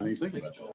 What do you think about that?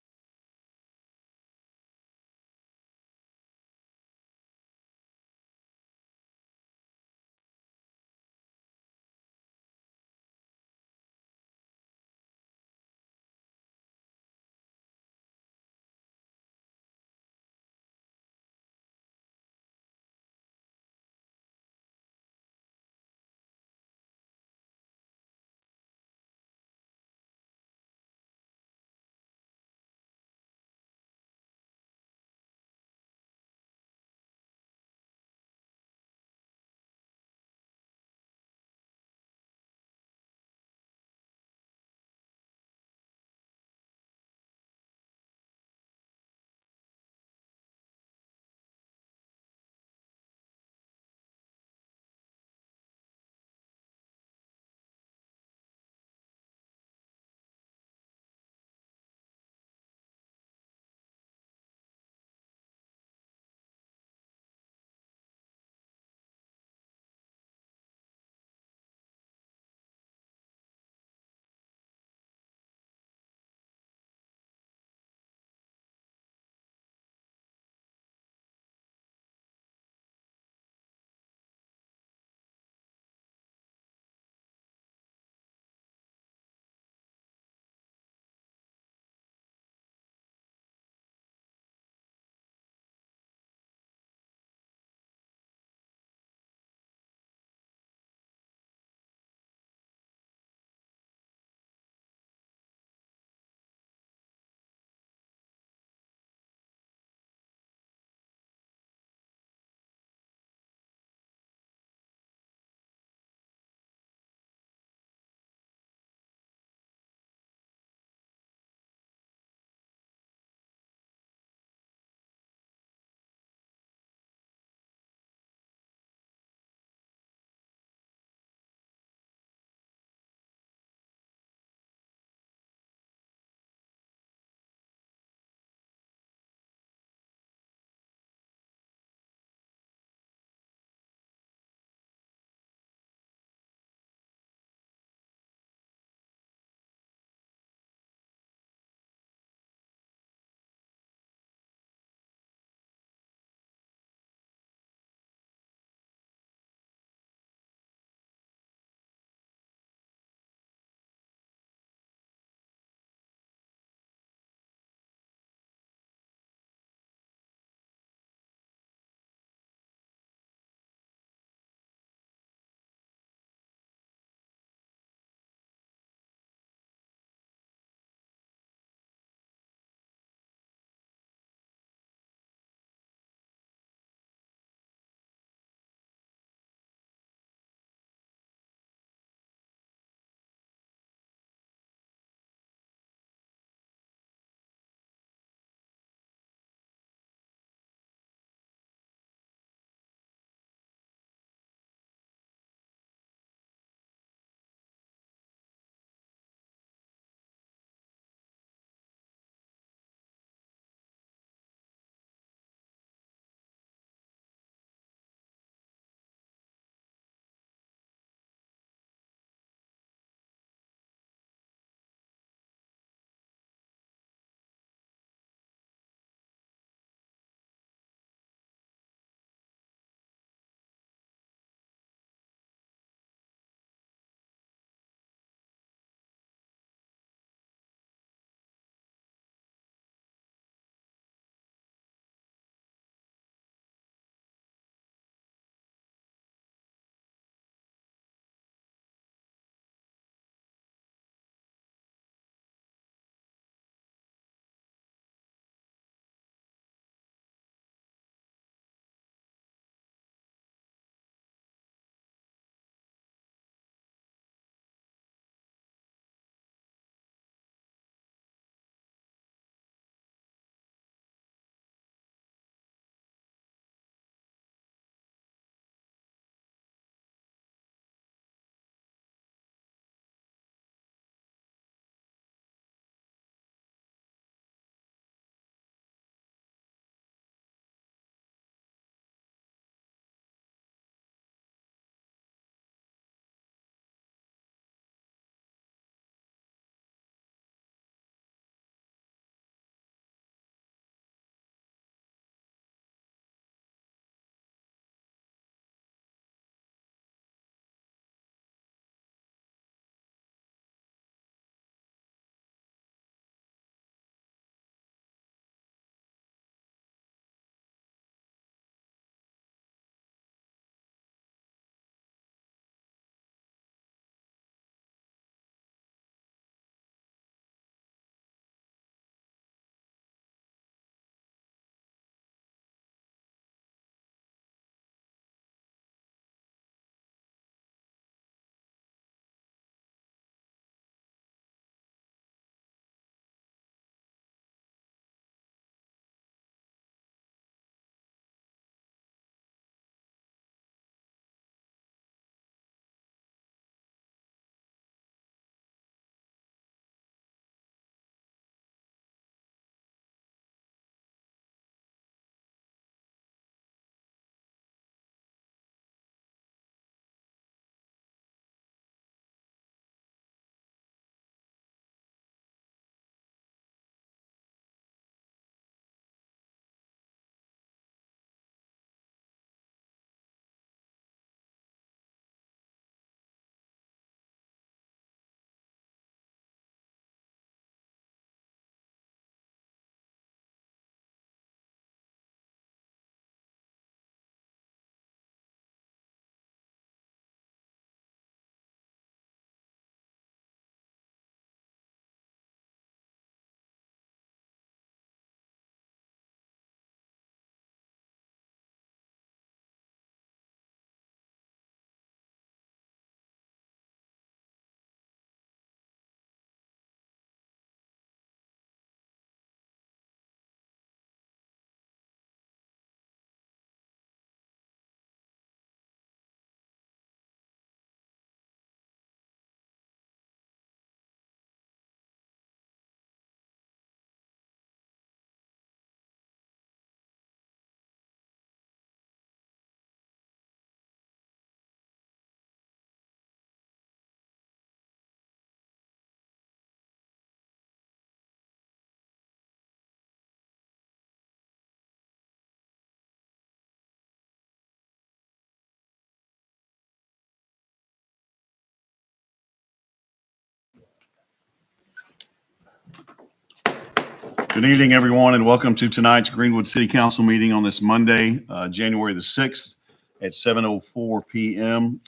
Good evening, everyone, and welcome to tonight's Greenwood City Council meeting on this Monday, January the 6th at 7:04 p.m.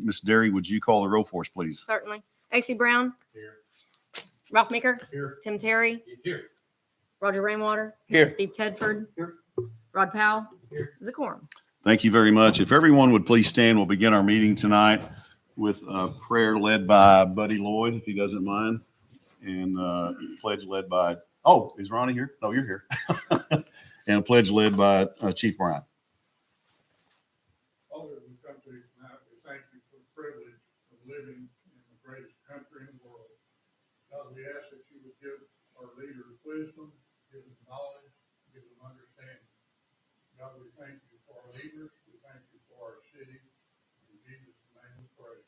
Ms. Derry, would you call the roll for us, please? Certainly. A.C. Brown. Here. Ralph Meeker. Here. Tim Terry. Here. Roger Rainwater. Here. Steve Tedford. Here. Rod Powell. Here. Zakorum. Thank you very much. If everyone would please stand, we'll begin our meeting tonight with a prayer led by Buddy Lloyd, if he doesn't mind, and pledge led by, oh, is Ronnie here? No, you're here. And a pledge led by Chief Bryant. Father, we come to you tonight, we thank you for the privilege of living in the greatest country in the world. God, we ask that you would give our leaders wisdom, give them knowledge, give them understanding. God, we thank you for our leaders, we thank you for our city. In Jesus' name we pray.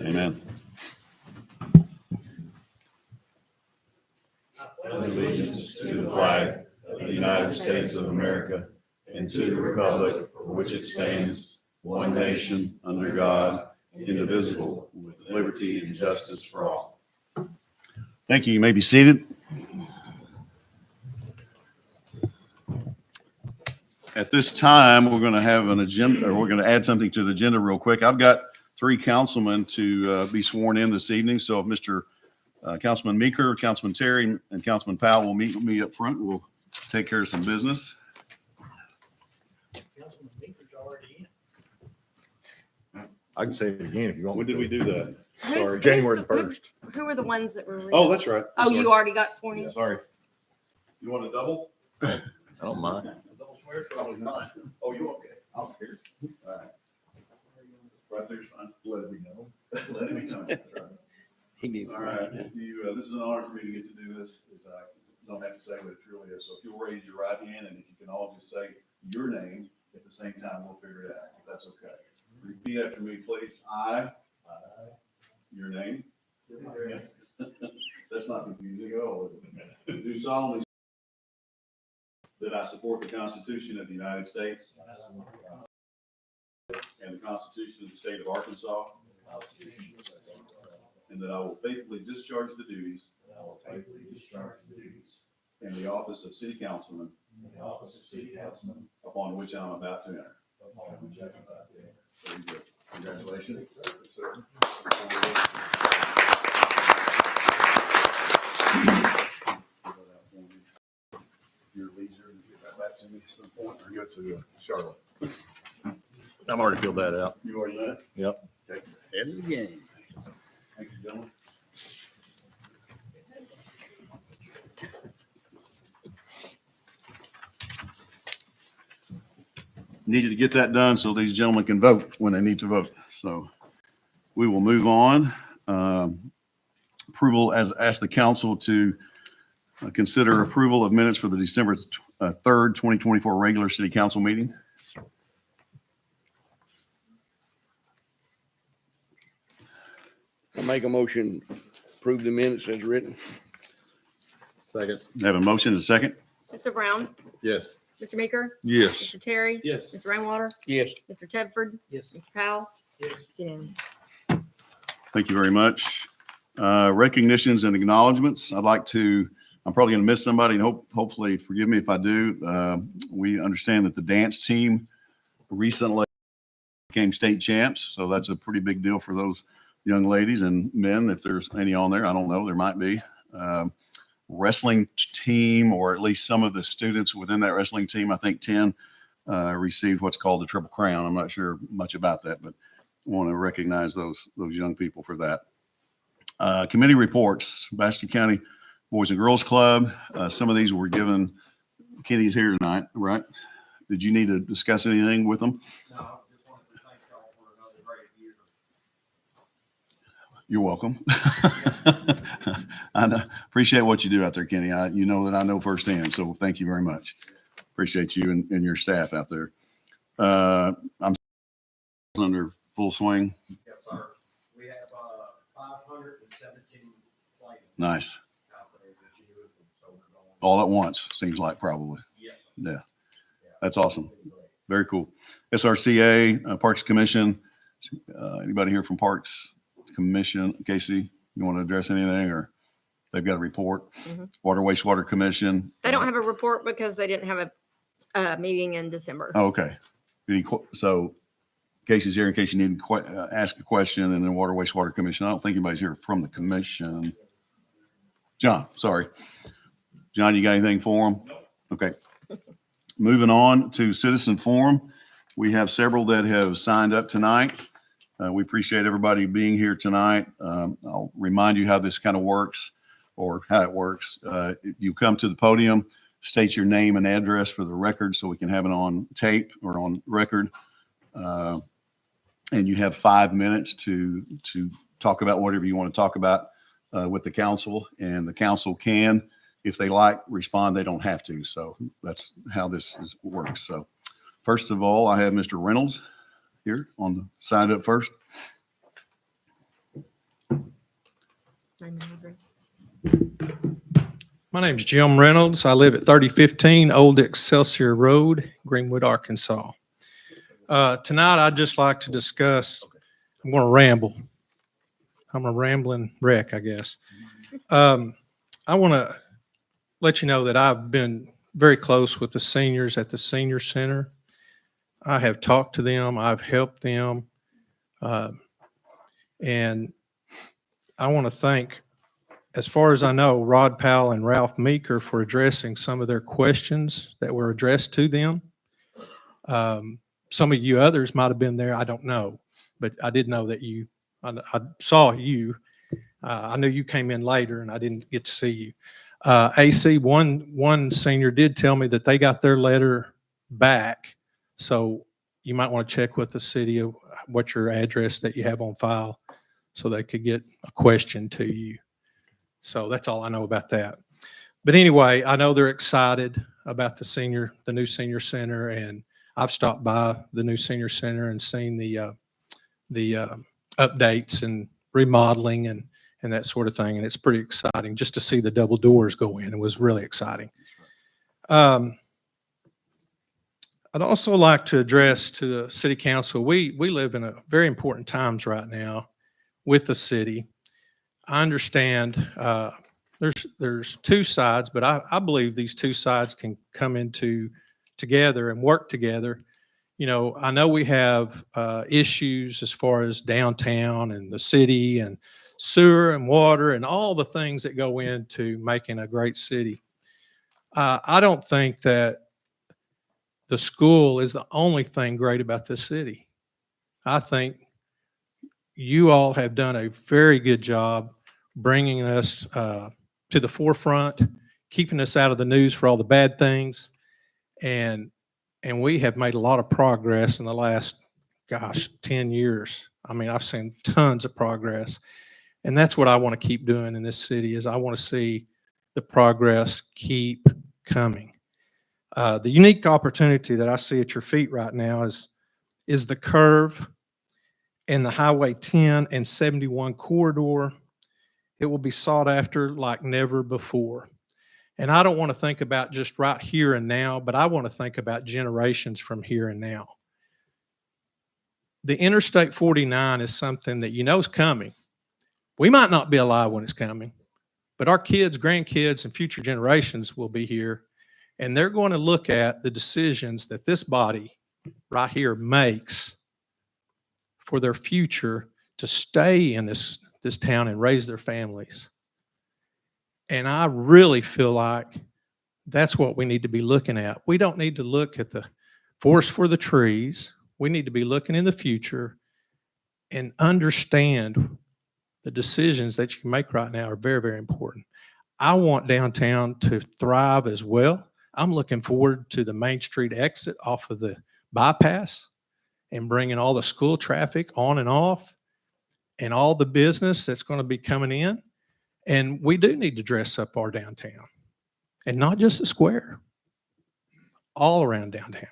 Amen. Amen. Allegiance to the flag of the United States of America and to the republic for which it stands, one nation, under God, indivisible, with liberty and justice for all. Thank you. You may be seated. At this time, we're going to have an agenda, or we're going to add something to the agenda real quick. I've got three councilmen to be sworn in this evening. So if Mr. Councilman Meeker, Councilman Terry, and Councilman Powell will meet with me up front, we'll take care of some business. Councilman Meeker's already in. I can say it again if you want. When did we do that? Sorry, January the 1st. Who are the ones that were? Oh, that's right. Oh, you already got sworn in? Sorry. You want a double? I don't mind. A double swear? Probably not. Oh, you okay? I'll hear. All right. Right there's fine. Let me know. Let me know. That's right. He needs. All right. If you, this is an honor for me to get to do this. Is I don't have to say what it truly is. So if you'll raise your right hand, and if you can all just say your name at the same time, we'll figure it out. If that's okay. Repeat after me, please. I. Your name. That's not confusing at all, is it? Do solemnly that I support the Constitution of the United States and the Constitution of the State of Arkansas, and that I will faithfully discharge the duties in the office of City Councilman upon which I'm about to enter. Very good. Congratulations. Your leisure and get that back to me at some point, or go to Charlotte. I've already filled that out. You already done it? Yep. Okay. Head of the game. Thank you, gentlemen. Needed to get that done so these gentlemen can vote when they need to vote. So we will move on. Approval, as asked the council to consider approval of minutes for the December 3rd, 2024 regular city council meeting. I make a motion, approve the minutes as written. Second. Have a motion and a second. Mr. Brown. Yes. Mr. Meeker. Yes. Mr. Terry. Yes. Mr. Rainwater. Yes. Mr. Tedford. Yes. Mr. Powell. Yes. It's unanimous. Thank you very much. Recognitions and acknowledgements. I'm probably going to miss somebody, and hopefully forgive me if I do. We understand that the dance team recently became state champs, so that's a pretty big deal for those young ladies and men. If there's any on there, I don't know, there might be. Wrestling team, or at least some of the students within that wrestling team, I think 10 received what's called the Triple Crown. I'm not sure much about that, but want to recognize those young people for that. Committee reports, Bastion County Boys and Girls Club. Some of these were given. Kenny's here tonight, right? Did you need to discuss anything with them? No, I just wanted to thank y'all for another great year. You're welcome. I appreciate what you do out there, Kenny. You know that I know firsthand, so thank you very much. Appreciate you and your staff out there. I'm under full swing. Yes, sir. We have 517 players Nice. out there this year, so we're going. All at once, seems like probably. Yes. Yeah. That's awesome. Very cool. SRCA, Parks Commission. Anybody here from Parks Commission? Casey, you want to address anything, or they've got a report. Mhm. Water Wastewater Commission. They don't have a report because they didn't have a meeting in December. Oh, okay. So Casey's here in case you need to ask a question, and then Water Wastewater Commission. I don't think anybody's here from the commission. John, sorry. John, you got anything for him? Okay. Moving on to citizen forum. We have several that have signed up tonight. We appreciate everybody being here tonight. I'll remind you how this kind of works, or how it works. You come to the podium, state your name and address for the record so we can have it on tape or on record. And you have 5 minutes to talk about whatever you want to talk about with the council. And the council can, if they like, respond. They don't have to. So that's how this works. So first of all, I have Mr. Reynolds here on the side up first. Name and address. My name's Jim Reynolds. I live at 3015 Old Excelsior Road, Greenwood, Arkansas. Tonight, I'd just like to discuss, I'm going to ramble. I'm a rambling wreck, I guess. I want to let you know that I've been very close with the seniors at the senior center. I have talked to them. I've helped them. And I want to thank, as far as I know, Rod Powell and Ralph Meeker for addressing some of their questions that were addressed to them. Some of you others might have been there. I don't know, but I did know that I saw you. I knew you came in later and I didn't get to see you. AC, one senior did tell me that they got their letter back. So you might want to check with the city of what your address that you have on file so they could get a question to you. So that's all I know about that. But anyway, I know they're excited about the new senior center, and I've stopped by the new senior center and seen the updates and remodeling and that sort of thing. And it's pretty exciting just to see the double doors go in. It was really exciting. I'd also like to address to the city council, we live in a very important times right now with the city. I understand there's two sides, but I believe these two sides can come into together and work together. You know, I know we have issues as far as downtown and the city and sewer and water and all the things that go into making a great city. I don't think that the school is the only thing great about this city. I think you all have done a very good job bringing us to the forefront, keeping us out of the news for all the bad things. And we have made a lot of progress in the last, 10 years. I mean, I've seen tons of progress. And that's what I want to keep doing in this city is I want to see the progress keep coming. The unique opportunity that I see at your feet right now is the curve in the Highway 10 and 71 corridor. It will be sought after like never before. And I don't want to think about just right here and now, but I want to think about generations from here and now. The Interstate 49 is something that you know is coming. We might not be alive when it's coming, but our kids, grandkids, and future generations will be here. And they're going to look at the decisions that this body right here makes for their future to stay in this town and raise their families. And I really feel like that's what we need to be looking at. We don't need to look at the forest for the trees. We need to be looking in the future and understand the decisions that you make right now are very, very important. I want downtown to thrive as well. I'm looking forward to the Main Street exit off of the bypass and bringing all the school traffic on and off and all the business that's going to be coming in. And we do need to dress up our downtown, and not just the square, all around downtown.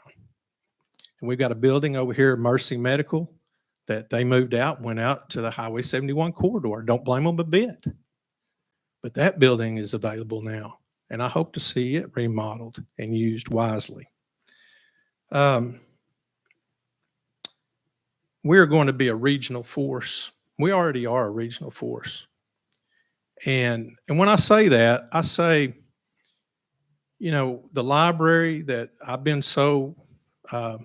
And we've got a building over here, Mercy Medical, that they moved out, went out to the Highway 71 corridor. Don't blame them a bit. But that building is available now, and I hope to see it remodeled and used wisely. We're going to be a regional force. We already are a regional force. And when I say that, I say, you know, the library that I've been so uh,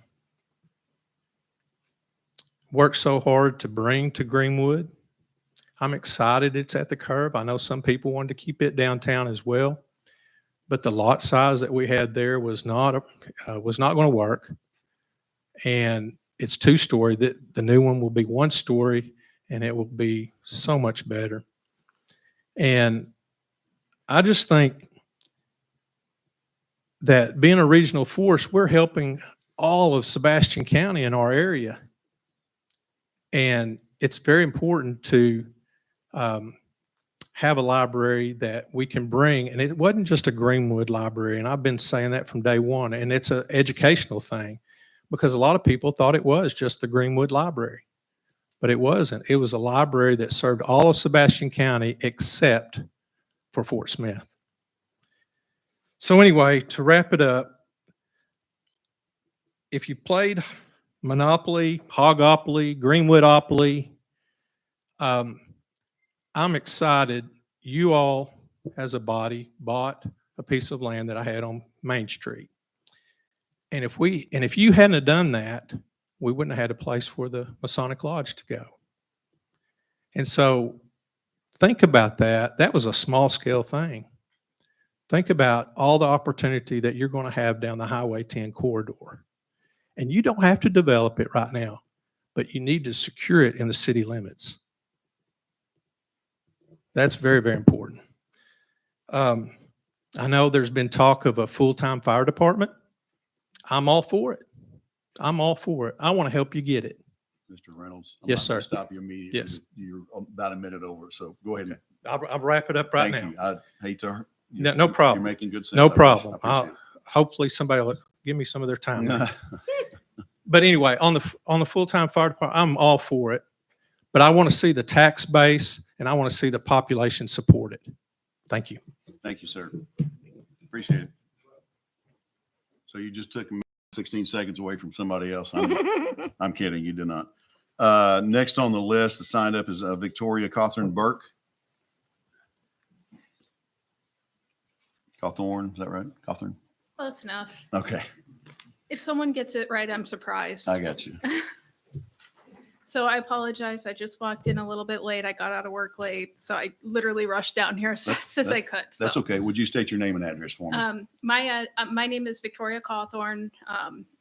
worked so hard to bring to Greenwood. I'm excited it's at the curb. I know some people wanted to keep it downtown as well, but the lot size that we had there was not going to work. And it's 2-story. The new one will be 1-story, and it will be so much better. And I just think that being a regional force, we're helping all of Sebastian County in our area. And it's very important to have a library that we can bring. And it wasn't just a Greenwood library. And I've been saying that from day one. And it's an educational thing because a lot of people thought it was just the Greenwood library, but it wasn't. It was a library that served all of Sebastian County except for Fort Smith. So anyway, to wrap it up, if you played Monopoly, Hogopoly, Greenwoodopoly, I'm excited you all as a body bought a piece of land that I had on Main Street. And if you hadn't have done that, we wouldn't have had a place for the Masonic Lodge to go. And so think about that. That was a small scale thing. Think about all the opportunity that you're going to have down the Highway 10 corridor. And you don't have to develop it right now, but you need to secure it in the city limits. That's very, very important. I know there's been talk of a full-time fire department. I'm all for it. I'm all for it. I want to help you get it. Mr. Reynolds. Yes, I'm not gonna sir. Stop you immediately. Yes. You're about a minute over, so go ahead. and I'll wrap it up right Thank now. you. I hate to. No problem. You're making good sense. No I appreciate- problem. I appreciate Hopefully somebody will give me some of their time. it. But anyway, on the full-time fire department, I'm all for it. But I want to see the tax base and I want to see the population support it. Thank you. Thank you, sir. Appreciate it. So you just took 16 seconds away from somebody else. I'm kidding. You did not. Next on the list, signed up is Victoria Cawthorn Burke. Cawthorn, is that right? Cawthorn? Close enough. Okay, If someone gets it right, I'm surprised. I got you. So I apologize. I just walked in a little bit late. I got out of work late, so I literally rushed down here as fast as I could. That's So, okay. Would you state your name and address for me? my name is Victoria Cawthorn.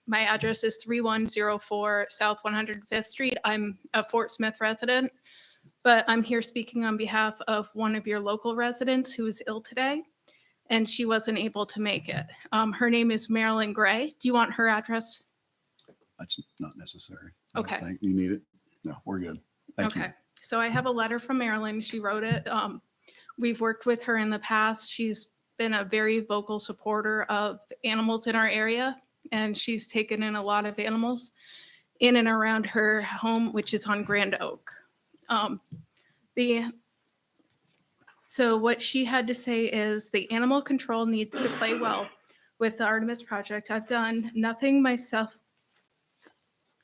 My address is 3104 South 105th Street. I'm a Fort Smith resident, but I'm here speaking on behalf of one of your local residents who is ill today, and she wasn't able to make it. Her name is Marilyn Gray. Do you want her address? That's not necessary. I don't Okay. think you need it? No, we're good. Thank you. Okay, so I have a letter from Marilyn. She wrote it. We've worked with her in the past. She's been a very vocal supporter of animals in our area, and she's taken in a lot of animals in and around her home, which is on Grand Oak. So what she had to say is the animal control needs to play well with the Artemis Project. I've done nothing myself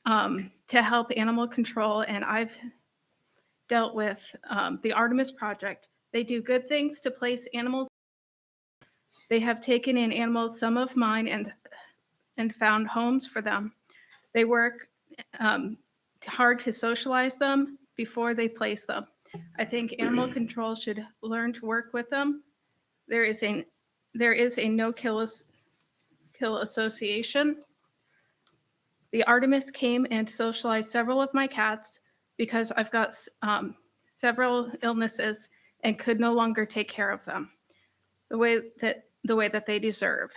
to help animal control, and I've dealt with the Artemis Project. They do good things to place animals. They have taken in animals, some of mine, and found homes for them. They work hard to socialize them before they place them. I think animal control should learn to work with them. There is a no-kill association. The Artemis came and socialized several of my cats because I've got several illnesses and could no longer take care of them the way that they deserve.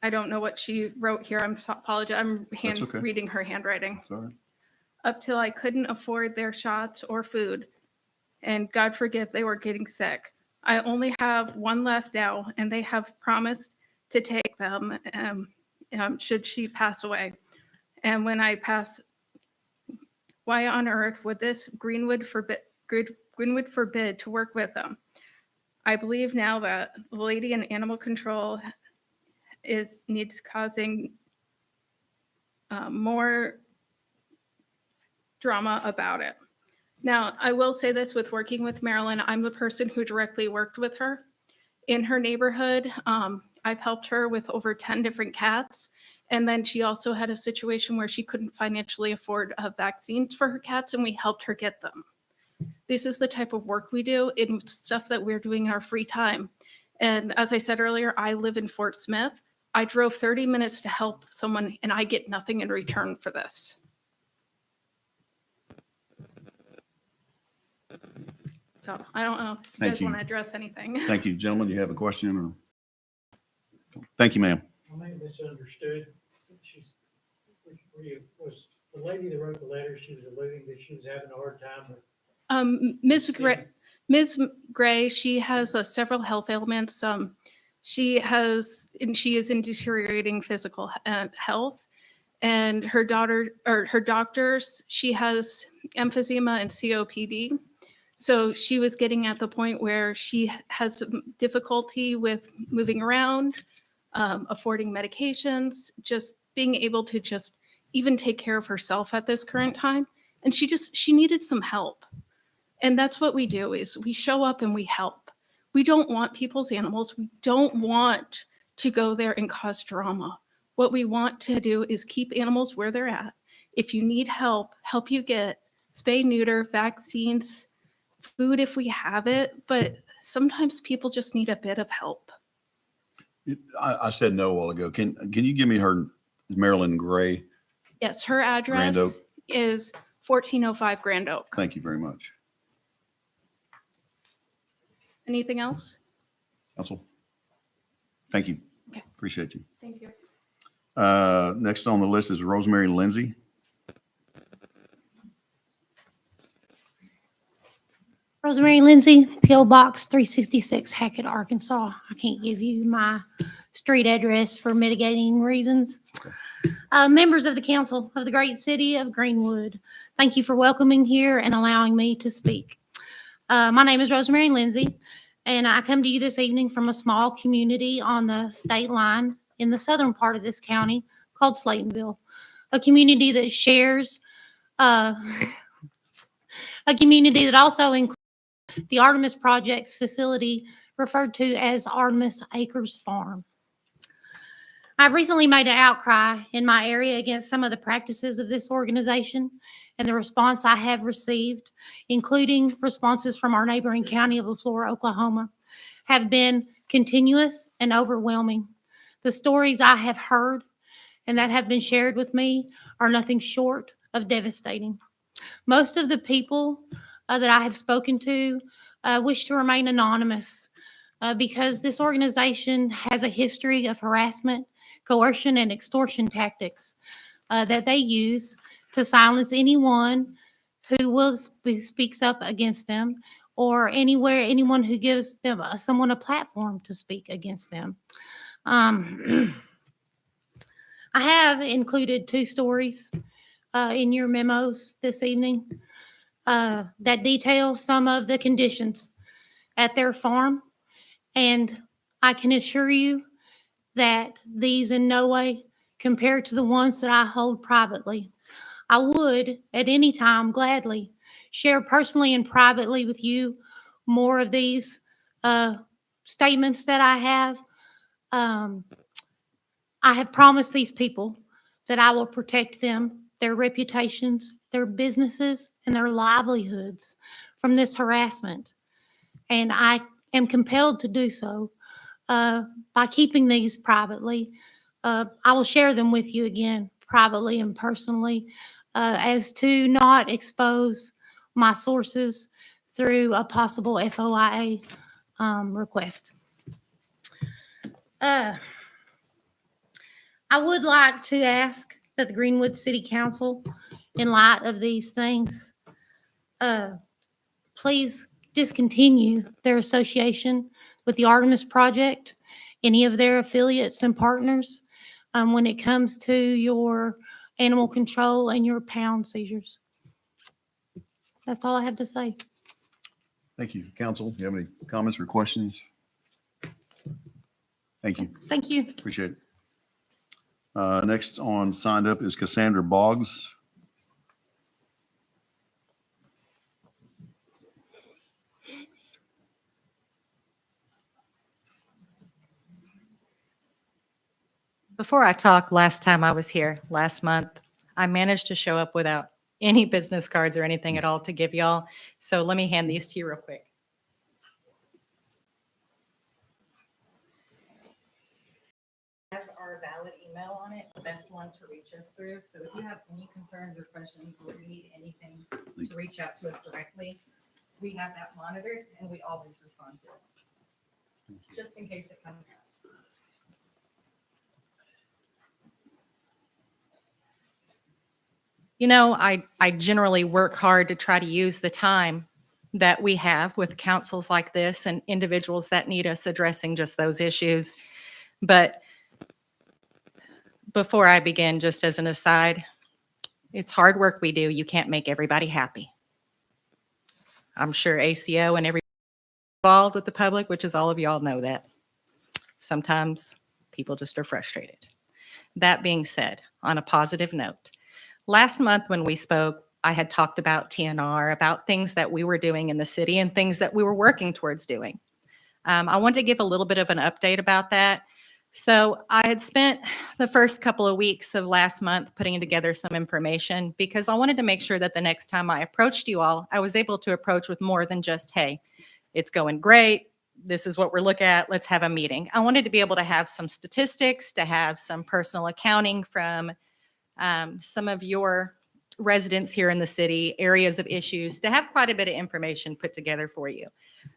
I don't know what she wrote here. Apologize. I'm That's okay. reading her handwriting. Sorry. Up till I couldn't afford their shots or food, and God forgive, they were getting sick. I only have one left now, and they have promised to take them should she pass away. And when I pass, why on earth would this Greenwood forbid to work with them? I believe now that the lady in animal control needs causing more drama about it. Now, I will say this with working with Marilyn, I'm the person who directly worked with her in her neighborhood. I've helped her with over 10 different cats. And then she also had a situation where she couldn't financially afford vaccines for her cats, and we helped her get them. This is the type of work we do in stuff that we're doing in our free time. And as I said earlier, I live in Fort Smith. I drove 30 minutes to help someone, and I get nothing in return for this. So I don't know if you Thank guys you. want to address anything. Thank you. Gentlemen, do you have a question or? Thank you, ma'am. I may have misunderstood. Was the lady that wrote the letter, she was alluding that she was having a hard time with? Ms. Gray, she has several health ailments. She is in deteriorating physical health, and her doctors, she has emphysema and COPD. So she was getting at the point where she has some difficulty with moving around, affording medications, just being able to just even take care of herself at this current time. And she needed some help. And that's what we do, is we show up and we help. We don't want people's animals. We don't want to go there and cause drama. What we want to do is keep animals where they're at. If you need help you get spay, neuter, vaccines, food if we have it, but sometimes people just need a bit of help. I said no a while ago. Can you give me her, Marilyn Gray? Yes, her Grand Oak. address is 1405 Grand Oak. Thank you very much. Anything else? Council? Thank you. Okay. Appreciate you. Thank you. Next on the list is Rosemary Lindsay. Rosemary Lindsay, P.O. Box 366, Hackett, Arkansas. I can't give you my street address for mitigating reasons. Members of the council of the great city of Greenwood, thank you for welcoming here and allowing me to speak. My name is Rosemary Lindsay, and I come to you this evening from a small community on the state line in the southern part of this county called Slaytonville, a community that shares a community that also includes the Artemis Project's facility, referred to as Artemis Acres Farm. I've recently made an outcry in my area against some of the practices of this organization, and the response I have received, including responses from our neighboring county of LaFleur, Oklahoma, have been continuous and overwhelming. The stories I have heard and that have been shared with me are nothing short of devastating. Most of the people that I have spoken to wish to remain anonymous because this organization has a history of harassment, coercion, and extortion tactics that they use to silence anyone who speaks up against them, or anyone who gives them someone a platform to speak against them. I have included 2 stories in your memos this evening that detail some of the conditions at their farm. And I can assure you that these in no way compare to the ones that I hold privately. I would at any time gladly share personally and privately with you more of these statements that I have. I have promised these people that I will protect them, their reputations, their businesses, and their livelihoods from this harassment. And I am compelled to do so by keeping these privately. I will share them with you again privately and personally as to not expose my sources through a possible FOIA request. I would like to ask that the Greenwood City Council, in light of these things, please discontinue their association with the Artemis Project, any of their affiliates and partners, when it comes to your animal control and your pound seizures. That's all I have to say. Thank you. Council, do you have any comments or questions? Thank you. Thank you. Appreciate it. Next on signed up is Cassandra Boggs. Before I talk, last time I was here, last month, I managed to show up without any business cards or anything at all to give y'all. So let me hand these to you real quick. Has our valid email on it, the best one to reach us through. So if you have any concerns or questions or you need anything to reach out to us directly, we have that monitored and we always respond to it. Just in case it comes up. You know, I generally work hard to try to use the time that we have with councils like this and individuals that need us addressing just those issues. But before I begin, just as an aside, it's hard work we do. You can't make everybody happy. I'm sure ACO and everybody involved with the public, which is all of y'all, know that. Sometimes people just are frustrated. That being said, on a positive note, last month when we spoke, I had talked about TNR, about things that we were doing in the city and things that we were working towards doing. I wanted to give a little bit of an update about that. So I had spent the first couple of weeks of last month putting together some information because I wanted to make sure that the next time I approached you all, I was able to approach with more than just, hey, it's going great. This is what we're looking at. Let's have a meeting. I wanted to be able to have some statistics, to have some personal accounting from some of your residents here in the city, areas of issues, to have quite a bit of information put together for you.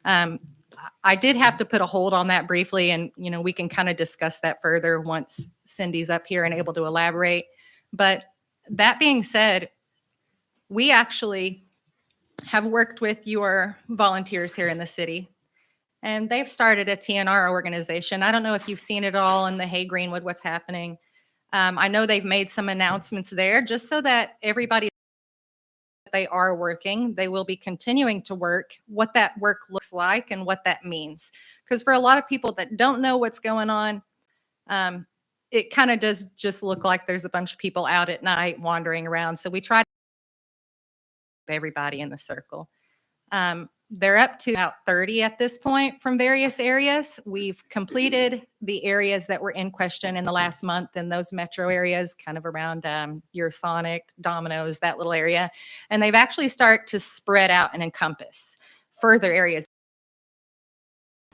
I did have to put a hold on that briefly, and we can kind of discuss that further once Cindy's up here and able to elaborate. But that being said, we actually have worked with your volunteers here in the city, and they've started a TNR organization. I don't know if you've seen it all in the Hey Greenwood, what's happening. I know they've made some announcements there just so that everybody, they are working, they will be continuing to work, what that work looks like and what that means. Because for a lot of people that don't know what's going on, it kind of does just look like there's a bunch of people out at night wandering around. So we try to keep everybody in the circle. They're up to about 30 at this point from various areas. We've completed the areas that were in question in the last month in those metro areas, kind of around your Sonic, Domino's, that little area. And they've actually started to spread out and encompass further areas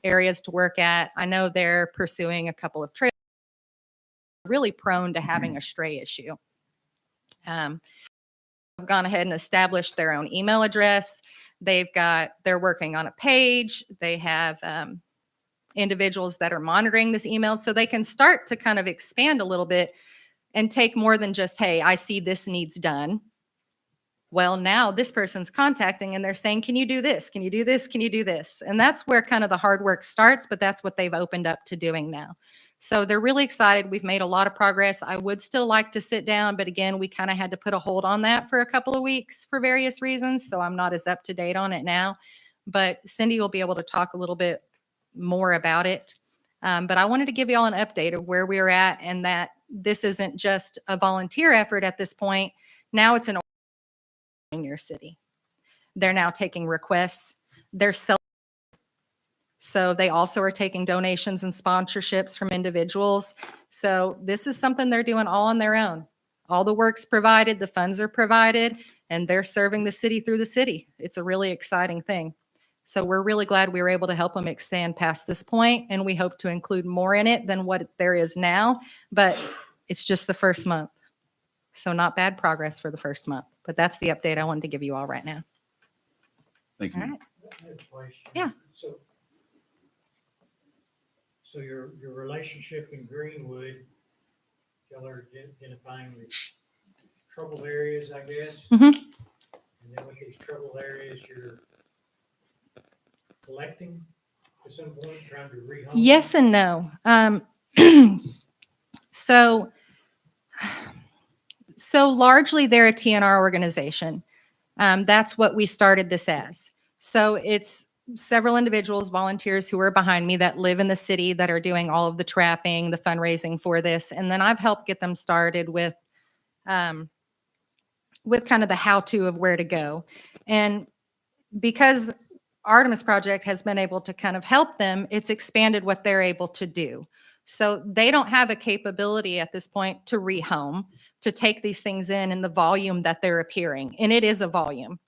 to work at. I know they're pursuing a couple of trails, really prone to having a stray issue. Gone ahead and established their own email address. They're working on a page. They have individuals that are monitoring this email so they can start to kind of expand a little bit and take more than just, hey, I see this needs done. Well, now this person's contacting and they're saying, can you do this? Can you do this? Can you do this? And that's where kind of the hard work starts, but that's what they've opened up to doing now. So they're really excited. We've made a lot of progress. I would still like to sit down, but again, we kind of had to put a hold on that for a couple of weeks for various reasons. So I'm not as up to date on it now, but Cindy will be able to talk a little bit more about it. But I wanted to give you all an update of where we're at and that this isn't just a volunteer effort at this point. Now it's an in your city. They're now taking requests. They're so they also are taking donations and sponsorships from individuals. So this is something they're doing all on their own. All the work's provided, the funds are provided, and they're serving the city through the city. It's a really exciting thing. So we're really glad we were able to help them expand past this point, and we hope to include more in it than what there is now, but it's just the first month. So not bad progress for the first month, but that's the update I wanted to give you all right now. Thank you. All right. I have a question. Yeah. So your relationship in Greenwood, y'all are identifying the troubled areas, I guess? Mhm. And then with these troubled areas, you're collecting at some point, trying to rehome? Yes and no. So largely they're a TNR organization. That's what we started this as. So it's several individuals, volunteers who are behind me that live in the city that are doing all of the trapping, the fundraising for this. And then I've helped get them started with kind of the how-to of where to go. And because Artemis Project has been able to kind of help them, it's expanded what they're able to do. So they don't have a capability at this point to rehome, to take these things in the volume that they're appearing. And it is a volume.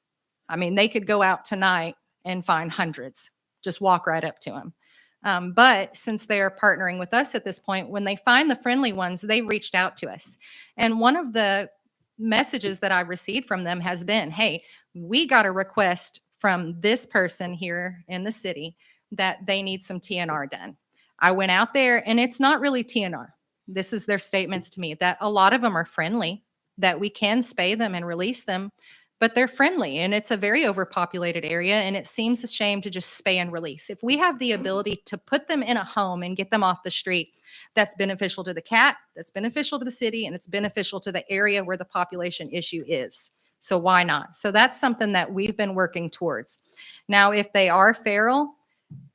I mean, they could go out tonight and find hundreds, just walk right up to them. But since they are partnering with us at this point, when they find the friendly ones, they reached out to us. And one of the messages that I received from them has been, hey, we got a request from this person here in the city that they need some TNR done. I went out there and it's not really TNR. This is their statements to me that a lot of them are friendly, that we can spay them and release them, but they're friendly and it's a very overpopulated area and it seems a shame to just spay and release. If we have the ability to put them in a home and get them off the street, that's beneficial to the cat, that's beneficial to the city, and it's beneficial to the area where the population issue is. So why not? So that's something that we've been working towards. Now, if they are feral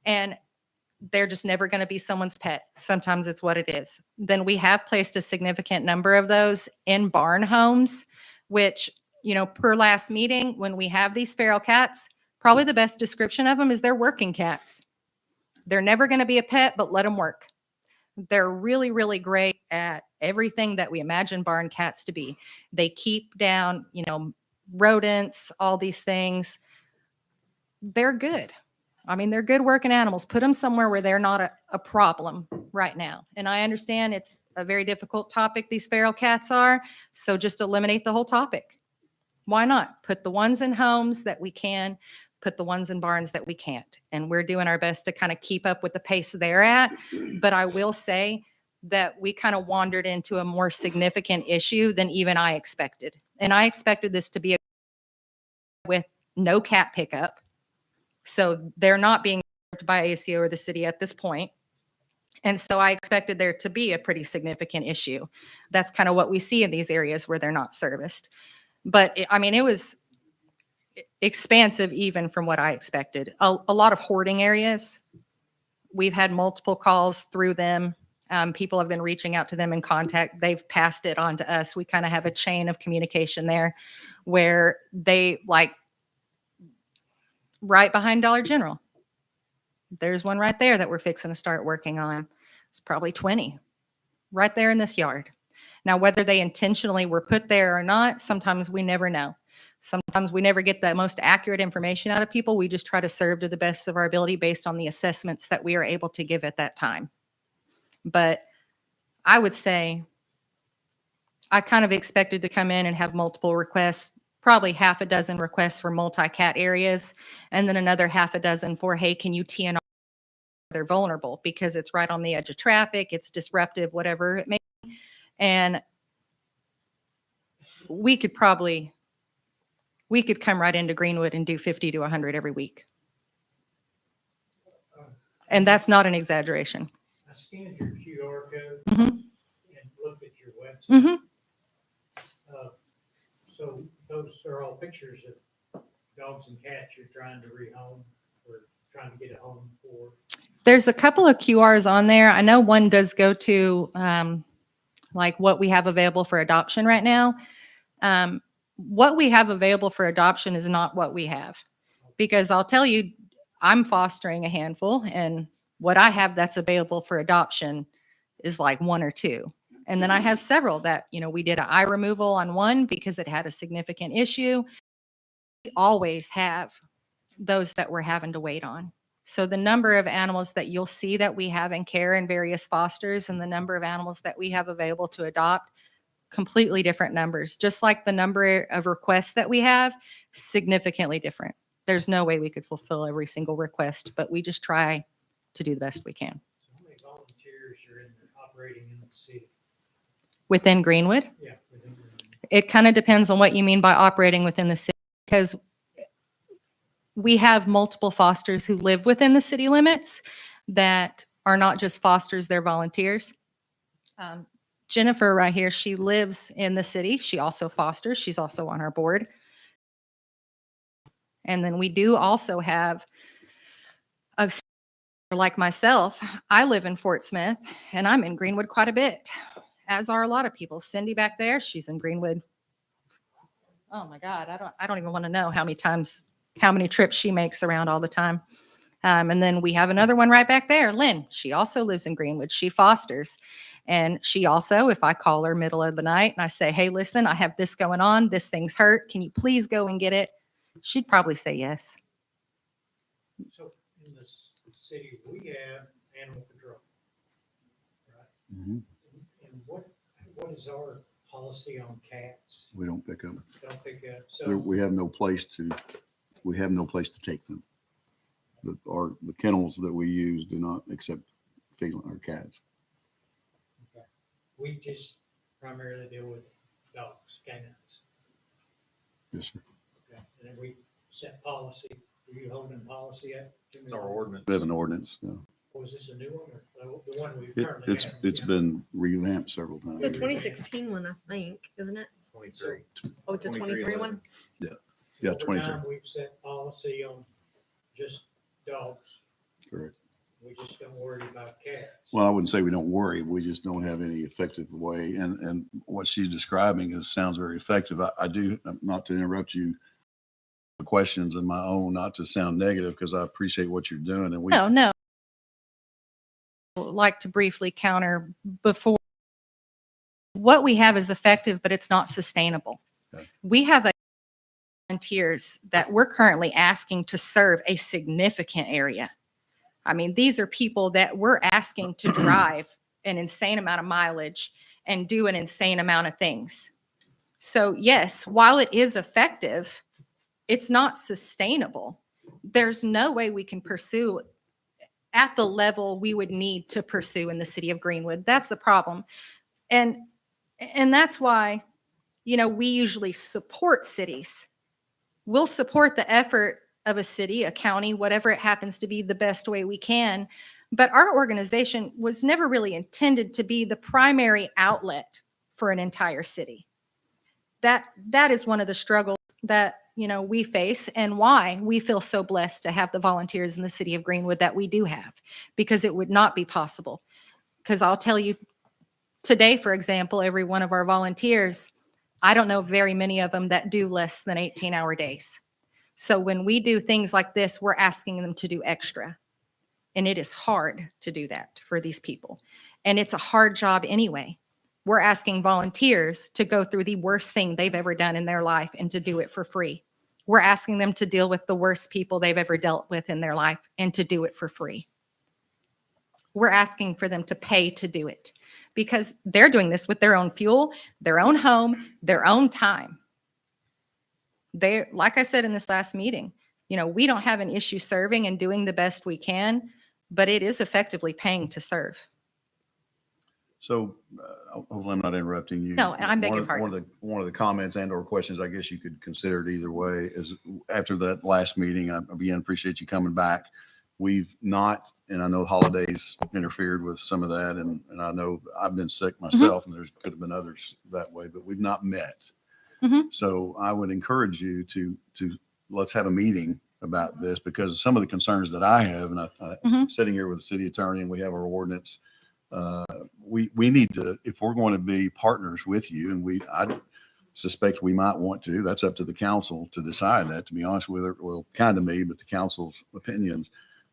and they're just never going to be someone's pet, sometimes it's what it is, then we have placed a significant number of those in barn homes, which, you know, per last meeting, when we have these feral cats, probably the best description of them is they're working cats. They're never going to be a pet, but let them work. They're really, really great at everything that we imagine barn cats to be. They keep down, you know, rodents, all these things. They're good. I mean, they're good working animals. Put them somewhere where they're not a problem right now. And I understand it's a very difficult topic, these feral cats are. So just eliminate the whole topic. Why not? Put the ones in homes that we can, put the ones in barns that we can't. And we're doing our best to kind of keep up with the pace they're at. But I will say that we kind of wandered into a more significant issue than even I expected. And I expected this to be with no cat pickup. So they're not being served by ACO or the city at this point. And so I expected there to be a pretty significant issue. That's kind of what we see in these areas where they're not serviced. But I mean, it was expansive even from what I expected. A lot of hoarding areas. We've had multiple calls through them. People have been reaching out to them in contact. They've passed it on to us. We kind of have a chain of communication there where they like right behind Dollar General. There's one right there that we're fixing to start working on. It's probably 20 right there in this yard. Now, whether they intentionally were put there or not, sometimes we never know. Sometimes we never get the most accurate information out of people. We just try to serve to the best of our ability based on the assessments that we are able to give at that time. But I would say I kind of expected to come in and have multiple requests, probably half a dozen requests for multi-cat areas, and then another half a dozen for, hey, can you TNR? They're vulnerable because it's right on the edge of traffic, it's disruptive, whatever it may be. And we could come right into Greenwood and do 50 to 100 every week. And that's not an exaggeration. I scanned your QR code Mhm. and looked at your website. Mhm. So those are all pictures of dogs and cats you're trying to rehome or trying to get a home for. There's a couple of QRs on there. I know one does go to like what we have available for adoption right now. What we have available for adoption is not what we have, because I'll tell you, I'm fostering a handful, and what I have that's available for adoption is like one or two. And then I have several that, you know, we did an eye removal on one because it had a significant issue. We always have those that we're having to wait on. So the number of animals that you'll see that we have in care in various fosters and the number of animals that we have available to adopt, completely different numbers. Just like the number of requests that we have, significantly different. There's no way we could fulfill every single request, but we just try to do the best we can. So how many volunteers are operating in the city? Within Greenwood, Yeah. within Greenwood. it kind of depends on what you mean by operating within the city, because we have multiple fosters who live within the city limits that are not just fosters, they're volunteers. Jennifer right here, she lives in the city. She also fosters. She's also on our board. And then we do also have a, like myself, I live in Fort Smith and I'm in Greenwood quite a bit, as are a lot of people. Cindy back there, she's in Greenwood. Oh my God, I don't even want to know how many trips she makes around all the time. And then we have another one right back there, Lynn. She also lives in Greenwood. She fosters. And she also, if I call her middle of the night and I say, hey, listen, I have this going on. This thing's hurt. Can you please go and get it? She'd probably say yes. So in this city, we have animal control. Right? Mhm. And what is our policy on cats? We don't pick up. Don't pick up, There- so, We have no place to take them. The kennels that we use do not accept feline or cats. we just primarily deal with dogs, canines. Yes, sir. Okay? And then we set policy. Are you holding policy up? It's our ordinance. We have an ordinance. Was this a new one or the one we It, currently have? it's been revamped several It's times. the 2016 one, I think, isn't it? 23. Oh, it's a 23 one? Yeah, Over 23. time, we've set policy on just dogs. Correct. We just don't worry about cats. Well, I wouldn't say we don't worry. We just don't have any effective way. And what she's describing sounds very effective. I do, not to interrupt you, questions of my own, not to sound negative, because I appreciate what you're doing. And we, No. Like to briefly counter before. What we have is effective, but it's not sustainable. Okay. We have volunteers that we're currently asking to serve a significant area. I mean, these are people that we're asking to drive an insane amount of mileage and do an insane amount of things. So yes, while it is effective, it's not sustainable. There's no way we can pursue at the level we would need to pursue in the city of Greenwood. That's the problem. And that's why, we usually support cities. We'll support the effort of a city, a county, whatever it happens to be, the best way we can. But our organization was never really intended to be the primary outlet for an entire city. That is one of the struggles that, we face, and why we feel so blessed to have the volunteers in the city of Greenwood that we do have, because it would not be possible. Because I'll tell you, today, for example, every one of our volunteers, I don't know very many of them that do less than 18-hour days. So when we do things like this, we're asking them to do extra. And it is hard to do that for these people. And it's a hard job anyway. We're asking volunteers to go through the worst thing they've ever done in their life and to do it for free. We're asking them to deal with the worst people they've ever dealt with in their life and to do it for free. We're asking for them to pay to do it because they're doing this with their own fuel, their own home, their own time. They, like I said in this last meeting, we don't have an issue serving and doing the best we can, but it is effectively paying to serve. so hopefully I'm not interrupting you. No, and I beg your pardon. One of the comments and or questions, I guess you could consider it either way, is after that last meeting, I again appreciate you coming back. We've not, and I know holidays interfered with some of that, and I know I've been sick myself, and there could have been others that way, but we've not met. So I would encourage you to let's have a meeting about this, because some of the concerns that I have, and I'm sitting here with the city attorney and we have our ordinance, we need to, if we're going to be partners with you, and I suspect we might want to, that's up to the council to decide that, to be honest with her, well, kind of me, but the council's opinions.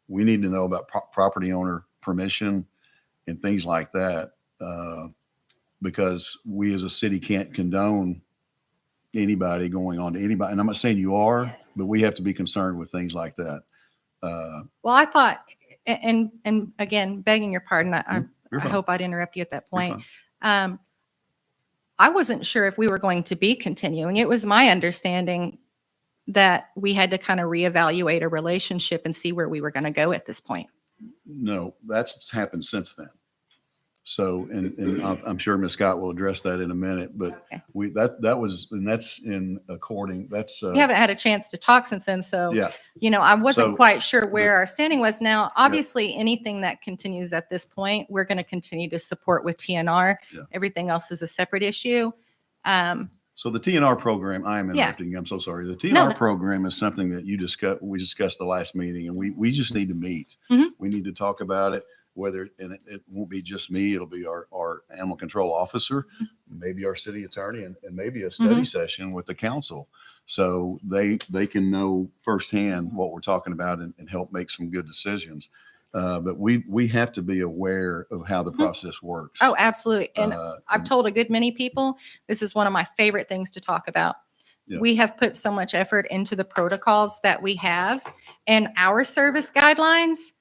We need to know about property owner permission and things like that, because we as a city can't condone anybody going on to anybody. And I'm not saying you are, but we have to be concerned with things like that. Well, I thought, and again, begging your pardon, I hope I'd interrupt you at that point. I wasn't sure if we were going to be continuing. It was my understanding that we had to kind of reevaluate a relationship and see where we were going to go at this point. No, that's happened since then. So, and I'm sure Ms. Scott will address that in a minute, but Okay. that's in according, that's. We haven't had a chance to talk since then, so, Yeah. I wasn't So, quite sure where our standing was. Now, obviously, anything that continues at this point, we're going to continue to support with TNR. Yeah. Everything else is a separate issue. So the TNR program, I am interrupting you. I'm so sorry. The TNR program is something that we discussed the last meeting, and we just need to meet. We need to talk about it, and it won't be just me. It'll be our animal control officer, maybe our city attorney, and maybe a study session with the council. So they can know firsthand what we're talking about and help make some good decisions. But we have to be aware of how the process works. Oh, absolutely. And I've and- told a good many people, this is one of my favorite things to talk about. Yeah. We have put so much effort into the protocols that we have and our service guidelines.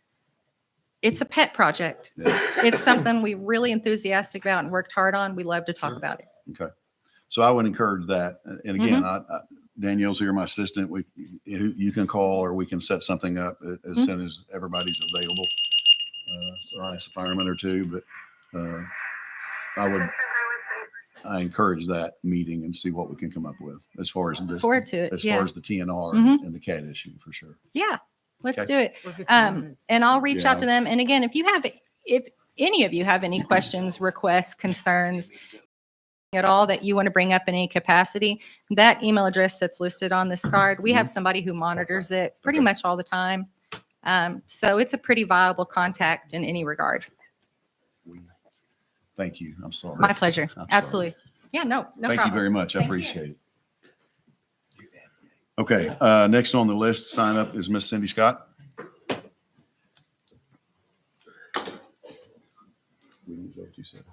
It's a pet project. Yeah. It's something we really enthusiastic about and worked hard on. We love to talk about it. Okay. So I would encourage that. And again, Mm-hmm. Danielle's here, my assistant. You can call or we can set something up as Mm-hmm. soon as everybody's available. Or ask a fireman or two, but I encourage that meeting and see what we can come up with as far as this, Forward to it. as Yeah. far as the TNR Mhm. and the cat issue for sure. Yeah. Let's Okay. do it. For 15 minutes. And I'll reach out Yeah. to them. And again, if any of you have any questions, requests, concerns at all that you want to bring up in any capacity, that email address that's listed on this card, we have somebody who monitors it pretty Okay. much all the time. So it's a pretty viable contact in any regard. Thank you. I'm sorry. My pleasure. I'm sorry. Absolutely. Yeah, no Thank problem. you very much. I Thank you. appreciate it. Okay, next on the list, sign up is Miss Cindy Scott. Is that what you said?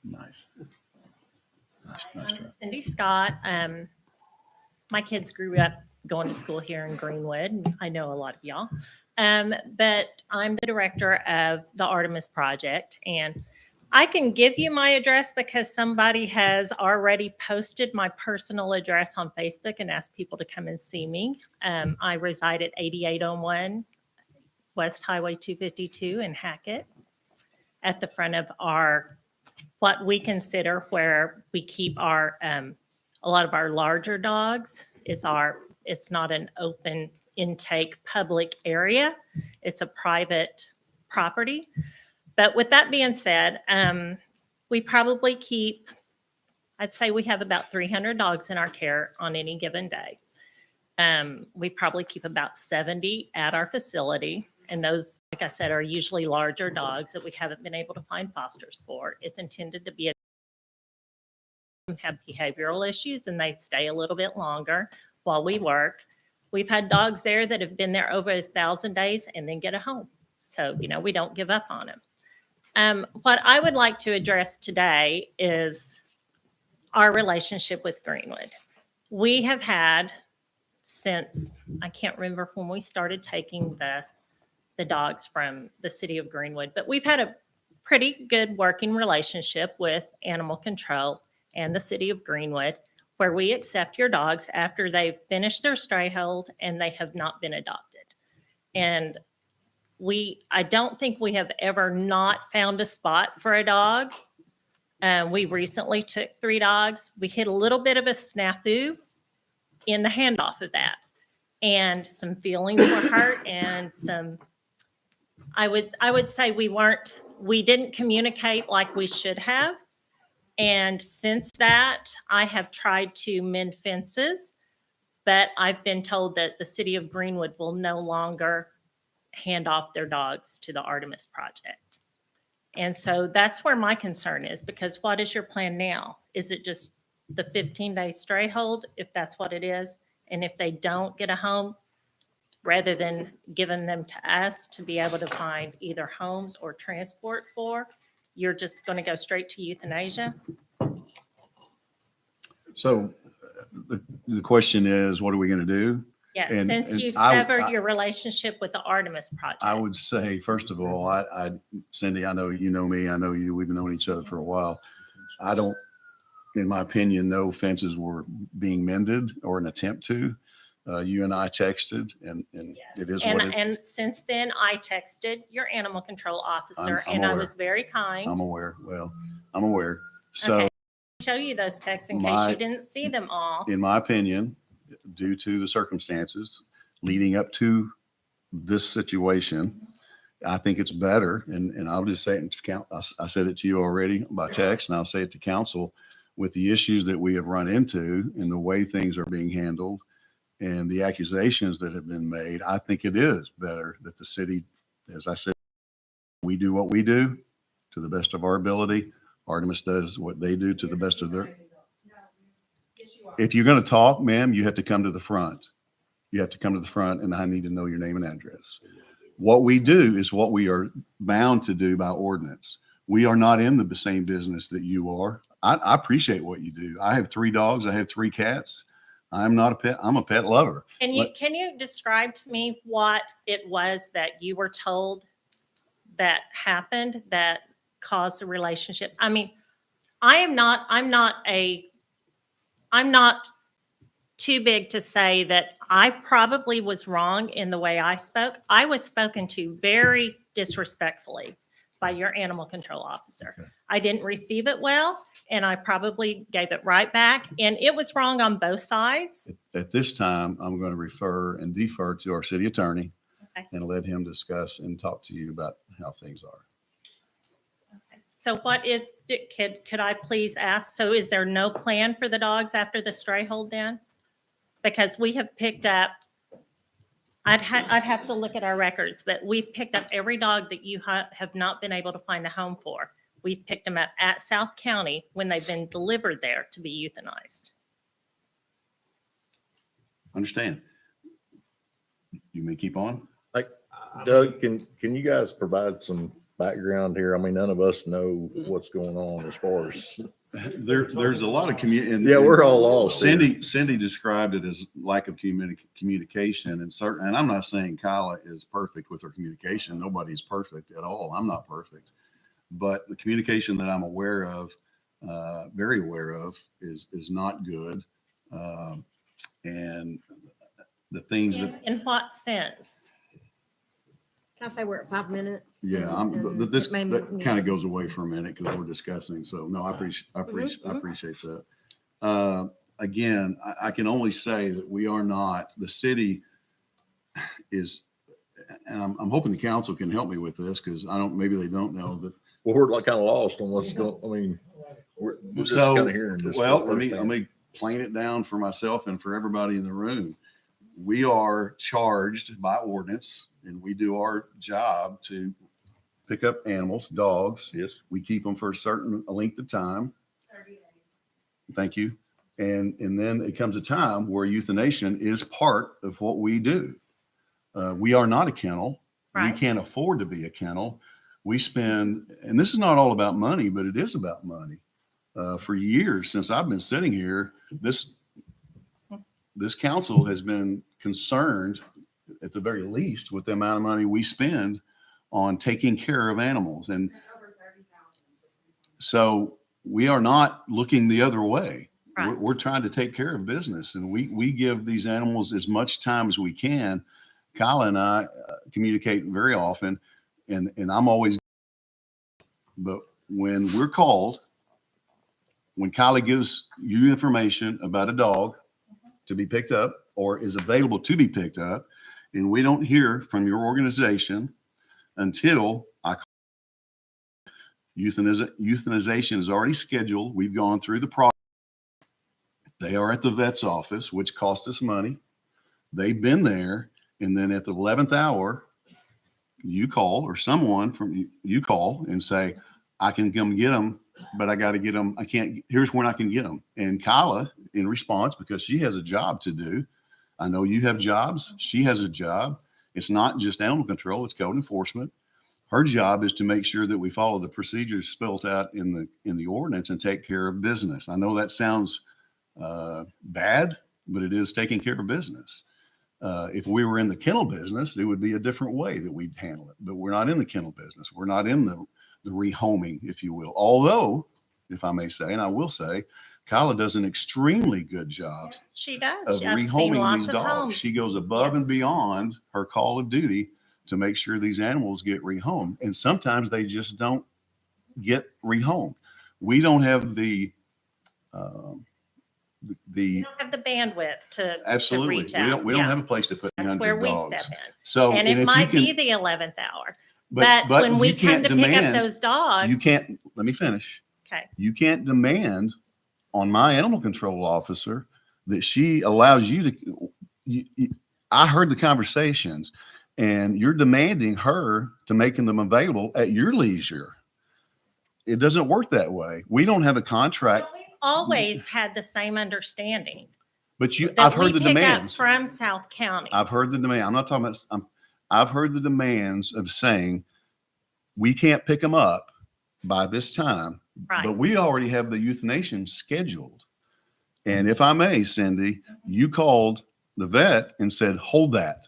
Nice. Nice try. Cindy Scott. My kids grew up going to school here in Greenwood. I know a lot of y'all. But I'm the director of the Artemis Project. And I can give you my address because somebody has already posted my personal address on Facebook and asked people to come and see me. I reside at 8801 West Highway 252 in Hackett at the front of what we consider where we keep a lot of our larger dogs. It's not an open intake public area. It's a private property. But with that being said, we probably I'd say we have about 300 dogs in our care on any given day. We probably keep about 70 at our facility. And those, like I said, are usually larger dogs that we haven't been able to find fosters for. It's intended to be have behavioral issues and they stay a little bit longer while we work. We've had dogs there that have been there over 1,000 days and then get a home. So, we don't give up on them. What I would like to address today is our relationship with Greenwood. We have had since, I can't remember when we started taking the dogs from the city of Greenwood, but we've had a pretty good working relationship with animal control and the city of Greenwood, where we accept your dogs after they've finished their stray hold and they have not been adopted. And I don't think we have ever not found a spot for a dog. We recently took 3 dogs. We hit a little bit of a snafu in the handoff of that. And some feelings were hurt and I would say we didn't communicate like we should have. And since that, I have tried to mend fences, but I've been told that the city of Greenwood will no longer hand off their dogs to the Artemis Project. And so that's where my concern is, because what is your plan now? Is it just the 15-day stray hold, if that's what it is? And if they don't get a home, rather than giving them to us to be able to find either homes or transport for, you're just going to go straight to euthanasia? So the question is, what are we going to do? Yes, And- since and you've I- severed your relationship with the Artemis Project. I would say, first of all, Cindy, I know you know me, I know you, we've known each other for a while. I don't, in my opinion, no fences were being mended or an attempt to. You and I texted and Yes. it is And, what it, and since then, I texted your animal control officer I'm and I aware. was very kind. I'm aware. Well, I'm aware. So Okay. Show you those texts in case My- you didn't see them all. in my opinion, due to the circumstances leading up to this situation, I think it's better, and I'll just say it to count. I said it to you already by text, and I'll say it to council, with the issues that we have run into and the way things are being handled and the accusations that have been made. I think it is better that the city, as I said, we do what we do to the best of our ability. Artemis does what they do to the best of their. if you're going to talk, ma'am, you have to come to the front. You have to come to the front, and I need to know your name and address. What we do is what we are bound to do by ordinance. We are not in the same business that you are. I appreciate what you do. I have 3 dogs. I have 3 cats. I'm not a pet. I'm a pet lover. Can you describe to me what it was that you were told that happened that caused the relationship? I mean, I'm not too big to say that I probably was wrong in the way I spoke. I was spoken to very disrespectfully by your animal control officer. Okay. I didn't receive it well, and I probably gave it right back. And it was wrong on both sides. At this time, I'm going to refer and defer to our city attorney Okay. and let him discuss and talk to you about how things are. So what is, could I please ask, so is there no plan for the dogs after the stray hold then? Because we have picked up, I'd have to look at our records, but we've picked up every dog that you have not been able to find a home for. We've picked them up at South County when they've been delivered there to be euthanized. Understand? You may keep on. Doug, can you guys provide some background here? I mean, none of us know what's going on as far as. There's a lot of community. Yeah, we're all lost here. Cindy described it as lack of communication, and I'm not saying Kyla is perfect with her communication. Nobody's perfect at all. I'm not perfect, but the communication that I'm aware of, very aware of, is not good. And the things that. In what sense? Can I say we're at 5 minutes? Yeah, And this it may that move- kind of goes away for a minute because we're discussing. So no, I appreciate that. Again, I can only say that we are not, the city is, and I'm hoping the council can help me with this because maybe they don't know that. Well, we're like kind of lost on what's going, I mean, we're just So, kind of hearing this. well, for the let first time. me plane it down for myself and for everybody in the room. We are charged by ordinance, and we do our job to pick up animals, dogs. Yes. We keep them for a length of time. 30 days. Thank you. And then it comes a time where euthanasia is part of what we do. We are not a kennel. Right. We can't afford to be a kennel. We spend, and this is not all about money, but it is about money. For years since I've been sitting here, this council has been concerned, at the very least, with the amount of money we spend on taking care of animals. And so we are not looking the other way. Right. We're trying to take care of business, and we give these animals as much time as we can. Kyla and I communicate very often, and I'm always, but when we're called, when Kyla gives you information about a dog to be picked up or is available to be picked up, and we don't hear from your organization until euthanization is already scheduled. We've gone through the process. They are at the vet's office, which cost us money. They've been there. And then at the 11th hour, you call, or someone from you call and say, I can come get them, but I got to get them. I can't, here's when I can get them. And Kyla, in response, because she has a job to do, I know you have jobs. She has a job. It's not just animal control, it's code enforcement. Her job is to make sure that we follow the procedures spelled out in the ordinance and take care of business. I know that sounds bad, but it is taking care of business. If we were in the kennel business, it would be a different way that we'd handle it. But we're not in the kennel business. We're not in the rehoming, if you will. Although, if I may say, and I will say, Kyla does an extremely good job She does. of I've seen rehoming lots these of dogs. homes. She goes above and beyond her call of duty to make sure these animals get rehomed. And sometimes they just don't get rehomed. We don't have the We don't have the bandwidth to absolutely. reach out. We don't Yeah. have a place to put That's 100 where we dogs. step in. So, And if it you might can- be the 11th hour. But when you we come can't to pick up demand- those dogs. You can't, let me finish. Okay. You can't demand on my animal control officer that she allows you to, I heard the conversations, and you're demanding her to making them available at your leisure. It doesn't work that way. We don't have a contract. Don't we always had the same understanding. But that I've we heard the pick up demands. From South County. I've heard the demand. I'm not talking about, I've heard the demands of saying, we can't pick them up by this time, Right. but we already have the euthanasia scheduled. And if I may, Cindy, you called the vet and said, hold that.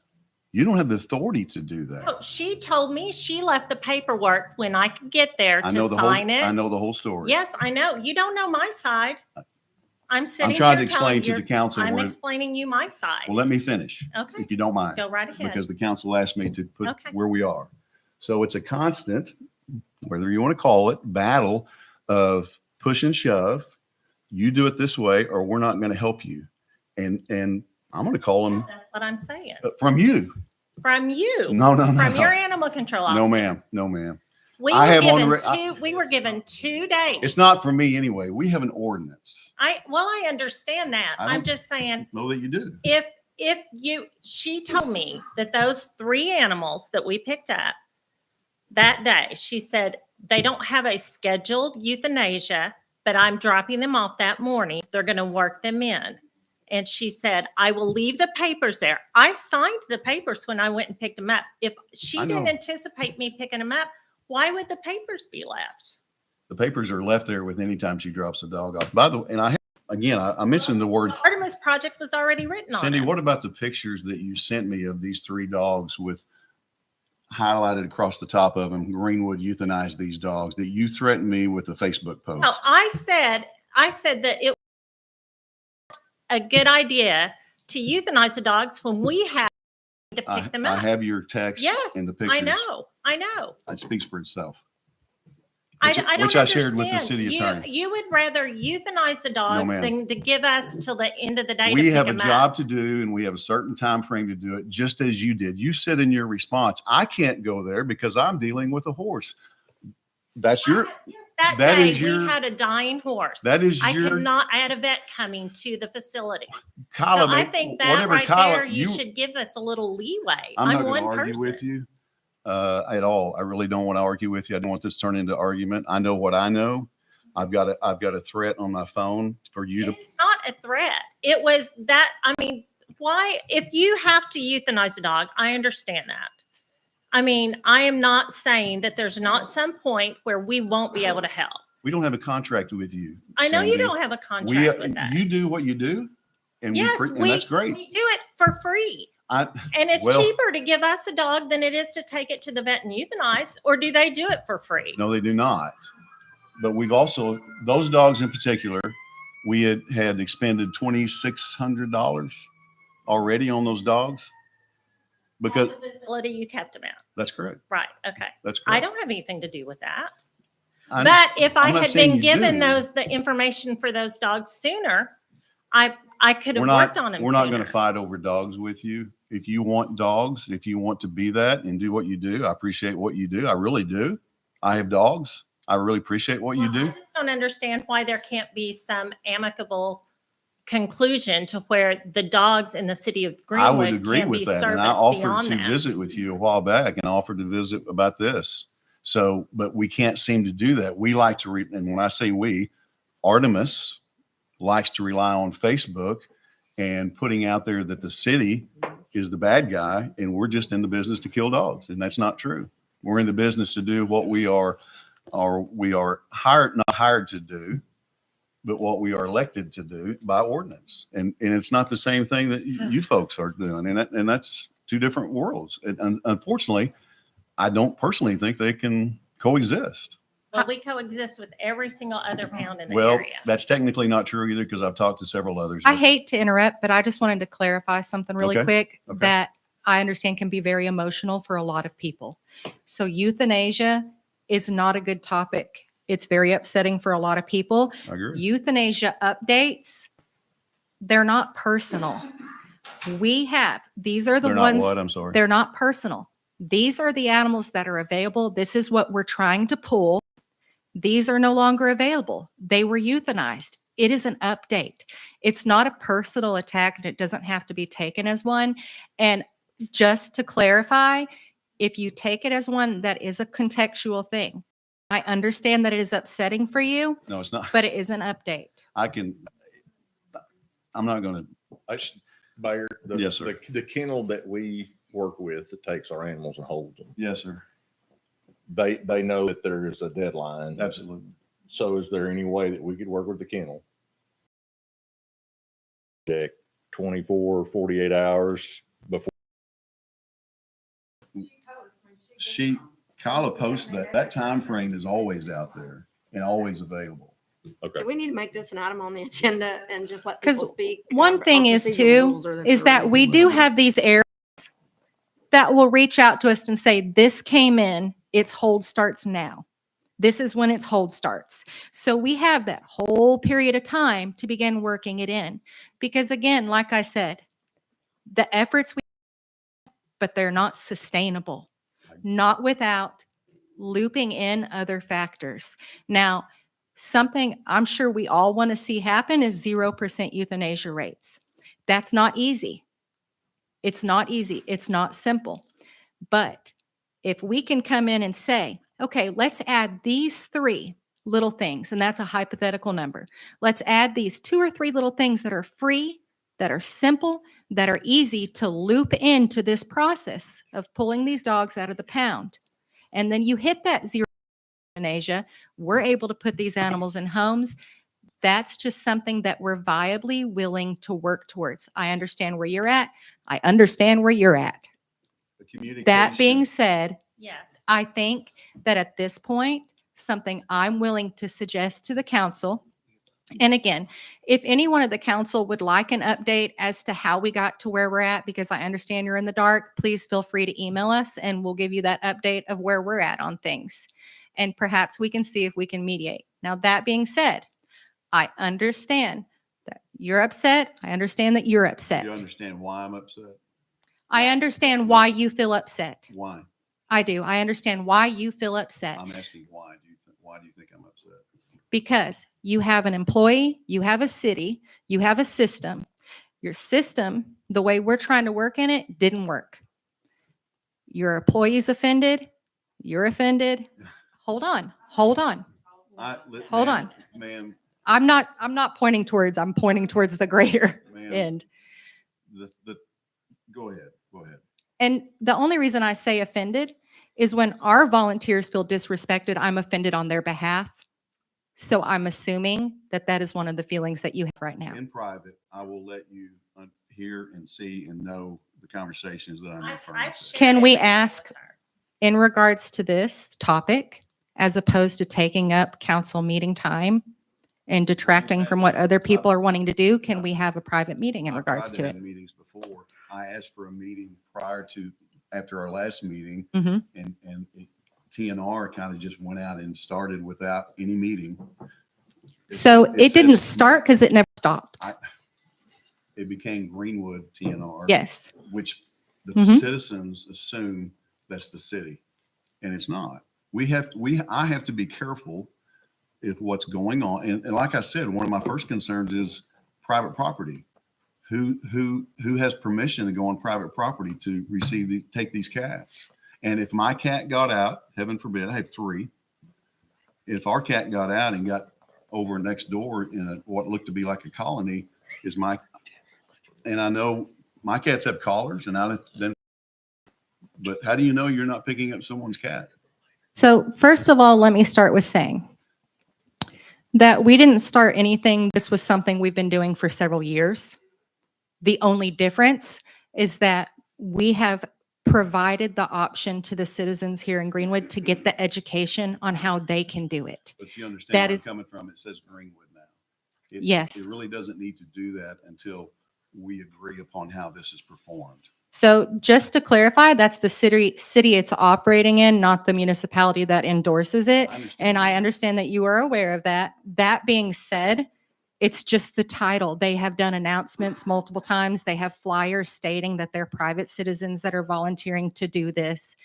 You don't have the authority to do that. Oh, she told me she left the paperwork when I could get there I know to the whole, sign it. I know the whole story. Yes, I know. You don't know my side. I'm sitting trying here to telling explain to you- the council I'm where- explaining you my side. Well, let me finish, Okay, if you don't mind. go right ahead. Because the council asked me to put Okay. where we are. So it's a constant, whether you want to call it, battle of push and shove. You do it this way, or we're not going to help you. And I'm going to call them That's what I'm saying. from you. From you. No, From no. your animal control officer. No, ma'am. No, ma'am. We I were have on given the re- we were given 2 days. It's not for me anyway. We have an ordinance. I understand that. I I'm don't- just saying, Know that you do. she told me that those 3 animals that we picked up that day, she said they don't have a scheduled euthanasia, but I'm dropping them off that morning. They're going to work them in. And she said, I will leave the papers there. I signed the papers when I went and picked them up. If she I know. didn't anticipate me picking them up, why would the papers be left? The papers are left there with any time she drops the dog off. By the way, and I mentioned the word. The Artemis Project was already written Cindy, on it. what about the pictures that you sent me of these 3 dogs with highlighted across the top of them, Greenwood euthanized these dogs, that you threatened me with a Facebook post? No, I said that it was a good idea to euthanize the dogs when we have to pick them I up. have your text Yes, and the pictures. I know. It speaks for itself. I Which- don't which I shared with the understand. city attorney. You would rather euthanize the dogs ma'am. than to give us till the end of the day to We pick have a them job up. to do and we have a certain time frame to do it, just as you did. You said in your response, I can't go there because I'm dealing with a horse. That's your, Yes, that that day is your- we had a dying horse. that is I your, cannot. I had a vet coming to the facility. Kyla, So I mate, think that whatever right Kyla, there, you should give us a little leeway. I'm not one going to argue person. with you at all. I really don't want to argue with you. I don't want this to turn into argument. I know what I know. I've got a threat on my phone for you to. It's not a threat. It was that, I mean, why, if you have to euthanize a dog, I understand that. I mean, I am not saying that there's not some point where we won't be able to help. We don't have a contract with you. I know you Cindy. don't have a contract with us. You do what you do, and Yes, and that's great. We do it for free. I, And it's Well- cheaper to give us a dog than it is to take it to the vet and euthanize, or do they do it for free? no, they do not. But we've also, those dogs in particular, we had expended $2,600 already on those dogs. Because The facility you kept them at. that's correct. Right, okay. That's I correct. don't have anything to do with that. I- But if I I'm not had saying been you given do. the information for those dogs sooner, I could have We're worked not, on them we're not sooner. going to fight over dogs with you. If you want dogs, if you want to be that and do what you do, I appreciate what you do. I really do. I have dogs. I really appreciate what you Well, do. I just don't understand why there can't be some amicable conclusion to where the dogs in the city of I would Greenwood agree can be with that. And I serviced offered beyond to that. visit with you a while back and offered to visit about this. So, but we can't seem to do that. We like to and when I say we, Artemis likes to rely on Facebook and putting out there that the city is the bad guy and we're just in the business to kill dogs. And that's not true. We're in the business to do what we are hired, not hired to do, but what we are elected to do by ordinance. And it's not the same thing that you folks are doing. And that's 2 different worlds. And unfortunately, I don't personally think they can coexist. Well, we coexist with every single other pound in the Well, area. that's technically not true either because I've talked to several others. I hate to interrupt, but I just wanted to clarify something really Okay, quick okay. that I understand can be very emotional for a lot of people. So euthanasia is not a good topic. It's very upsetting for a lot of people. I agree. Euthanasia updates, they're not personal. These are the They're not ones, what? I'm sorry. they're not personal. These are the animals that are available. This is what we're trying to pull. These are no longer available. They were euthanized. It is an update. It's not a personal attack and it doesn't have to be taken as one. And just to clarify, if you take it as one, that is a contextual thing. I understand that it is upsetting for you, No, it's not. but it is an update. I'm not going Bayer, Yes, sir. the kennel that we work with that takes our animals and holds them, yes, sir. they know that there is a deadline. Absolutely. So is there any way that we could work with the kennel? Check 24, 48 hours before. Kyla posts that time frame is always out there and always available. Okay. Do we need to make this an item on the agenda and just let 'Cause people speak? One Our thing is procedural too, rules are there is for a that we reason. do have these areas that will reach out to us and say, this came in, its hold starts now. This is when its hold starts. So we have that whole period of time to begin working it in. Because again, like I said, the efforts but they're not sustainable, not without looping in other factors. Now, something I'm sure we all want to see happen is 0% euthanasia rates. That's not easy. It's not easy. It's not simple. But if we can come in and say, okay, let's add these 3 little things, and that's a hypothetical number. Let's add these 2 or 3 little things that are free, that are simple, that are easy to loop into this process of pulling these dogs out of the pound. And then you hit that 0 euthanasia, we're able to put these animals in homes. That's just something that we're viably willing to work towards. I understand where you're at. I understand where you're at. That being said, Yes. I think that at this point, something I'm willing to suggest to the council, and again, if anyone of the council would like an update as to how we got to where we're at, because I understand you're in the dark, please feel free to email us and we'll give you that update of where we're at on things. And perhaps we can see if we can mediate. Now, that being said, I understand that you're upset. I understand that you're upset. You understand why I'm upset? I understand why you feel upset. Why? I do. I understand why you feel upset. I'm asking why. Why do you think I'm upset? Because you have an employee, you have a city, you have a system. Your system, the way we're trying to work in it, didn't work. Your employee's offended, you're offended. Hold on, hold on. Hold on. Ma'am, I'm not pointing towards, I'm pointing towards the greater ma'am, end. go ahead. Go ahead. And the only reason I say offended is when our volunteers feel disrespected, I'm offended on their behalf. So I'm assuming that that is one of the feelings that you have right now. In private, I will let you hear and see and know the conversations that I'm referring to. Can we ask, in regards to this topic, as opposed to taking up council meeting time and detracting from what other people are wanting to do, can we have a private meeting in regards I've to tried it? have meetings before. I asked for a meeting after our last meeting, Mhm. and TNR kind of just went out and started without any meeting. So it didn't says- start because it never stopped. It became Greenwood TNR. Yes. Which the Mhm. citizens assume that's the city, and it's not. I have to be careful if what's going on. And like I said, one of my first concerns is private property. Who has permission to go on private property to take these cats? And if my cat got out, heaven forbid, I have 3. If our cat got out and got over next door in what looked to be like a colony, and I know my cats have collars, but how do you know you're not picking up someone's cat? So first of all, let me start with saying that we didn't start anything. This was something we've been doing for several years. The only difference is that we have provided the option to the citizens here in Greenwood to get the education on how they can do it. But you understand That where I'm is- coming from. It says Greenwood now. Yes. It really doesn't need to do that until we agree upon how this is performed. So just to clarify, that's the city it's operating in, not the municipality that endorses it. I understand. And I understand that you are aware of that. That being said, it's just the title. They have done announcements multiple times. They have flyers stating that they're private citizens that are volunteering to do this.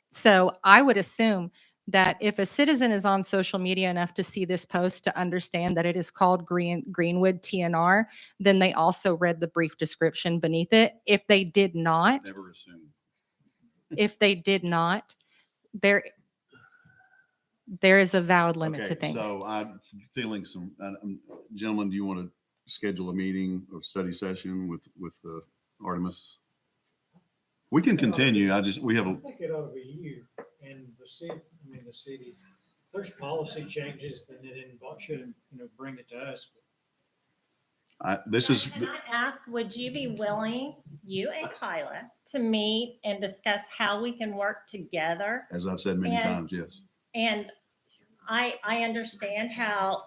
So I would assume that if a citizen is on social media enough to see this post to understand that it is called Greenwood TNR, then they also read the brief description beneath it. If they did not, Never assume. if they did not, There is a valid limit to Okay, things. so I'm feeling some, gentlemen, do you want to schedule a meeting or study session with Artemis? We can continue. We have I a, think it ought to be you and the city, the city. If there's policy changes, then it should, bring it to us. this is, Can I ask, would you be willing, you and Kyla, to meet and discuss how we can work together? as I've said many And- times, yes. And I understand how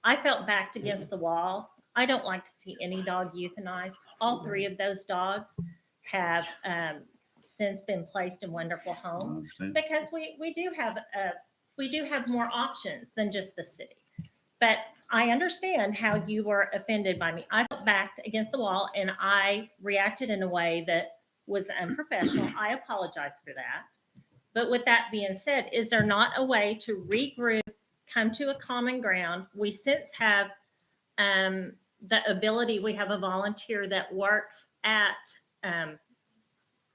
I felt backed against the wall. I don't like to see any dog euthanized. All three of those dogs have since been placed in wonderful I homes understand. because we do have more options than just the city. But I understand how you were offended by me. I felt backed against the wall and I reacted in a way that was unprofessional. I apologize for that. But with that being said, is there not a way to regroup, come to a common ground? We since have the ability, we have a volunteer that works at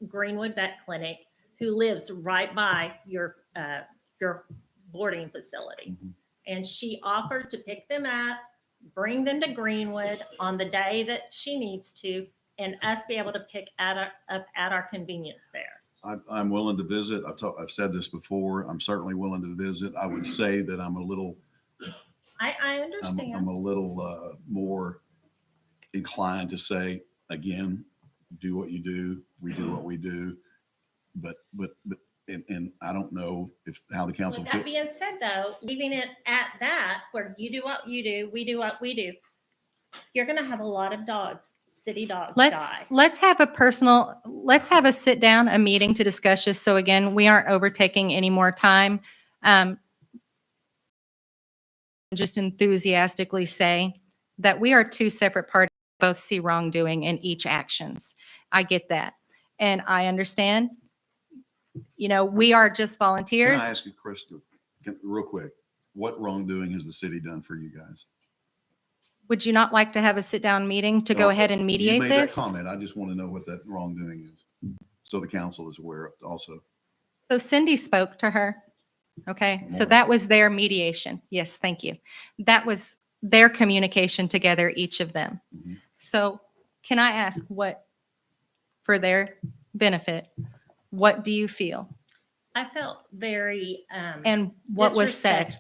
Greenwood Vet Clinic who lives right by your boarding facility. Mhm. And she offered to pick them up, bring them to Greenwood on the day that she needs to, and us be able to pick up at our convenience there. I'm willing to visit. I've said this before. I'm certainly willing to visit. I would say that I'm a little, I understand. I'm a little more inclined to say, again, do what you do. We do what we do. But and I don't know how the council With that feels. being said, though, leaving it at that, where you do what you do, we do what we do, you're going to have a lot of dogs, city dogs die. Let's have a sit down, a meeting to discuss this. So again, we aren't overtaking any more time. Just enthusiastically say that we are two separate parties, both see wrongdoing in each actions. I get that. And I understand, we are just Can volunteers. I ask you, Krista, real quick, what wrongdoing has the city done for you guys? Would you not like to have a sit down meeting to go ahead and You mediate made this? that comment. I just want to know what that wrongdoing is. So the council is aware of also. So Cindy spoke to her. Okay, so More. that was their mediation. Yes, thank you. That was their communication together, each of them. Mhm. So can I ask for their benefit, what do you feel? I felt very And what was said?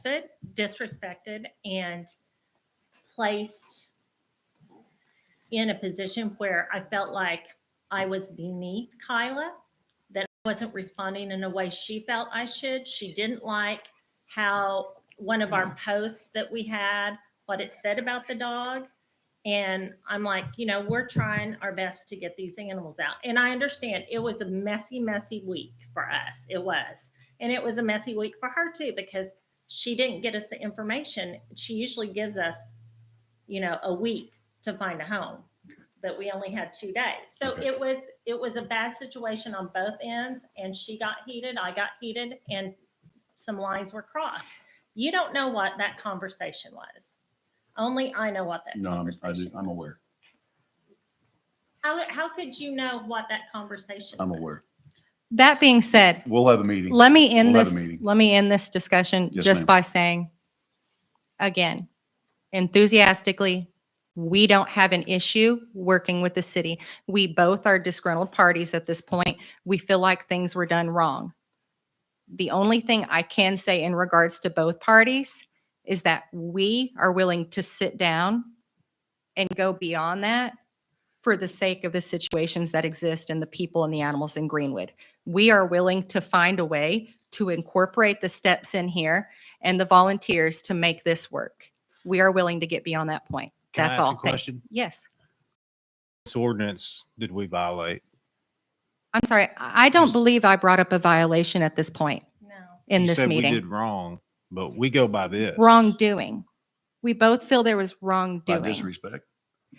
disrespected and placed in a position where I felt like I was beneath Kyla, that I wasn't responding in a way she felt I should. She didn't like how one of our posts that we had, what it said about the dog. And I'm like, we're trying our best to get these animals out. And I understand it was a messy, messy week for us. It was. And it was a messy week for her too, because she didn't get us the information. She usually gives us, a week to find a home, but we only had 2 days. So Okay. it was a bad situation on both ends. And she got heated, I got heated, and some lines were crossed. You don't know what that conversation was. Only I know what that No, conversation I'm was. aware. How could you know what that conversation I'm was? aware. That being said, We'll have a meeting. let me end We'll have a this, meeting. let me end this discussion Yes, just ma'am. by saying, again, enthusiastically, we don't have an issue working with the city. We both are disgruntled parties at this point. We feel like things were done wrong. The only thing I can say in regards to both parties is that we are willing to sit down and go beyond that for the sake of the situations that exist and the people and the animals in Greenwood. We are willing to find a way to incorporate the steps in here and the volunteers to make this work. We are willing to get beyond that point. Can I That's ask all. a question? Yes. This ordinance, did we violate? I'm sorry. I don't Just- believe I brought up a violation at this point No. in You this said we meeting. did wrong, but we go by this. Wrongdoing. We both feel there was By wrongdoing. disrespect.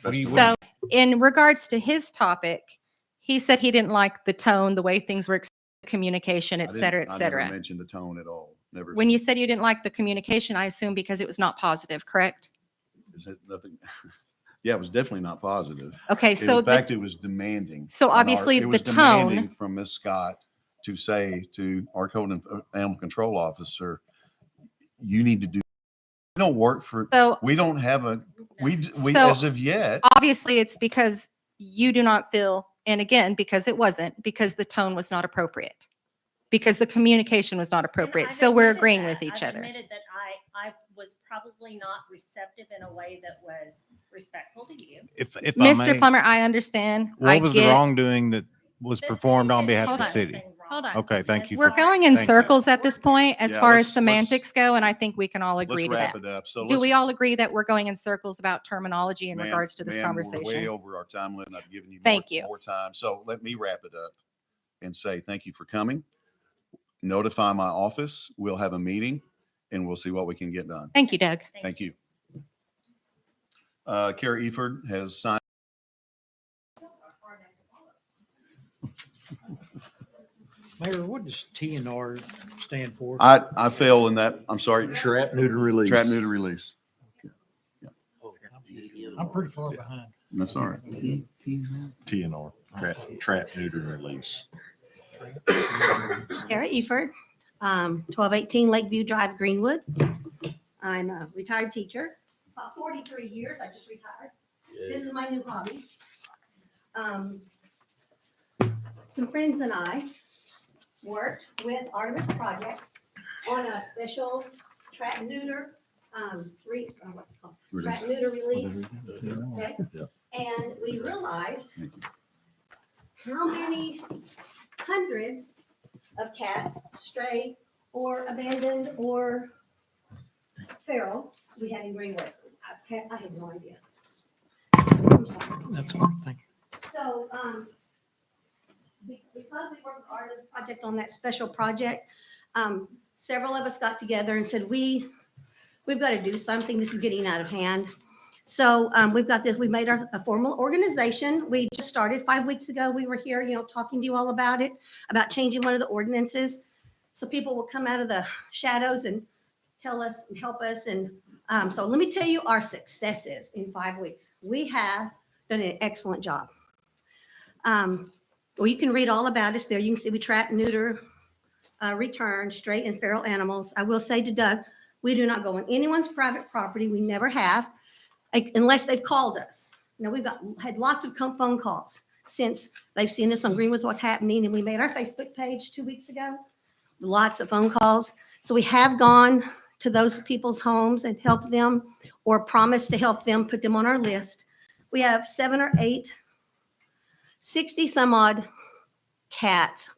What do you- So in regards to his topic, he said he didn't like the tone, the way things were, communication, et cetera, et I never cetera. mentioned the tone at all. Never. When you said you didn't like the communication, I assume because it was not positive, correct? Is it nothing? Yeah, it was definitely not positive. Okay, so In fact, it was demanding. so on our- obviously it was the tone- demanding from Ms. Scott to say to our code and animal control officer, you need to do. We don't work for, So we don't have a, we, So- as of yet, obviously it's because you do not feel, and again, because it wasn't, because the tone was not appropriate, because the communication was not appropriate. I've So we're admitted agreeing that. with each I've other. admitted that I was probably not receptive in a way that was respectful to you. If I Mr. may, Plummer, I understand. I what was the get- wongdoing that was The performed city on didn't behalf of do the city? anything wrong. Hold on. Okay, thank you. We're for- going in thank you. circles at this point as Yeah, far as let's- semantics go, and I think we can all let's agree to wrap that. it up. So Do let's, we all agree that we're going in circles about terminology in ma'am- regards to this ma'am, we're way conversation? over our time limit. I've given you Thank you. more time. So let me wrap it up and say thank you for coming. Notify my office. We'll have a meeting and we'll see what we can get done. Thank you, Doug. Thank you. Carrie Eford has signed. Mayor, what does TNR stand for? I fail in that. I'm sorry. Trap, neuter, release. Trap, neuter, release. I'm pretty far behind. That's all right. TNR, trap, neuter, release. Kara Eford, 1218 Lakeview Drive, Greenwood. I'm a retired teacher, about 43 years. I just retired. This is my new hobby. Some friends and I worked with Artemis Project on a special trap neuter, what's it called? Trap neuter release. Okay? Yeah. And we realized how many hundreds of cats, stray or abandoned or feral, we had in Greenwood. I have no idea. I'm sorry. That's one thing. So, because we worked with Artist Project on that special project, several of us got together and said, we've got to do something. This is getting out of hand. So we've got this, we made a formal organization. We just started 5 weeks ago. We were here, talking to you all about it, about changing one of the ordinances. So people will come out of the shadows and tell us and help us. And so let me tell you our successes in 5 weeks. We have done an excellent job. Well, you can read all about us there. You can see we trap, neuter, return stray and feral animals. I will say to Doug, we do not go on anyone's private property. We never have, unless they've called us. We've had lots of phone calls since they've seen us on Greenwood's What's Happening, and we made our Facebook page 2 weeks ago. Lots of phone calls. So we have gone to those people's homes and helped them, or promised to help them, put them on our list. We have 7 or 8, 60 some odd cats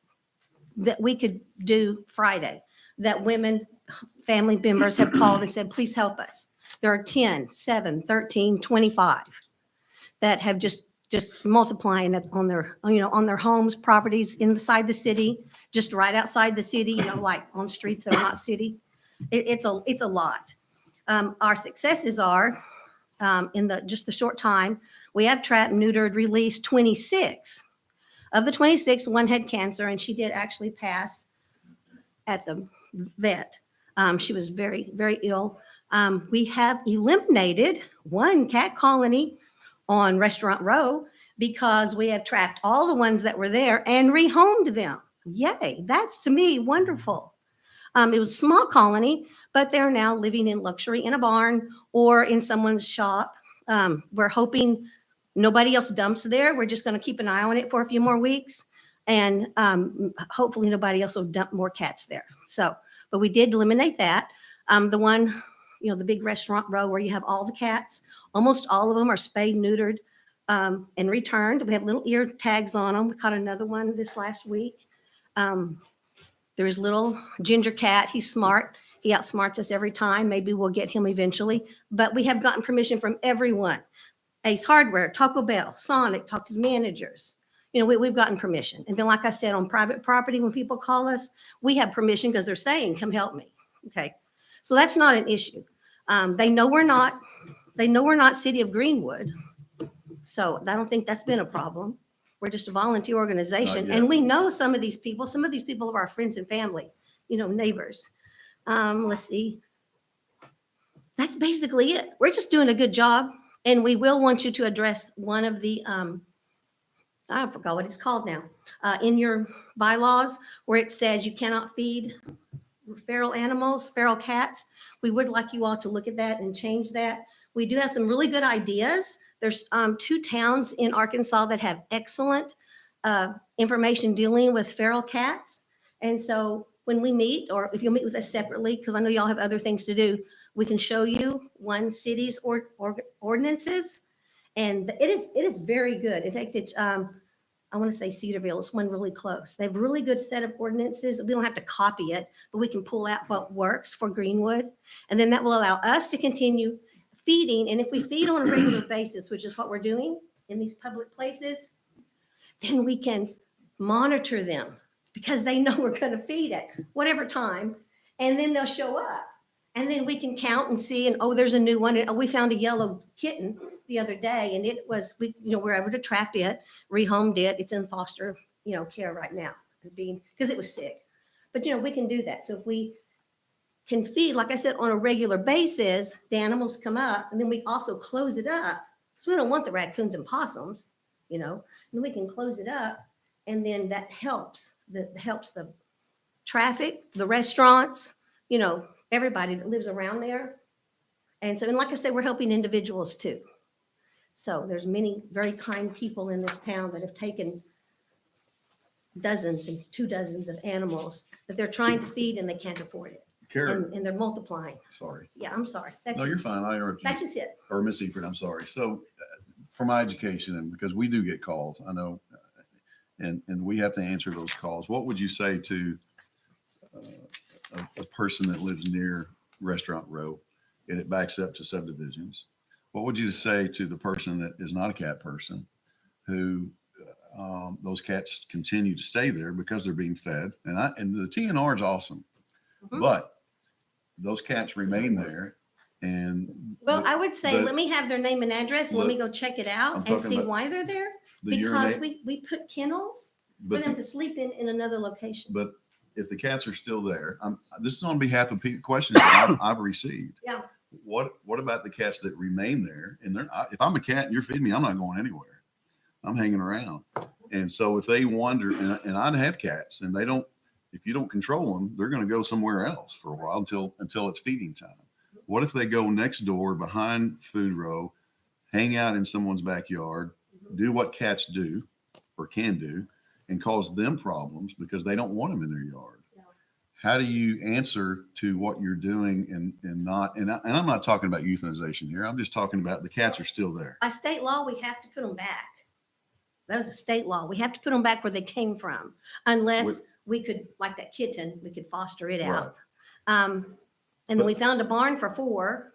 that we could do Friday, that women, family members have called and said, please help us. There are 10, 7, 13, 25 that have just multiplying on their, on their homes, properties inside the city, just right outside the city, like on streets that are not city. It's a lot. Our successes are, in just the short time, we have trapped, neutered, released 26. Of the 26, one had cancer, and she did actually pass at the vet. She was very, very ill. We have eliminated one cat colony on Restaurant Row because we have trapped all the ones that were there and rehomed them. Yay, that's to me wonderful. It was a small colony, but they're now living in luxury in a barn or in someone's shop. We're hoping nobody else dumps there. We're just going to keep an eye on it for a few more weeks. And hopefully nobody else will dump more cats there. So, but we did eliminate that. The one, the big Restaurant Row where you have all the cats, almost all of them are spayed, neutered, and returned. We have little ear tags on them. We caught another one this last week. There's little ginger cat. He's smart. He outsmarts us every time. Maybe we'll get him eventually. But we have gotten permission from everyone. Ace Hardware, Taco Bell, Sonic, talk to the managers. We've gotten permission. And then, like I said, on private property, when people call us, we have permission because they're saying, come help me. Okay. So that's not an issue. They know we're not City of Greenwood. So I don't think that's been a problem. We're just a volunteer organization. Not yet. And we know some of these people are our friends and family, neighbors. Let's see. That's basically it. We're just doing a good job. And we will want you to address one of the, I forgot what it's called now, in your bylaws, where it says you cannot feed feral animals, feral cats. We would like you all to look at that and change that. We do have some really good ideas. There's 2 towns in Arkansas that have excellent information dealing with feral cats. And so when we meet, or if you'll meet with us separately, because I know y'all have other things to do, we can show you one city's ordinances. And it is very good. In fact, it's, I want to say Cedarville is one really close. They have a really good set of ordinances. We don't have to copy it, but we can pull out what works for Greenwood. And then that will allow us to continue feeding. And if we feed on a regular basis, which is what we're doing in these public places, then we can monitor them because they know we're going to feed at whatever time. And then they'll show up. And then we can count and see, and oh, there's a new one. And, oh, we found a yellow kitten the other day, and it was, we're able to trap it, rehomed it. It's in foster, care right now, because it was sick. But, we can do that. So if we can feed, like I said, on a regular basis, the animals come up, and then we also close it up. So we don't want the raccoons and possums, and we can close it up, and then that helps the traffic, the restaurants, everybody that lives around there. And so, and like I said, we're helping individuals too. So there's many very kind people in this town that have taken dozens and 2 dozens of animals that they're trying to feed and they can't afford it. Karen, And they're multiplying. sorry. Yeah, I'm sorry. No, you're fine. I interrupted you. That's just it. Or Miss Eford, I'm sorry. So for my education, and because we do get calls, I know, and we have to answer those calls, what would you say to a person that lives near Restaurant Row and it backs up to subdivisions? What would you say to the person that is not a cat person who those cats continue to stay there because they're being fed? And the TNR is awesome, but those cats remain there. And Well, I would say, let me have their name and address. Let me go check it I'm out and talking see about why they're there. the Because urinate, we put kennels for but, them to sleep in another location. but if the cats are still there, this is on behalf of questions that I've received. Yeah. What about the cats that remain there? And if I'm a cat and you're feeding me, I'm not going anywhere. I'm hanging around. And so if they wander, and I have cats, and if you don't control them, they're going to go somewhere else for a while until it's feeding time. What if they go next door behind Food Row, hang out in someone's backyard, do what cats do or can do, and cause them problems because they don't want them in their yard? How do you answer to what you're doing and not? And I'm not talking about euthanization here. I'm just talking about the cats are still there. By state law, we have to put them back. That was a state law. We have to put them back where they came from, unless we could, like that kitten, we could foster it out. And then we found a barn for 4.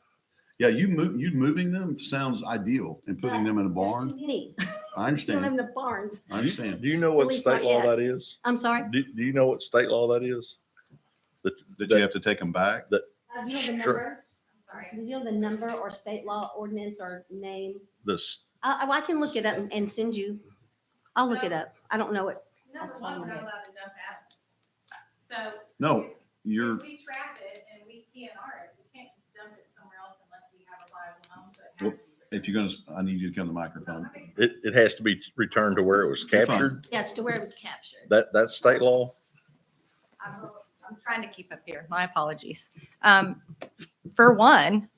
Yeah, you moving them sounds ideal, and putting them in a barn. Too many. I We don't understand. have enough barns. I understand. Do you know what At least state not law yet. that is? I'm sorry. Do you know what state law that is? That you have to take them back. Do you know the Sure. number? Sorry. Do you know the number or state law ordinance or name? This, I can look it up and send you. I'll look it up. I don't know it. Number one, we're not allowed to dump animals. So. No, you're, If we trap it and we TNR it, we can't just dump it somewhere else unless we have a viable home, so it has to be. if you're I need you to come to the microphone. it has to be returned to where it was You're fine. captured. Yes, to where it was captured. That's state law. I'm trying to keep up here. My apologies. For one,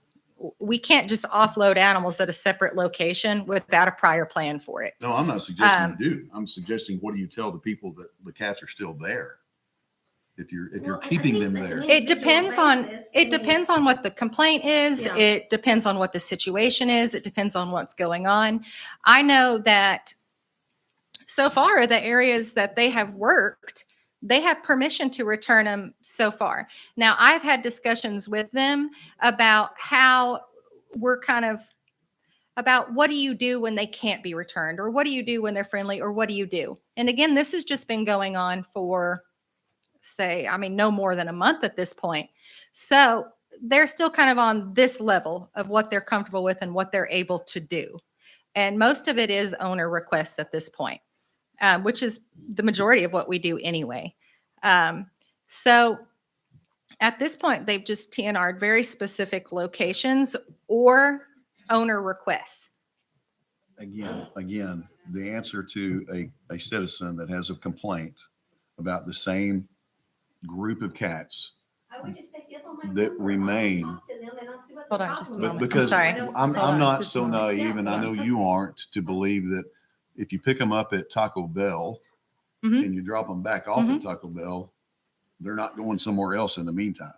we can't just offload animals at a separate location without a prior plan for it. No, I'm not suggesting you do. I'm suggesting, what do you tell the people that the cats are still there? If you're Well, I keeping think them that's there. an It depends on, individual basis. I it mean, depends on what the complaint is. Yeah. It depends on what the situation is. It depends on what's going on. I know that so far, the areas that they have worked, they have permission to return them so far. Now, I've had discussions with them about how we're about what do you do when they can't be returned, or what do you do when they're friendly, or what do you do? And again, this has just been going on for, no more than a month at this point. So they're still kind of on this level of what they're comfortable with and what they're able to do. And most of it is owner requests at this point, which is the majority of what we do anyway. So at this point, they've just TNR'd very specific locations or owner requests. Again, the answer to a citizen that has a complaint about the same group of cats I would just say, give them my that number. I'll remain. talk to them and I'll see what Hold the on just a problem But is. moment. I'm because sorry. What else I'm to Hold on. not Just so a moment. naive, and I know you aren't, to believe that if you pick them up at Taco Bell Mhm. and you drop them back off Mhm. at Taco Bell, they're not going somewhere else in the meantime.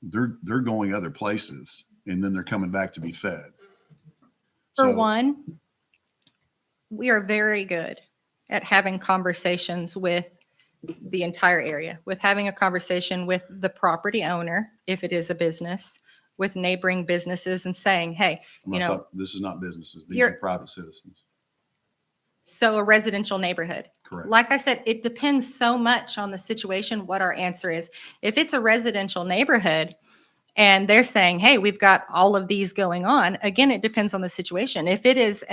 They're going other places, and then they're coming back to be fed. For So, one, we are very good at having conversations with the entire area, with having a conversation with the property owner, if it is a business, with neighboring businesses and saying, hey, I'm you not know, talking- this is not businesses. These You're- are private citizens. so a residential neighborhood. Correct. Like I said, it depends so much on the situation, what our answer is. If it's a residential neighborhood and they're saying, hey, we've got all of these going on, again, it depends on the situation. If it is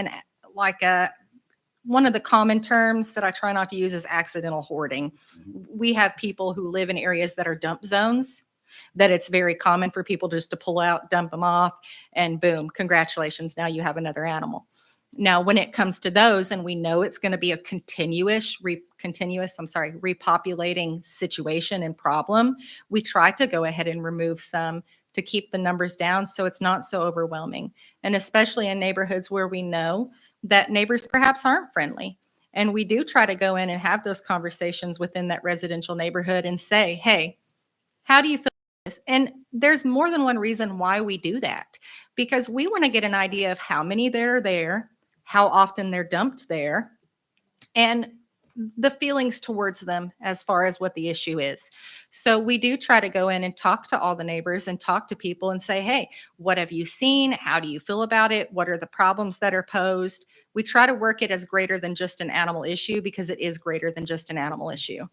one of the common terms that I try not to use is accidental hoarding. We have people who live in areas that are dump zones, that it's very common for people just to pull out, dump them off, and boom, congratulations, now you have another animal. Now, when it comes to those, and we know it's going to be a repopulating situation and problem, we try to go ahead and remove some to keep the numbers down so it's not so overwhelming. And especially in neighborhoods where we know that neighbors perhaps aren't friendly. And we do try to go in and have those conversations within that residential neighborhood and say, hey, how do you feel about this? And there's more than one reason why we do that, because we want to get an idea of how many that are there, how often they're dumped there, and the feelings towards them as far as what the issue is. So we do try to go in and talk to all the neighbors and talk to people and say, hey, what have you seen? How do you feel about it? What are the problems that are posed? We try to work it as greater than just an animal issue, because it is greater than just an animal issue.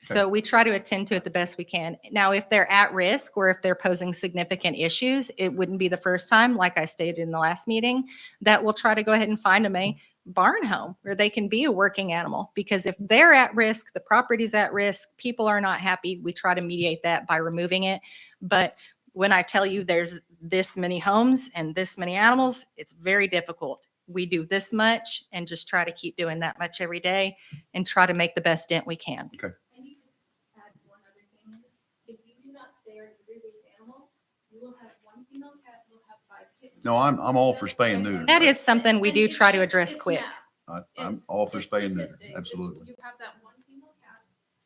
So we try to attend to it the best we can. Now, if they're at risk or if they're posing significant issues, it wouldn't be the first time, like I stated in the last meeting, that we'll try to go ahead and find them a barn home where they can be a working animal. Because if they're at risk, the property's at risk, people are not happy, we try to mediate that by removing it. But when I tell you there's this many homes and this many animals, it's very difficult. We do this much and just try to keep doing that much every day and try to make the best dent we can. And you just add one other thing. If you do not stay or neuter these animals, you will have one female cat, you'll have 5 kittens. No, I'm all for spay and neuter. That is something we And do it's try to just- address it's quick. math. I'm It's- all for it's spay and neuter. statistics. Absolutely. You have that one female cat,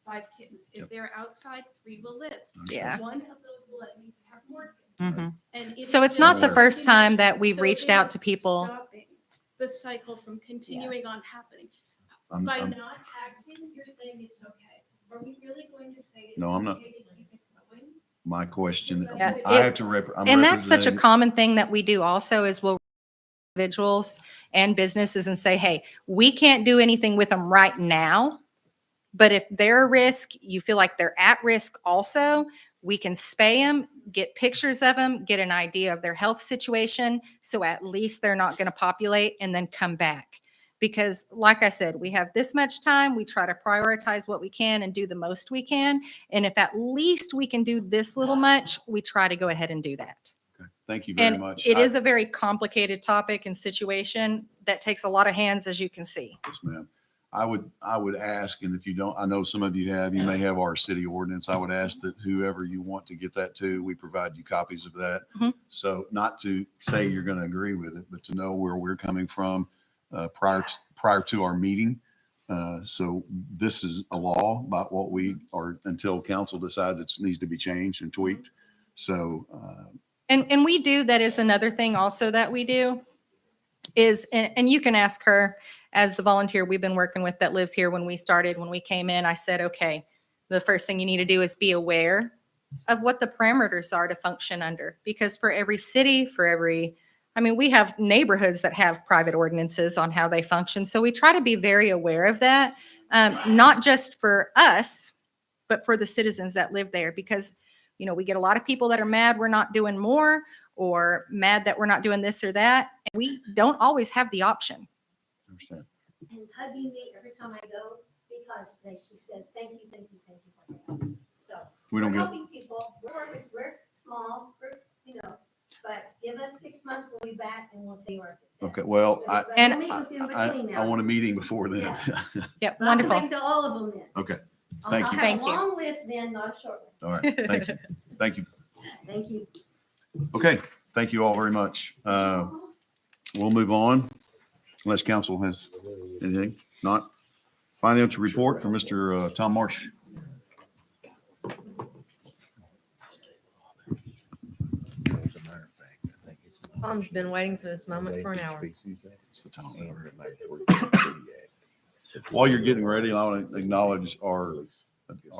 5 kittens. If Yep. they're outside, 3 will live. Yeah. One of those will at least have more kittens. Mhm. And it So is it's not just the first continuing- time that we've so reached it out is to people. stopping the cycle from continuing on happening. I'm- By I'm- not acting, you're saying it's okay. Are we really going to say it's No, I'm not. okay to keep it going? My question, Yeah, I have to I'm And that's such a representing- common thing that we do also, is we'll individuals and businesses and say, hey, we can't do anything with them right now, but if they're a risk, you feel like they're at risk also, we can spay them, get pictures of them, get an idea of their health situation, so at least they're not going to populate and then come back. Because like I said, we have this much time, we try to prioritize what we can and do the most we can. And if at least we can do this little much, we try to go ahead and do that. Thank you very And much. it is a very complicated topic and situation that takes a lot of hands, as you can see. Yes, ma'am. I would ask, and if you don't, I know some of you may have our city ordinance. I would ask that whoever you want to get that to, we provide you copies of that. Mhm. So not to say you're going to agree with it, but to know where we're coming from prior to our meeting. So this is a law about what we are until council decides it needs to be changed and tweaked. So And we do, that is another thing also that we do is, and you can ask her as the volunteer we've been working with that lives here. When we came in, I said, okay, the first thing you need to do is be aware of what the parameters are to function under, because for every city, we have neighborhoods that have private ordinances on how they function. So we try to be very aware of that, not just for us, but for the citizens that live there, because we get a lot of people that are mad we're not doing more, or mad that we're not doing this or that. And we don't always have the option. understand. And hugging me every time I go, because she says, thank you for that. So We don't we're get, helping people, we're small, but give us 6 months, we'll be back and we'll tell you our success. okay, well, But And we'll meet with you in I between now. want a meeting before then. Yep, I'll wonderful. come to all of them then. Okay. Thank I'll you. have Thank a you. long list then, not a short one. All right, thank you. Thank you. Thank you. Okay, thank you all very much. We'll move on unless council has anything. Not. Financial report from Mr. Tom Marsh. Tom's been waiting for this moment for an hour. It's the Tom. While you're getting ready, I want to acknowledge our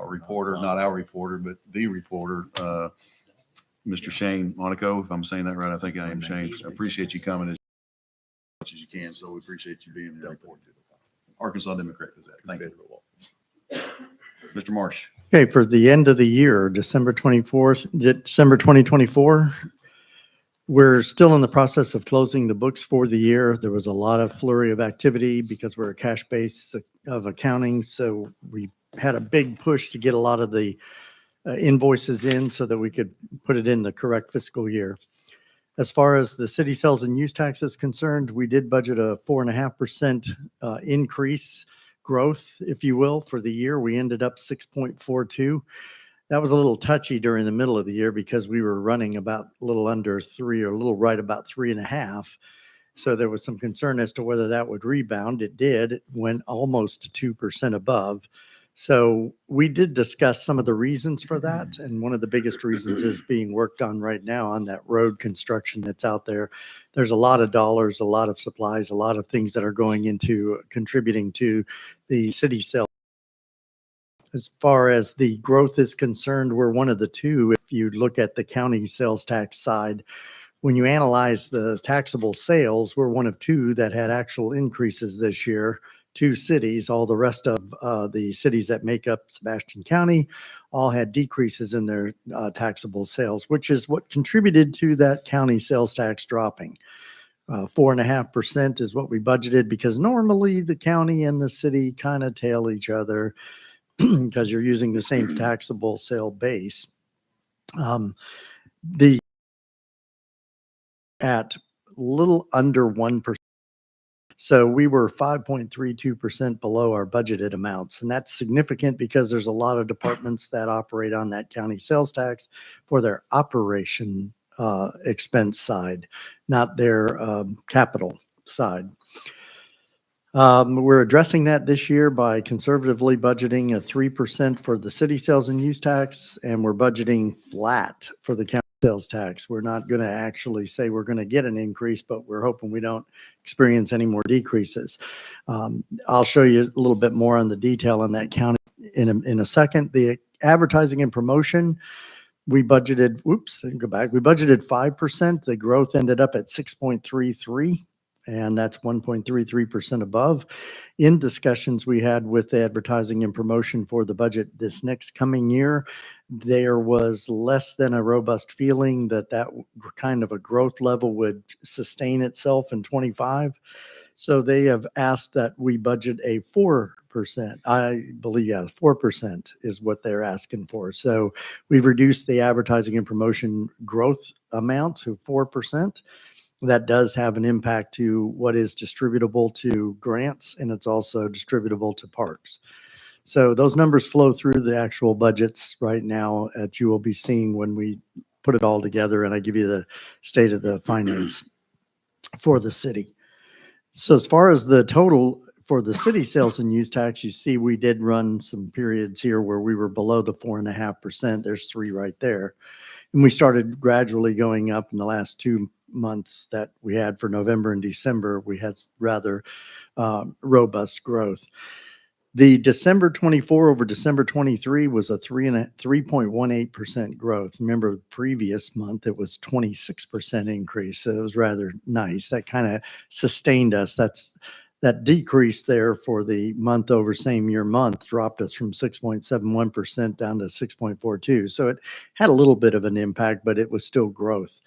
reporter, not our reporter, but the reporter, Mr. Shane Monaco, if I'm saying that right. I think I am, Shane. I appreciate you coming as much as you can, so we appreciate you being here reporting. Arkansas Democrat is that. Thank you. Mr. Marsh. Okay, for the end of the year, December 2024, we're still in the process of closing the books for the year. There was a lot of flurry of activity because we're a cash base of accounting. So we had a big push to get a lot of the invoices in so that we could put it in the correct fiscal year. As far as the city sales and use tax is concerned, we did budget a 4.5% increase growth, if you will, for the year. We ended up 6.42. That was a little touchy during the middle of the year because we were running about a little under 3 or a little right about 3.5. So there was some concern as to whether that would rebound. It did. It went almost 2% above. So we did discuss some of the reasons for that. And one of the biggest reasons is being worked on right now on that road construction that's out there. There's a lot of dollars, a lot of supplies, a lot of things that are going into contributing to the city sales. As far as the growth is concerned, we're one of the two. If you look at the county sales tax side, when you analyze the taxable sales, we're one of two that had actual increases this year. 2 cities, all the rest of the cities that make up Sebastian County all had decreases in their taxable sales, which is what contributed to that county sales tax dropping. 4.5% is what we budgeted because normally the county and the city kind of tail each other because you're using the same taxable sale base. The at little under 1%. So we were 5.32% below our budgeted amounts. And that's significant because there's a lot of departments that operate on that county sales tax for their operation expense side, not their capital side. We're addressing that this year by conservatively budgeting a 3% for the city sales and use tax, and we're budgeting flat for the county sales tax. We're not going to actually say we're going to get an increase, but we're hoping we don't experience any more decreases. I'll show you a little bit more on the detail on that county in a second. The advertising and promotion, we budgeted, go back. We budgeted 5%. The growth ended up at 6.33. And that's 1.33% above. In discussions we had with the advertising and promotion for the budget this next coming year, there was less than a robust feeling that that kind of a growth level would sustain itself in 25. So they have asked that we budget a 4%. I believe, 4% is what they're asking for. So we've reduced the advertising and promotion growth amount to 4%. That does have an impact to what is distributable to grants, and it's also distributable to parks. So those numbers flow through the actual budgets right now that you will be seeing when we put it all together and I give you the state of the finance for the city. So as far as the total for the city sales and use tax, you see we did run some periods here where we were below the 4.5%. There's 3 right there. And we started gradually going up in the last 2 months that we had for November and December. We had rather robust growth. The December 24 over December 23 was a 3.18% growth. Remember, the previous month it was 26% increase. So it was rather nice. That kind of sustained us. That decrease there for the month over same year month dropped us from 6.71% down to 6.42. So it had a little bit of an impact, but it was still growth.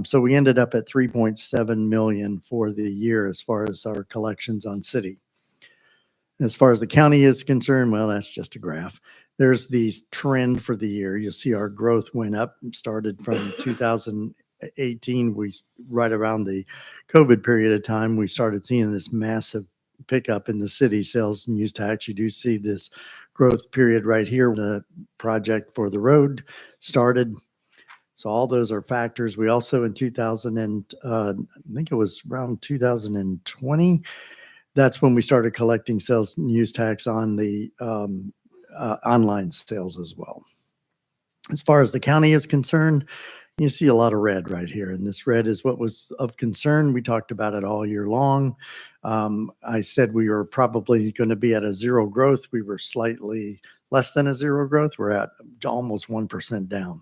So we ended up at 3.7 million for the year as far as our collections on city. As far as the county is concerned, well, that's just a graph. There's the trend for the year. You'll see our growth went up, started from 2018. We right around the COVID period of time, we started seeing this massive pickup in the city sales and use tax. You do see this growth period right here, the project for the road started. So all those are factors. We also in 2000 and I think it was around 2020, that's when we started collecting sales and use tax on the online sales as well. As far as the county is concerned, you see a lot of red right here, and this red is what was of concern. We talked about it all year long. I said we were probably going to be at a zero growth. We were slightly less than a zero growth. We're at almost 1% down.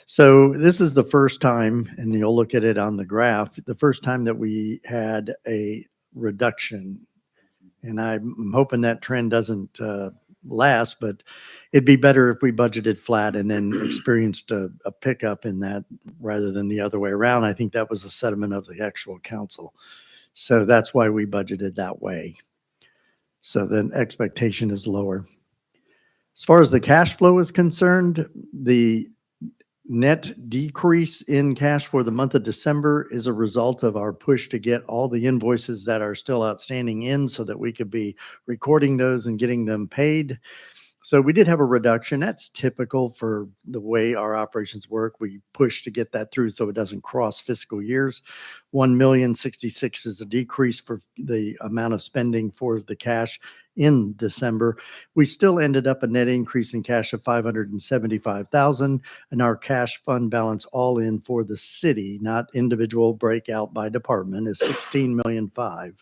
So this is the first time, and you'll look at it on the graph, the first time that we had a reduction. And I'm hoping that trend doesn't last, but it'd be better if we budgeted flat and then experienced a pickup in that rather than the other way around. I think that was a sentiment of the actual council. So that's why we budgeted that way. So the expectation is lower. As far as the cash flow is concerned, the net decrease in cash for the month of December is a result of our push to get all the invoices that are still outstanding in so that we could be recording those and getting them paid. So we did have a reduction. That's typical for the way our operations work. We push to get that through so it doesn't cross fiscal years. 1,066,000 is a decrease for the amount of spending for the cash in December. We still ended up a net increase in cash of 575,000, and our cash fund balance all in for the city, not individual breakout by department, is 16,000,005.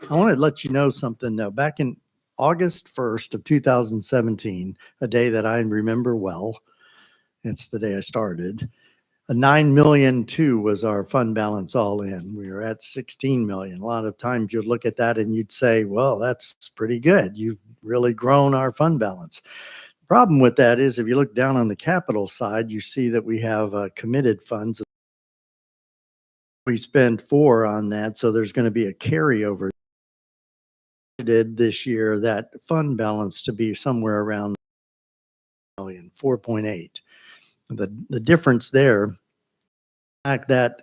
I want to let you know something though. Back in August 1st of 2017, a day that I remember well, it's the day I started, a 9,000,002 was our fund balance all in. We were at 16 million. A lot of times you'd look at that and you'd say, well, that's pretty good. You've really grown our fund balance. The problem with that is if you look down on the capital side, you see that we have committed funds. We spent 4 on that, so there's going to be a carryover. Did this year that fund balance to be somewhere around 4.8. The difference there, the fact that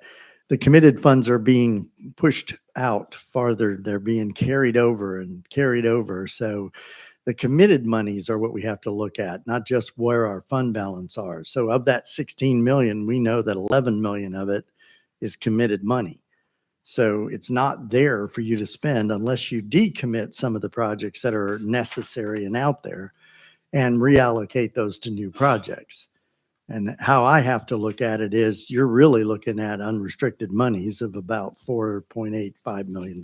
the committed funds are being pushed out farther, they're being carried over and carried over. So the committed monies are what we have to look at, not just where our fund balance are. So of that 16 million, we know that 11 million of it is committed money. So it's not there for you to spend unless you decommit some of the projects that are necessary and out there and reallocate those to new projects. And how I have to look at it is you're really looking at unrestricted monies of about $4.85 million.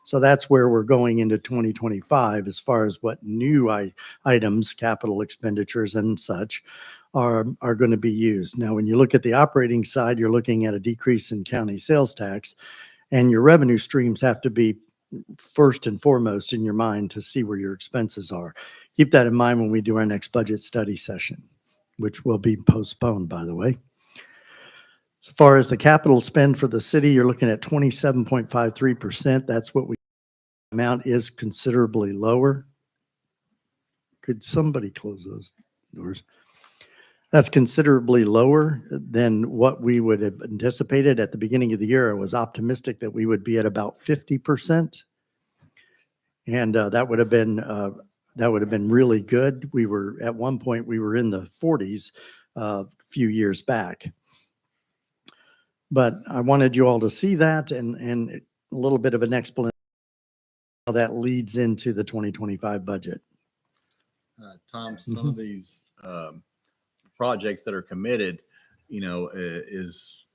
So that's where we're going into 2025 as far as what new items, capital expenditures and such are going to be used. Now, when you look at the operating side, you're looking at a decrease in county sales tax, and your revenue streams have to be first and foremost in your mind to see where your expenses are. Keep that in mind when we do our next budget study session, which will be postponed, by the way. As far as the capital spend for the city, you're looking at 27.53%. That's what we amount is considerably lower. Could somebody close those doors? That's considerably lower than what we would have anticipated at the beginning of the year. I was optimistic that we would be at about 50%, and that would have been really good. We were at one point we were in the 40s a few years back, but I wanted you all to see that and a little bit of an explanation how that leads into the 2025 budget. Tom, some of these projects that are committed, is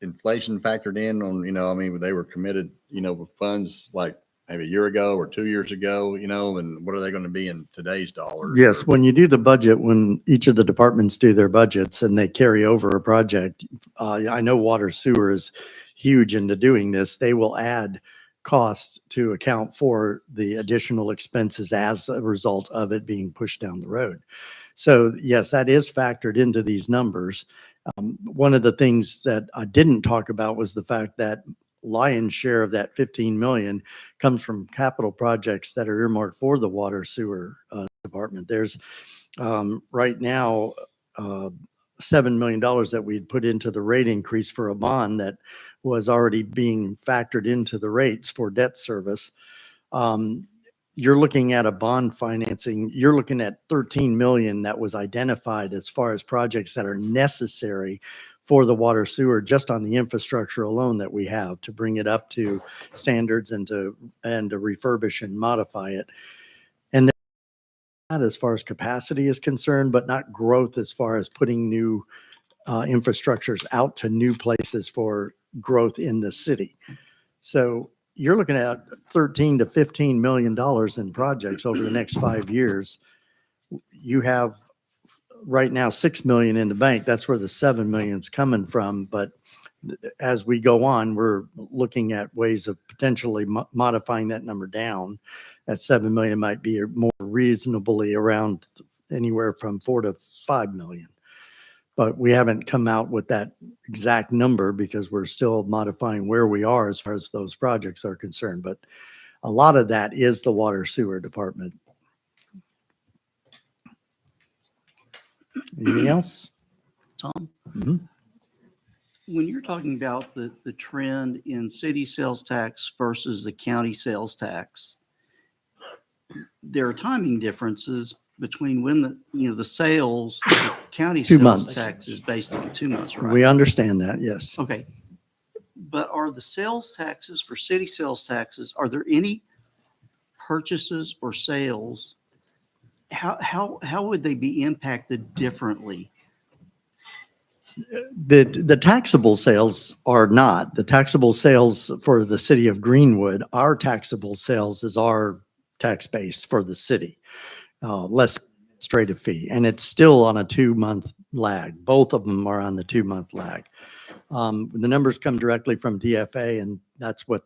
inflation factored in on, I mean, they were committed, with funds like maybe a year ago or 2 years ago, and what are they going to be in today's dollars? Yes, when you do the budget, when each of the departments do their budgets and they carry over a project, I know water sewer is huge into doing this. They will add costs to account for the additional expenses as a result of it being pushed down the road. So yes, that is factored into these numbers. One of the things that I didn't talk about was the fact that lion's share of that 15 million comes from capital projects that are earmarked for the water sewer department. There's right now $7 million that we'd put into the rate increase for a bond that was already being factored into the rates for debt service. you're looking at a bond financing, you're looking at 13 million that was identified as far as projects that are necessary for the water sewer, just on the infrastructure alone that we have to bring it up to standards and to refurbish and modify it. And that as far as capacity is concerned, but not growth as far as putting new infrastructures out to new places for growth in the city. So you're looking at 13 to 15 million dollars in projects over the next 5 years. You have right now 6 million in the bank. That's where the 7 million is coming from. But as we go on, we're looking at ways of potentially modifying that number down. That 7 million might be more reasonably around anywhere from 4 to 5 million. But we haven't come out with that exact number because we're still modifying where we are as far as those projects are concerned. But a lot of that is the water sewer department. Anything else? Tom, Mhm. when you're talking about the trend in city sales tax versus the county sales tax, there are timing differences between when the sales, the county 2 sales months. tax is based on 2 months, right? We understand that, yes. Okay. But are the sales taxes for city sales taxes, are there any purchases or sales? How would they be impacted differently? The taxable sales are not. The taxable sales for the city of Greenwood, our taxable sales is our tax base for the city, less administrative fee. And it's still on a 2-month lag. Both of them are on the 2-month lag. The numbers come directly from DFA, and that's what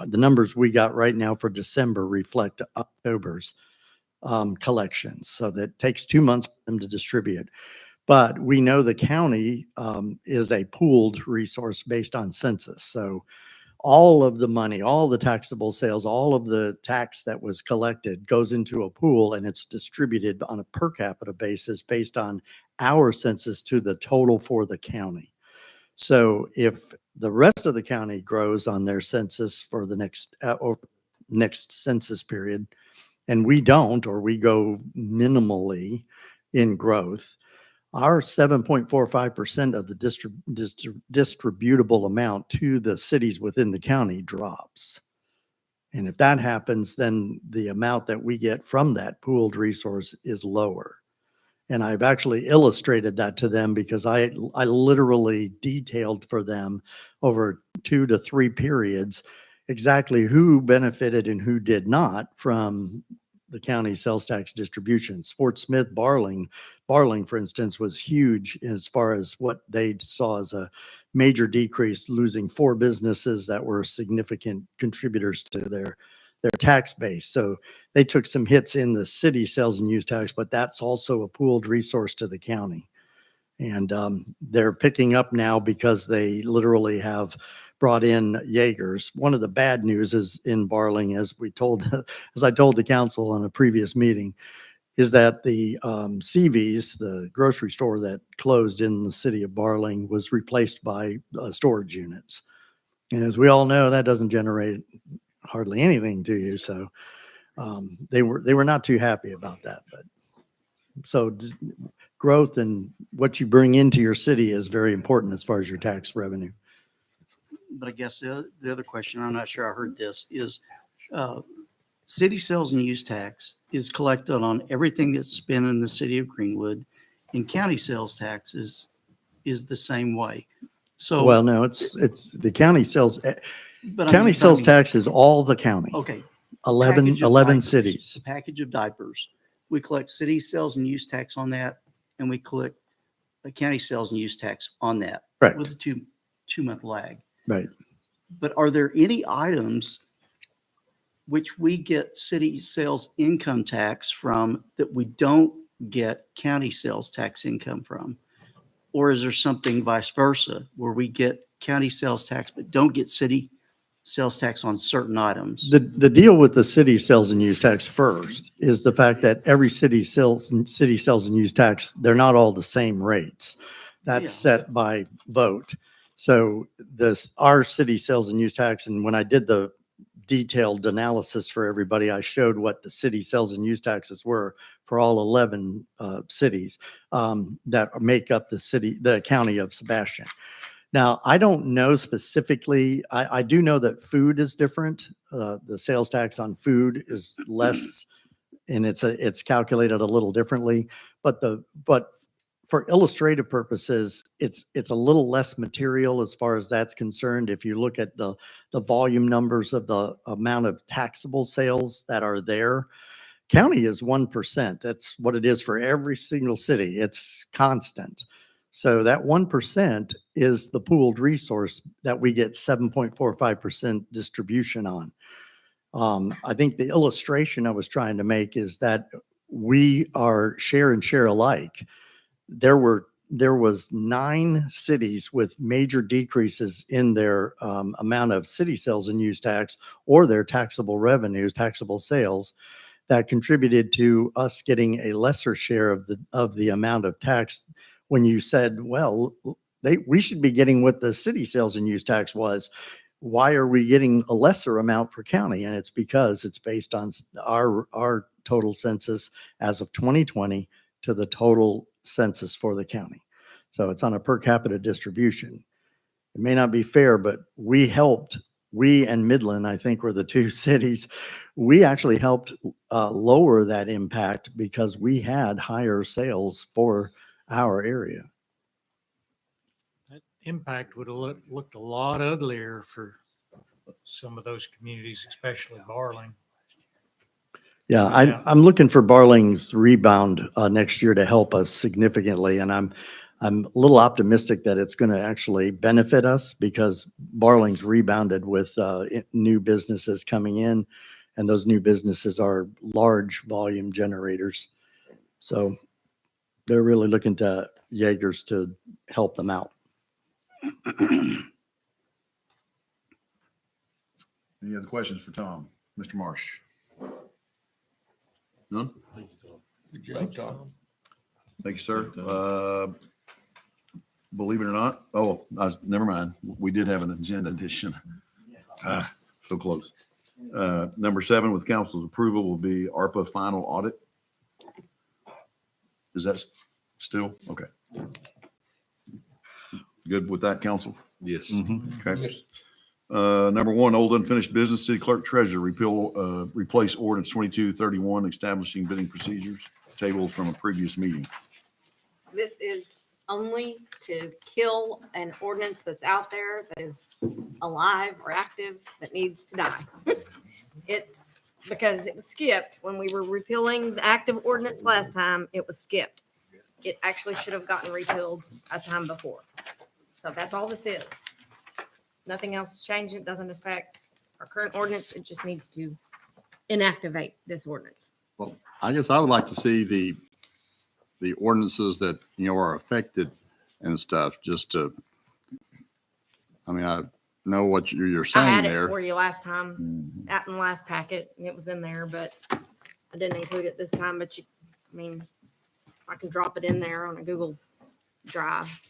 the numbers we got right now for December reflect October's collections. So that takes 2 months for them to distribute. But we know the county is a pooled resource based on census. So all of the money, all the taxable sales, all of the tax that was collected goes into a pool, and it's distributed on a per capita basis based on our census to the total for the county. So if the rest of the county grows on their census for the next census period, and we don't, or we go minimally in growth, our 7.45% of the distributable amount to the cities within the county drops. And if that happens, then the amount that we get from that pooled resource is lower. And I've actually illustrated that to them because I literally detailed for them over 2 to 3 periods exactly who benefited and who did not from the county sales tax distributions. Fort Smith, Barling, for instance, was huge as far as what they saw as a major decrease, losing 4 businesses that were significant contributors to their tax base. So they took some hits in the city sales and use tax, but that's also a pooled resource to the county. And they're picking up now because they literally have brought in Jaegers. One of the bad news is in Barling, as I told the council on a previous meeting, is that the CV's, the grocery store that closed in the city of Barling, was replaced by storage units. And as we all know, that doesn't generate hardly anything to you. So they were not too happy about that. But so growth and what you bring into your city is very important as far as your tax revenue. But I guess the other question, I'm not sure I heard this, is city sales and use tax is collected on everything that's spent in the city of Greenwood, and county sales tax is the same way. So, well, no, it's the county sales. But County sales tax is all the county. Okay. 11 diapers, cities. A package of diapers. We collect city sales and use tax on that, and we collect the county sales and use tax on that. Correct. With a 2-month lag. Right. But are there any items which we get city sales income tax from that we don't get county sales tax income from? Or is there something vice versa where we get county sales tax but don't get city sales tax on certain items? The deal with the city sales and use tax first is the fact that every city sales and use tax, they're not all the same rates. That's set by vote. So our city sales and use tax, and when I did the detailed analysis for everybody. I showed what the city sales and use taxes were for all 11 cities that make up the county of Sebastian. Now, I don't know specifically, I do know that food is different. The sales tax on food is less, and it's calculated a little differently, but for illustrative purposes, it's a little less material as far as that's concerned. If you look at the volume numbers of the amount of taxable sales that are there, county is 1%. That's what it is for every single city. It's constant. So that 1% is the pooled resource that we get 7.45% distribution on. I think the illustration I was trying to make is that we are share and share alike. There was 9 cities with major decreases in their amount of city sales and use tax or their taxable revenues, taxable sales, that contributed to us getting a lesser share of the amount of tax. When you said, well, we should be getting what the city sales and use tax was. Why are we getting a lesser amount for county? And it's because it's based on our total census as of 2020 to the total census for the county. So it's on a per capita distribution. It may not be fair, but we and Midland, I think, were the 2 cities. We actually helped lower that impact because we had higher sales for our area. That impact would have looked a lot uglier for some of those communities, especially Barling. Yeah, I'm looking for Barling's rebound next year to help us significantly, and I'm a little optimistic that it's going to actually benefit us because Barling's rebounded with new businesses coming in, and those new businesses are large volume generators. So they're really looking to Jaegers to help them out. Any other questions for Tom? Mr. Marsh? None? Good job, Tom. Thank you, sir. Believe it or not, never mind. We did have an agenda addition. So close. Number 7, with council's approval, will be ARPA final audit. Is that still? Okay. Good with that, council? Yes. Okay. Number 1, old unfinished business, city clerk treasurer, replace ordinance 2231, establishing bidding procedures, tabled from a previous meeting. This is only to kill an ordinance that's out there that is alive or active that needs to die. It's because it was skipped when we were repealing the active ordinance last time. It was skipped. It actually should have gotten repealed a time before. So that's all this is. Nothing else has changed. It doesn't affect our current ordinance. It just needs to inactivate this ordinance. Well, I guess I would like to see the ordinances that, are affected and stuff, just to, I know what you're I saying had it there. for you last time, at in the last packet, and it was in there, but I didn't include it this time, but I can drop it in there on a Google Drive.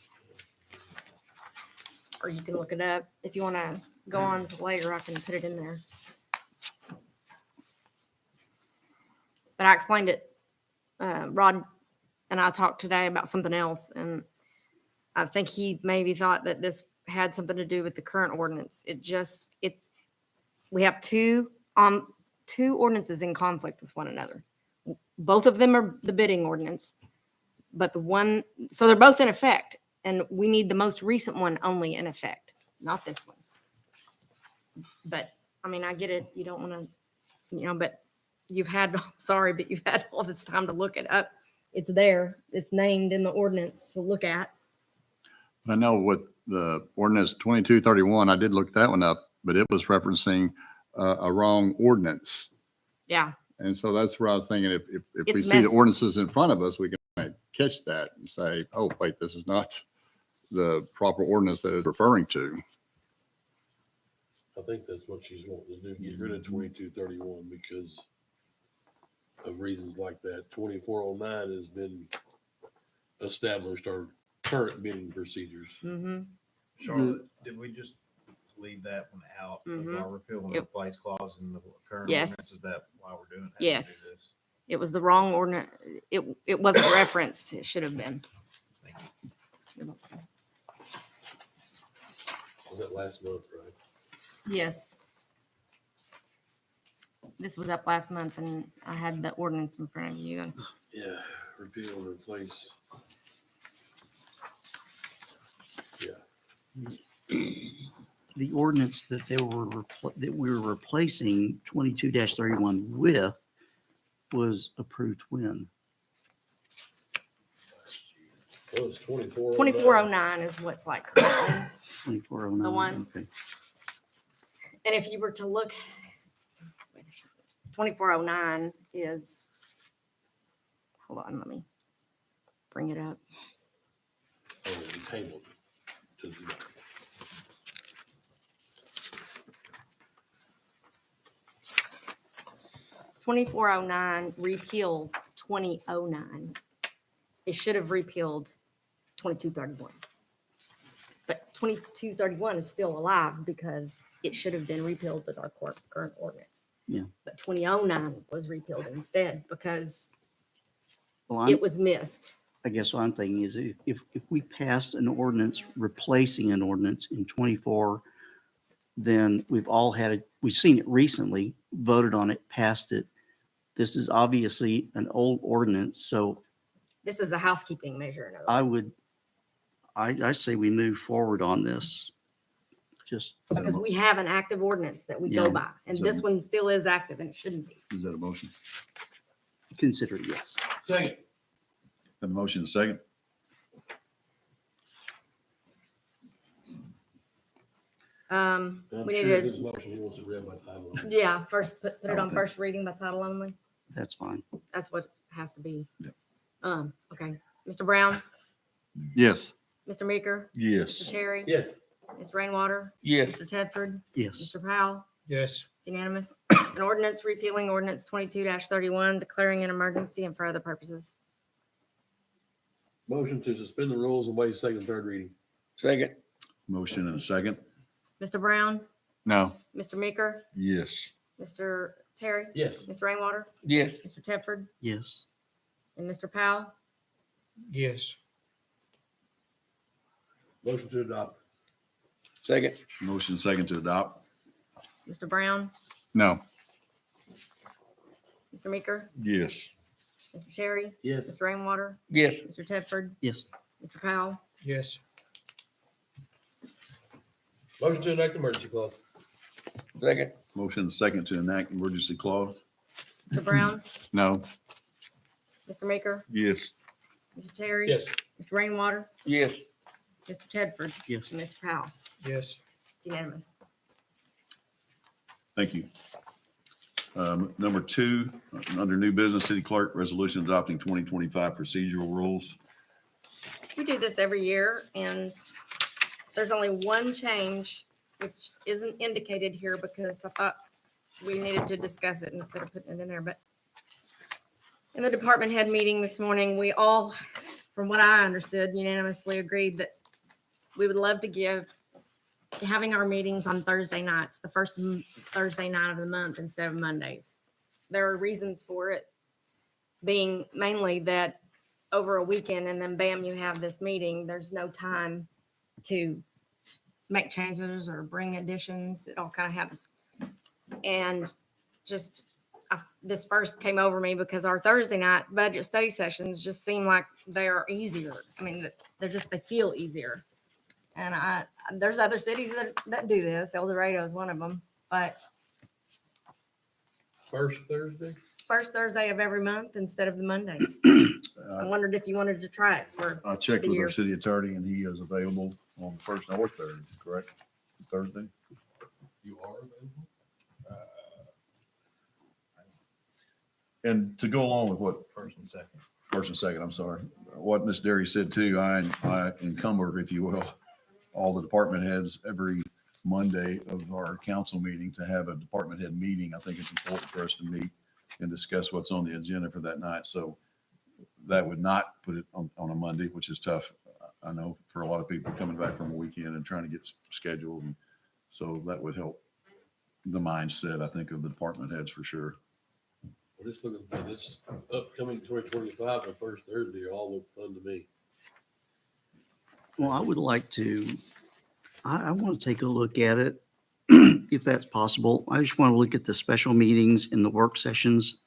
Or you can look it up. If you want to go on to later, I can put it in there. But I explained it. Rod and I talked today about something else, and I think he maybe thought that this had something to do with the current ordinance. We have two ordinances in conflict with one another. Both of them are the bidding ordinance, but so they're both in effect. And we need the most recent one only in effect, not this one. But I get it. You don't want to, but you've had all this time to look it up. It's there. It's named in the ordinance to look at. I know with the ordinance 2231, I did look that one up, but it was referencing a wrong ordinance. Yeah. And so that's where I was thinking, if we It's see the ordinances in front of us, we can catch that and say, oh, wait, this is not the proper ordinance that it's referring to. I think that's what she's wanting to do, get rid of 2231 because of reasons like that. 2409 has been established our current bidding procedures. Mm-hmm. Charlotte, did we just leave that one out of Mhm. our repeal and Yep. replace clause in the current Yes. ordinance? Is that why we're doing? having to do Yes. this? It was the wrong ordinance. It wasn't referenced. It should have been. Was that last month, right? Yes. This was up last month and I had the ordinance in front of you. And Yeah, repeal and replace. Yeah. The ordinance that that we were replacing 22-31 with was approved when? Well, it's 24. 2409 is what's like currently. 2409. The one. Okay. And if you were to look, 2409 is, hold on, let me bring it up. Oh, we tabled to the 2409 repeals 2009. It should have repealed 2231. But 2231 is still alive because it should have been repealed with our current ordinance. Yeah. But 2009 was repealed instead because Well, it was missed. I guess what I'm thinking is if we passed an ordinance replacing an ordinance in 24, then we've seen it recently, voted on it, passed it. This is obviously an old ordinance, so This is a housekeeping measure. In other words, I say we move forward on this. Just, because we have an active ordinance that we go Yeah. by, and So- this one still is active and it shouldn't be. Is that a motion? consider it, yes. second. Have a motion and a second? I'm We need sure to, his motion, he wants it read by title only. yeah, first put I it don't on think first reading by title only. That's fine. That's what it has to be. Yep. Okay. Mr. Brown, Yes. Mr. Meeker, Mr. Yes. Terry, Yes. Mr. Rainwater, Yes. Mr. Tedford, Yes. Mr. Powell. Yes. It's unanimous. An ordinance repealing ordinance 22-31, declaring an emergency and for other purposes. Motion to suspend the rules and waive second and third reading. Second. Motion and a second? Mr. Brown, No. Mr. Meeker, Yes. Mr. Terry, Yes. Mr. Rainwater, Yes. Mr. Tedford, Yes. and Mr. Powell. Yes. Motion to adopt. Second. Motion and second to adopt? Mr. Brown, No. Mr. Meeker, Yes. Mr. Terry, Yes. Mr. Rainwater, Yes. Mr. Tedford, Yes. Mr. Powell. Yes. Motion to enact emergency clause. Second. Motion and second to enact emergency clause? Mr. Brown, No. Mr. Meeker, Yes. Mr. Terry. Yes. Mr. Rainwater, Yes. Mr. Tedford, Yes. and Mr. Powell. Yes. It's unanimous. Thank you. Number 2, under new business, city clerk resolution adopting 2025 procedural rules. We do this every year and there's only one change, which isn't indicated here because I thought we needed to discuss it instead of putting it in there, but in the department head meeting this morning, we all, from what I understood, unanimously agreed that we would love to give having our meetings on Thursday nights, the first Thursday night of the month instead of Mondays. There are reasons for it, being mainly that over a weekend and then bam, you have this meeting. There's no time to make changes or bring additions. It all kind of happens. And just this first came over me because our Thursday night budget study sessions just seem like they are easier. I mean, they feel easier. And there's other cities that do this. El Dorado is one of them. But First Thursday? first Thursday of every month instead of the Monday. I wondered if you wanted to try it for I checked the with year. our city attorney and he is available on the first or third, correct? Thursday? You are available? And to go along with what First and second. first and second, I'm sorry, what Ms. Derry said too, I encumber, if you will, all the department heads every Monday of our council meeting to have a department head meeting. I think it's important for us to meet and discuss what's on the agenda for that night. So that would not put it on a Monday, which is tough. I know for a lot of people coming back from a weekend and trying to get scheduled. So that would help the mindset, I think, of the department heads for sure. We're just looking for this upcoming 2025, the first Thursday, all look fun to me. Well, I would like to, I want to take a look at it, if that's possible. I just want to look at the special meetings and the work sessions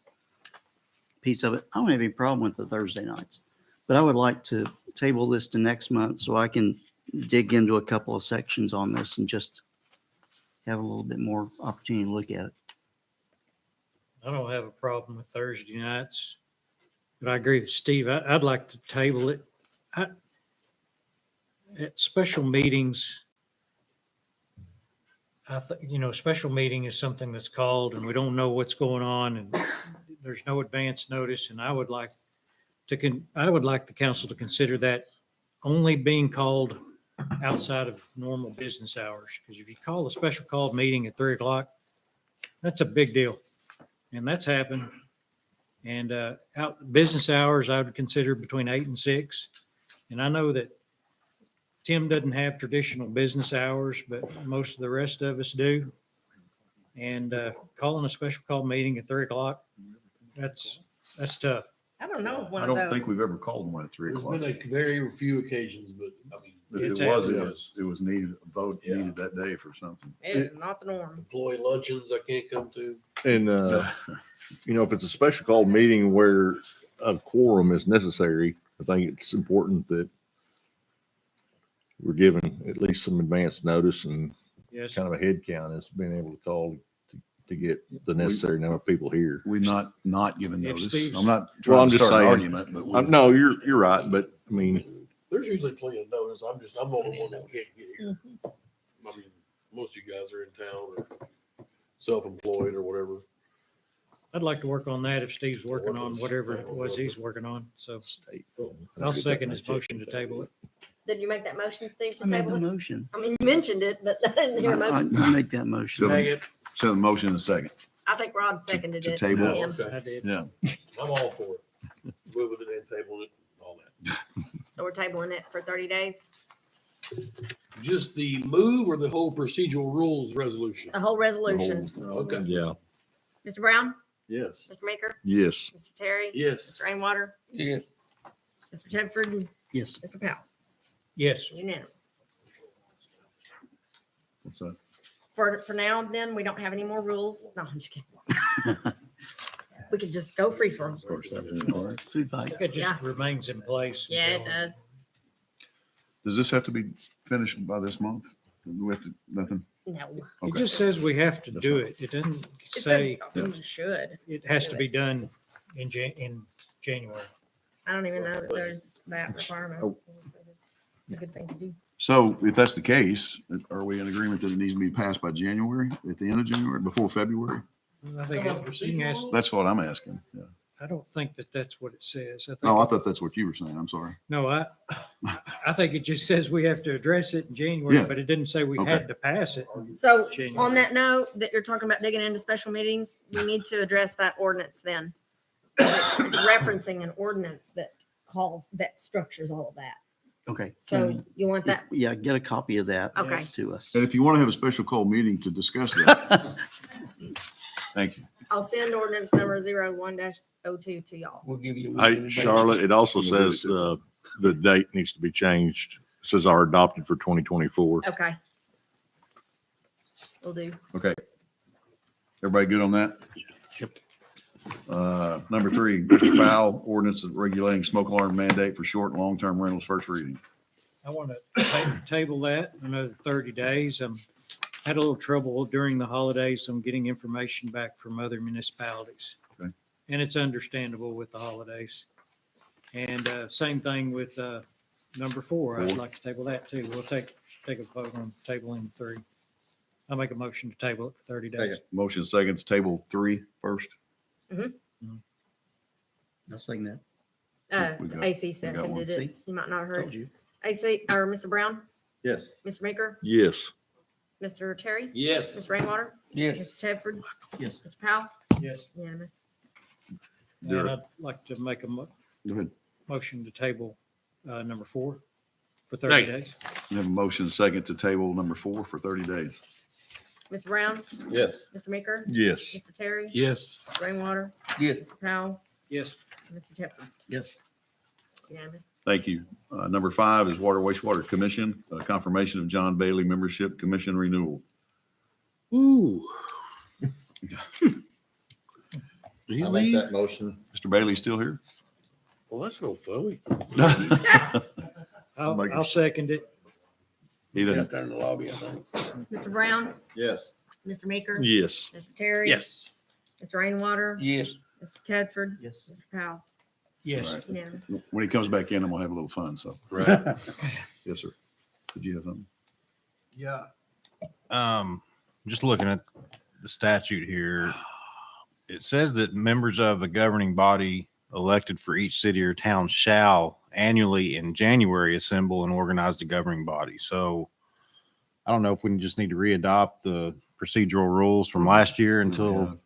piece of it. I don't have any problem with the Thursday nights, but I would like to table this to next month so I can dig into a couple of sections on this and just have a little bit more opportunity to look at it. I don't have a problem with Thursday nights, but I agree with Steve. I'd like to table it. At special meetings, special meeting is something that's called and we don't know what's going on and there's no advance notice. And I would like the council to consider that only being called outside of normal business hours. Because if you call a special called meeting at 3:00, that's a big deal. And that's happened. And out business hours, I would consider between 8 and 6. And I know that Tim doesn't have traditional business hours, but most of the rest of us do. And calling a special call meeting at 3:00, that's tough. I don't know one I of don't think those. we've ever called one at 3 There's o'clock. been a very few occasions, but I mean, If it It's was, happened. it was needed, a vote Yeah. needed that day for something. It is not the norm. employee luncheons I can't come to. And, if it's a special call meeting where a quorum is necessary, I think it's important that we're given at least some advance notice and Yes. kind of a head count as being able to call to get the necessary number of people here. We've not given If notice. Steve's- I'm not Well, trying I'm to just start an saying. argument, but we- No, you're right, but I mean, There's usually plenty of notice. I'm the only one that can't get here. I mean, most of you guys are in town or self-employed or whatever. I'd like to work on that if Steve's working on whatever it was he's working on. So I'll second his motion to table it. Did you make that motion, Steve, I to made table the it? motion. I mean, you mentioned it, but I didn't hear a motion. I make that motion. So the motion in a second. I think Rod seconded to it. table it? Tim. I did. Yeah. I'm all for it. Moving it and tabling it, all that. So we're tabling it for 30 days. Just the move or the whole procedural rules resolution? The whole resolution. Okay. yeah. Mr. Brown? Yes. Mr. Maker? Yes. Mr. Terry? Yes. Mr. Rainwater? Yeah. Mr. Tedford? And Yes. Mr. Powell? Yes. Unanimous. What's that? For now, then, we don't have any more rules. No, I'm just kidding. We could just go free for them. Of course, that was all right. Food fight. It just Yeah. remains in place. Yeah, it until- does. Does this have to be finished by this month? Do we have to, nothing? No. It Okay. just says we have to That's do fine. it. It doesn't It says say you should. it has to be done in January. I don't even know that there's that requirement. Oh. It's a good thing to do. So if that's the case, are we in agreement that it needs to be passed by January, at the end of January, before February? I think you can ask, That's what I'm asking. Yeah. I don't think that that's what it says. No, I thought that's what you were saying. I'm sorry. No, I think it just says we have to address it in January, Yeah. but it didn't say we Okay. had to pass it. So January. on that note, that you're talking about digging into special meetings, we need to address that ordinance then. It's referencing an ordinance that structures all of that. Okay. So Can you want that? Yeah, get a copy of that Okay. to us. And if you want to have a special call meeting to discuss that, thank you. I'll send ordinance number 01-02 to y'all. We'll give you. Hey, Charlotte, it also says, the date needs to be changed. It says are adopted for 2024. Okay. Will do. Okay. Everybody good on that? Yep. Number 3, Mr. Powell, ordinance regulating smoke alarm mandate for short and long-term rentals, first reading. I want to table that another 30 days. Had a little trouble during the holidays. I'm getting information back from other municipalities. Okay. And it's understandable with the holidays. And same thing with number 4. I'd like to table that too. We'll take a vote on tabling 3. I'll make a motion to table it for 30 days. Motion second to table 3 first. I'll second that. We got- AC one. seconded See? it. You might not have Told heard. you. AC, or Mr. Brown, Yes. Mr. Maker, Yes. Mr. Terry, Yes. Mr. Rainwater, Yes. Mr. Tedford, Yes. Mr. Powell, Yes. unanimous. Do And it. I'd like to make a Go ahead. motion to table number 4 for 30 Second. days. We have a motion second to table number 4 for 30 days. Mr. Brown, Yes. Mr. Meeker, Yes. Mr. Terry, Yes. Mr. Rainwater, Yes. Mr. Powell, Yes. and Mr. Shepherd. Yes. Unanimous. Thank you. Number 5 is Water Wastewater Commission, confirmation of John Bailey membership, commission renewal. Ooh. Did he I make leave? that motion. Mr. Bailey still here? Well, that's no phony. I'll second it. He He's doesn't. out there in the lobby, I think. Mr. Brown, Yes. Mr. Meeker, Yes. Mr. Terry, Yes. Mr. Rainwater, Yes. Mr. Tedford, Yes. Mr. Powell. Yes. All right. Unanimous. When he comes back in, I'm gonna have a little fun, so. Right. Yes, sir. Did you have something? Yeah. Just looking at the statute here, it says that members of the governing body elected for each city or town shall annually in January assemble and organize the governing body. So I don't know if we just need to readopt the procedural rules from last year until,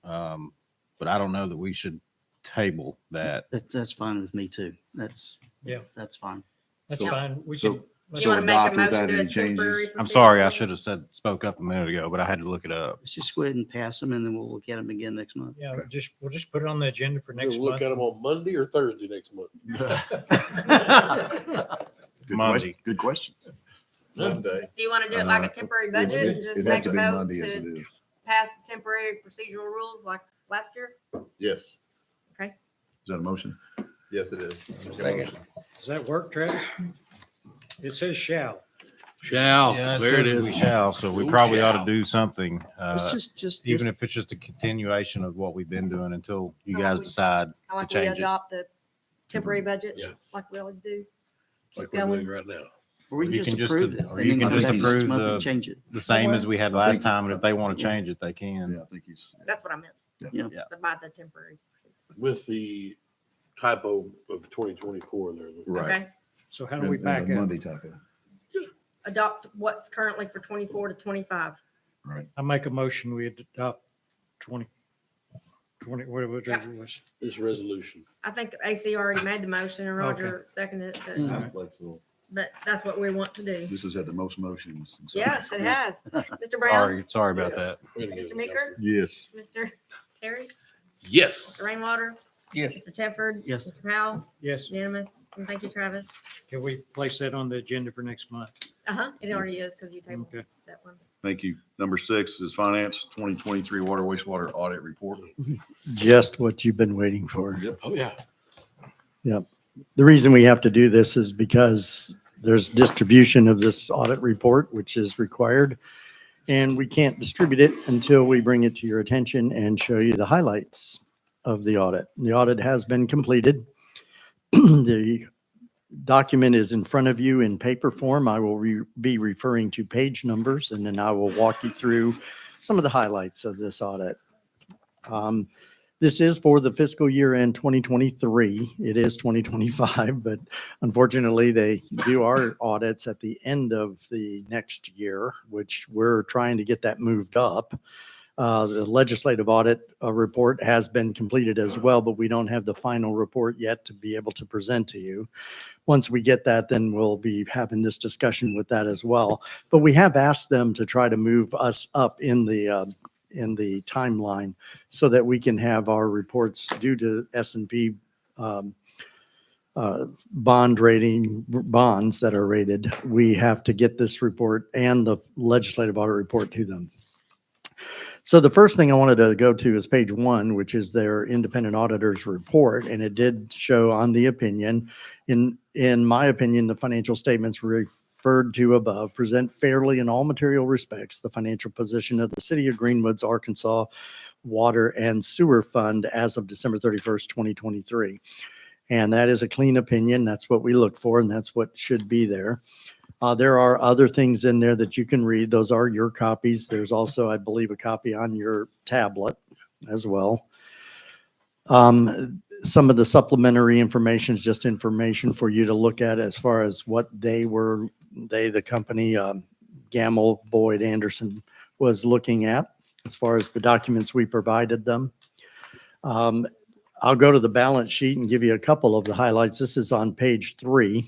but I don't know that we should table that. That's fine with me too. That's fine. That's So- fine. We so- can. You want to make a adopt without motion to any a temporary? changes? I'm sorry, I procedural? should have spoke up a minute ago, but I had to look it up. Let's just go ahead and pass them and then we'll look at them again next month. Yeah, we'll just put it on the agenda for next We'll month. look at them on Monday or Thursday next month. Good Monday. question. Good question. Monday. Do you want to do it like a temporary budget and just It'd have make to a be vote Monday as it to is. pass temporary procedural rules like last year? Yes. Okay. Is that a motion? Yes, it is. Does that work, Travis? It says shall. Shall. Yeah, There it says is. We shall, so we Oh, probably ought shall. to do something, It's just, even if it's just a continuation of what we've been doing until you I like guys we- decide I to like we change it. adopt the temporary budget Yeah. like we always do. Like Keep we're doing going. right now. or we You can just can just approve ad- it. or and you then can come just back next approve month and the- change it. The same as we had I last think- time, and if they want to change it, they can. Yeah, I think he's. That's what I meant. Yeah. By the temporary. With the typo of 2024 there. Okay. So how do we back up? Monday typo. Adopt what's currently for 24 to 25. Right. I make a motion, we adopt 20, whatever it Yeah. was. This resolution. I think AC already made the motion and Roger seconded it, Mm. but that's what we want to do. This has had the most motions. and so- Yes, it has. Mr. Brown, Sorry about Yes. that. Way to go, Mr. Meeker, Counselor. Yes. Mr. Terry, Yes. Mr. Rainwater, Yes. Mr. Tedford, Yes. Mr. Powell, Yes. unanimous. And thank you, Travis. Can we place that on the agenda for next month? It already is because you tabled Okay. that one. Thank you. Number 6 is finance 2023 water wastewater audit report. Just what you've been waiting for. Oh, yeah. The reason we have to do this is because there's distribution of this audit report, which is required. And we can't distribute it until we bring it to your attention and show you the highlights of the audit. The audit has been completed. The document is in front of you in paper form. I will be referring to page numbers, and then I will walk you through some of the highlights of this audit. This is for the fiscal year end 2023. It is 2025, but unfortunately, they do our audits at the end of the next year, which we're trying to get that moved up. The legislative audit report has been completed as well, but we don't have the final report yet to be able to present to you. Once we get that, then we'll be having this discussion with that as well. But we have asked them to try to move us up in the timeline so that we can have our reports due to S&P bond rating bonds that are rated. We have to get this report and the legislative audit report to them. So the first thing I wanted to go to is page 1, which is their independent auditor's report. And it did show on the opinion, in my opinion, the financial statements referred to above present fairly in all material respects the financial position of the city of Greenwood's Arkansas Water and Sewer Fund as of December 31st, 2023. And that is a clean opinion. That's what we look for, and that's what should be there. There are other things in there that you can read. Those are your copies. There's also, I believe, a copy on your tablet as well. Some of the supplementary information is just information for you to look at as far as what the company, Gamble, Boyd, Anderson was looking at as far as the documents we provided them. I'll go to the balance sheet and give you a couple of the highlights. This is on page 3.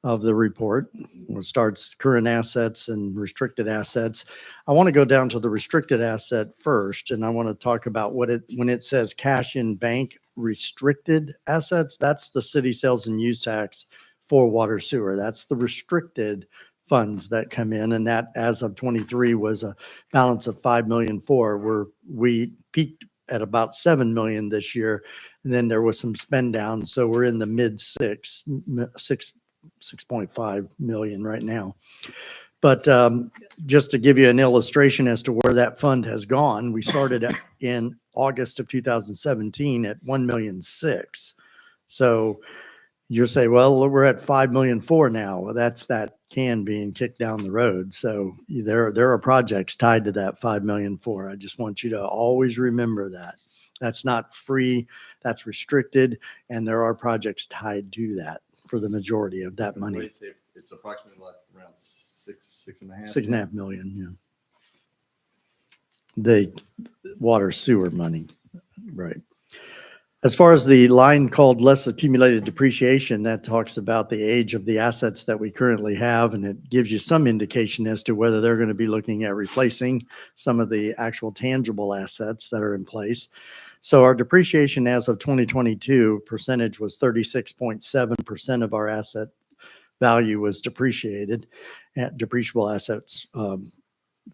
of the report. It starts current assets and restricted assets. I want to go down to the restricted asset first, and I want to talk about when it says cash in bank restricted assets, that's the city sales and use tax for water sewer. That's the restricted funds that come in, and that as of 23 was a balance of 5 million where we peaked at about 7 million this year, and then there was some spend down, so we're in the mid 6.5 million right now. But just to give you an illustration as to where that fund has gone, we started in August of 2017 at 1.6 million. So you say, well, we're at 5.4 million now. Well, that's that can being kicked down the road. So there are projects tied to that 5.4 million. I just want you to always remember that. That's not free, that's restricted, and there are projects tied to that for the majority of that money. It's approximately like around 6.5. 6.5 million, yeah. The water sewer money, right. As far as the line called less accumulated depreciation, that talks about the age of the assets that we currently have, and it gives you some indication as to whether they're going to be looking at replacing some of the actual tangible assets that are in place. So our depreciation as of 2022 percentage was 36.7% of our asset value was depreciated at depreciable assets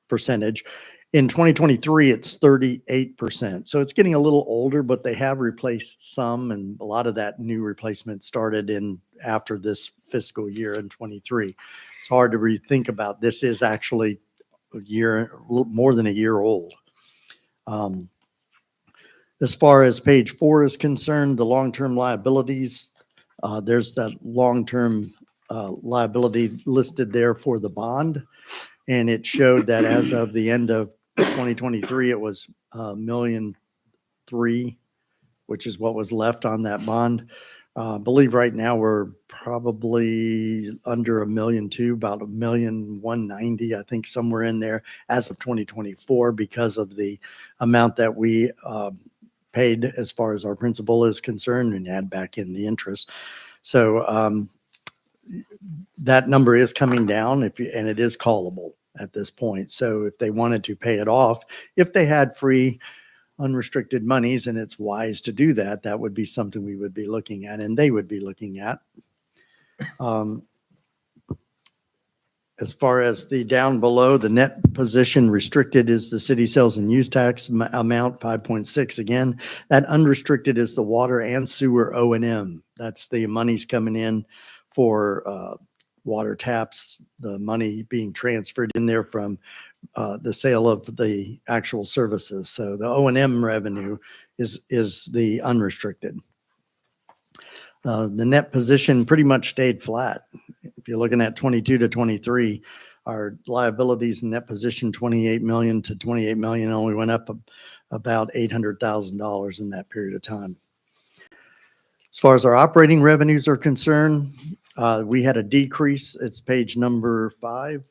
percentage. In 2023, it's 38%. So it's getting a little older, but they have replaced some, and a lot of that new replacement started in after this fiscal year in 23. It's hard to rethink about. This is actually a year, more than a year old. As far as page 4 is concerned, the long-term liabilities, there's that long-term liability listed there for the bond. And it showed that as of the end of 2023, it was $1.3 million, which is what was left on that bond. I believe right now we're probably under $1.2 million, about $1.190 million, I think somewhere in there as of 2024 because of the amount that we paid as far as our principal is concerned and add back in the interest. So that number is coming down and it is callable at this point. So if they wanted to pay it off, if they had free unrestricted monies and it's wise to do that, that would be something we would be looking at and they would be looking at. As far as the down below, the net position restricted is the city sales and use tax amount, 5.6. Again, that unrestricted is the water and sewer O&M. That's the monies coming in for water taps, the money being transferred in there from the sale of the actual services. So the O&M revenue is the unrestricted. The net position pretty much stayed flat. If you're looking at 22 to 23, our liabilities net position 28 million to 28 million only went up about $800,000 in that period of time. As far as our operating revenues are concerned, we had a decrease. It's page number 5.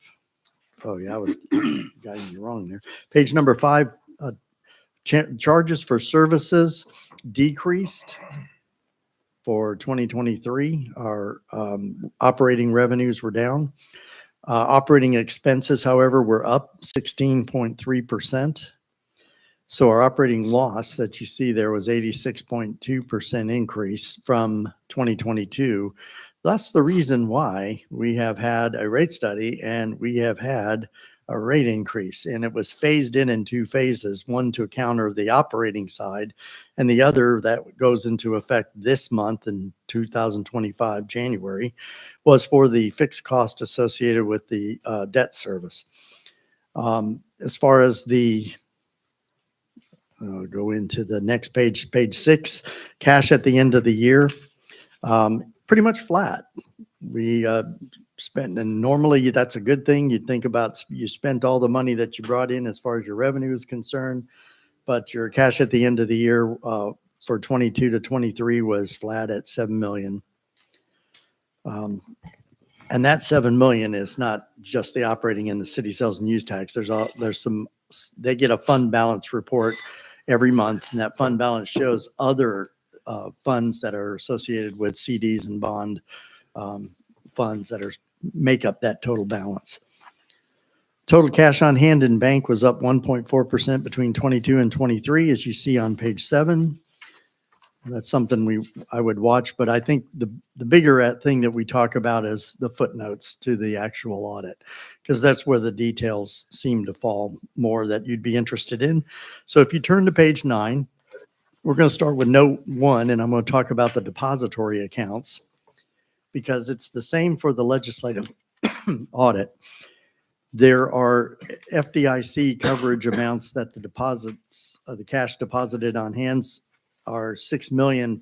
Oh yeah, I was guiding you wrong there. Page number 5, charges for services decreased. For 2023, our operating revenues were down. Operating expenses, however, were up 16.3%. So our operating loss that you see there was 86.2% increase from 2022. That's the reason why we have had a rate study and we have had a rate increase, and it was phased in 2 phases, one to counter the operating side and the other that goes into effect this month in 2025 January was for the fixed cost associated with the debt service. As far as the I'll go into the next page, page 6, cash at the end of the year, pretty much flat. We spent, and normally that's a good thing. You'd think about you spent all the money that you brought in as far as your revenue is concerned, but your cash at the end of the year for 22 to 23 was flat at 7 million. And that 7 million is not just the operating and the city sales and use tax. There's some, they get a fund balance report every month, and that fund balance shows other funds that are associated with CDs and bond funds that make up that total balance. Total cash on hand in bank was up 1.4% between 22 and 23, as you see on page 7. That's something I would watch, but I think the bigger thing that we talk about is the footnotes to the actual audit, because that's where the details seem to fall more that you'd be interested in. So if you turn to page 9, we're going to start with note 1, and I'm going to talk about the depository accounts, because it's the same for the legislative audit. There are FDIC coverage amounts that the deposits, the cash deposited on hands are 6.5 million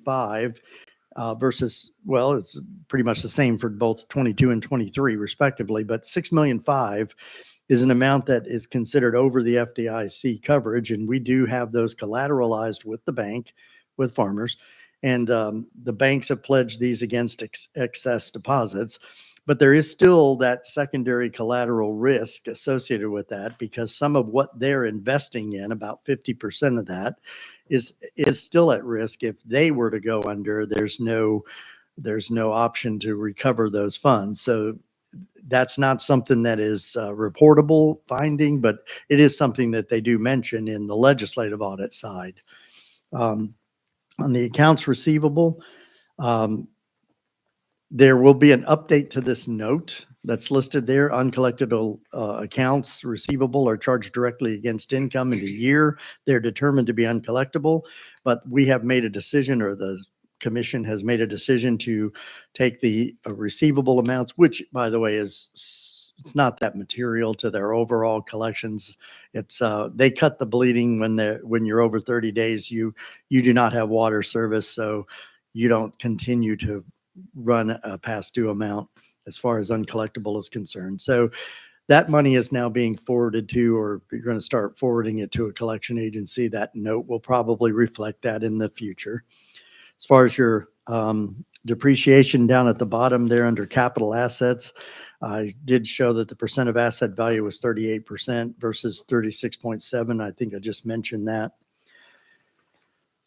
versus, well, it's pretty much the same for both 22 and 23 respectively, but 6.5 million is an amount that is considered over the FDIC coverage, and we do have those collateralized with the bank, with farmers, and the banks have pledged these against excess deposits. But there is still that secondary collateral risk associated with that, because some of what they're investing in, about 50% of that, is still at risk. If they were to go under, there's no option to recover those funds. So that's not something that is reportable finding, but it is something that they do mention in the legislative audit side. On the accounts receivable, there will be an update to this note that's listed there. Uncollected accounts receivable are charged directly against income in the year they're determined to be uncollectible. But we have made a decision, or the commission has made a decision, to take the receivable amounts, which, by the way, it's not that material to their overall collections. It's they cut the bleeding when you're over 30 days. You do not have water service, so you don't continue to run a past due amount as far as uncollectible is concerned. So that money is now being forwarded to, or you're going to start forwarding it to, a collection agency. That note will probably reflect that in the future. As far as your depreciation down at the bottom there under capital assets, I did show that the percent of asset value was 38% versus 36.7. I think I just mentioned that.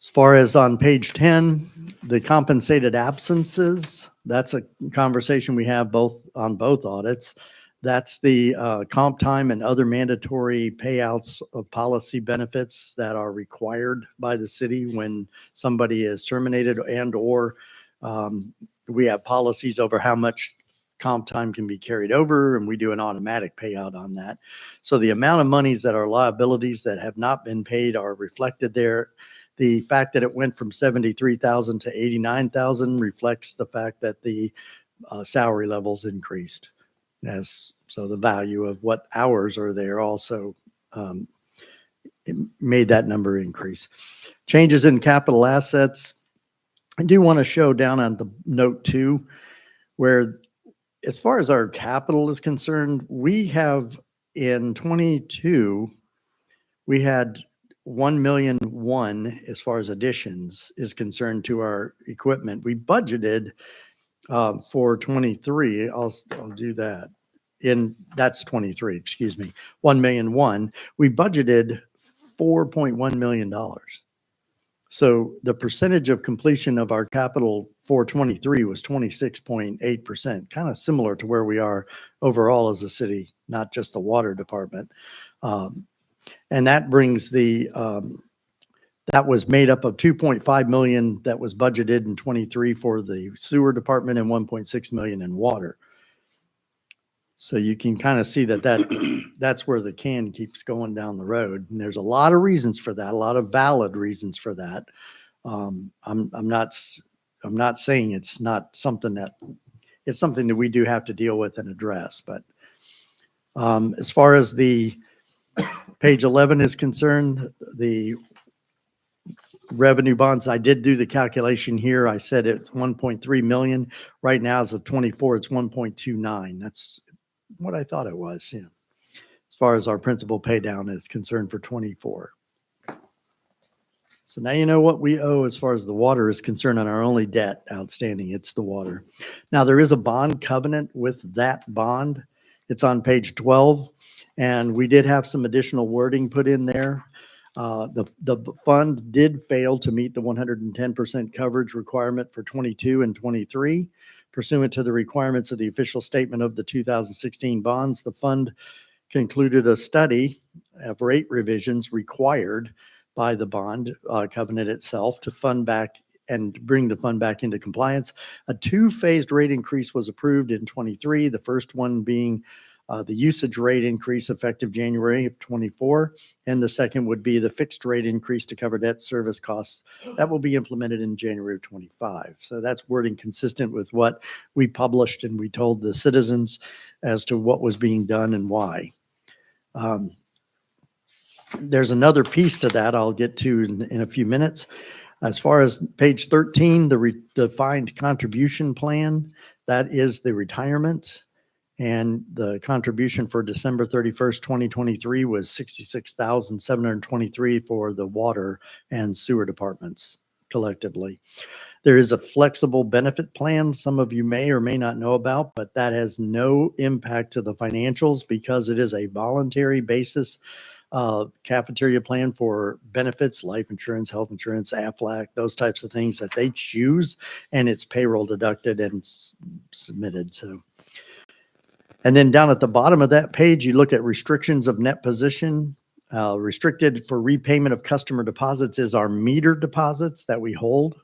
As far as on page 10, the compensated absences, that's a conversation we have on both audits. That's the comp time and other mandatory payouts of policy benefits that are required by the city when somebody is terminated, and or we have policies over how much comp time can be carried over, and we do an automatic payout on that. So the amount of monies that are liabilities that have not been paid are reflected there. The fact that it went from 73,000 to 89,000 reflects the fact that the salary levels increased. So the value of what hours are there also it made that number increase. Changes in capital assets. I do want to show down on the note 2, where as far as our capital is concerned, we have in 22, we had 1,000,001 as far as additions is concerned to our equipment. We budgeted for 23. I'll do that. That's 23, excuse me, 1,000,001. We budgeted $4.1 million. So the percentage of completion of our capital for 23 was 26.8%, kind of similar to where we are overall as a city, not just the water department. And that brings that was made up of 2.5 million that was budgeted in 23 for the sewer department and 1.6 million in water. So you can kind of see that's where the can keeps going down the road. And there's a lot of reasons for that, a lot of valid reasons for that. I'm not saying it's not something it's something that we do have to deal with and address. But as far as the page 11 is concerned, the revenue bonds, I did do the calculation here. I said it's 1.3 million. Right now, as of 24, it's 1.29. That's what I thought it was, as far as our principal pay down is concerned for 24. So now you know what we owe as far as the water is concerned on our only debt outstanding. It's the water. Now, there is a bond covenant with that bond. It's on page 12. And we did have some additional wording put in there. The fund did fail to meet the 110% coverage requirement for 22 and 23 Pursuant to the requirements of the official statement of the 2016 bonds, the fund concluded a study of rate revisions required by the bond covenant itself to fund back and bring the fund back into compliance. A two-phased rate increase was approved in 23, the first one being the usage rate increase effective January of 24, and the second would be the fixed rate increase to cover debt service costs. That will be implemented in January of 25. So that's wording consistent with what we published and we told the citizens as to what was being done and why. There's another piece to that I'll get to in a few minutes. As far as page 13, the defined contribution plan, that is the retirement. And the contribution for December 31st, 2023 was $66,723 for the water and sewer departments collectively. There is a flexible benefit plan some of you may or may not know about, but that has no impact to the financials because it is a voluntary basis cafeteria plan for benefits, life insurance, health insurance, AFLAC, those types of things that they choose, and it's payroll deducted and submitted. So. And then down at the bottom of that page, you look at restrictions of net position. Restricted for repayment of customer deposits is our meter deposits that we hold.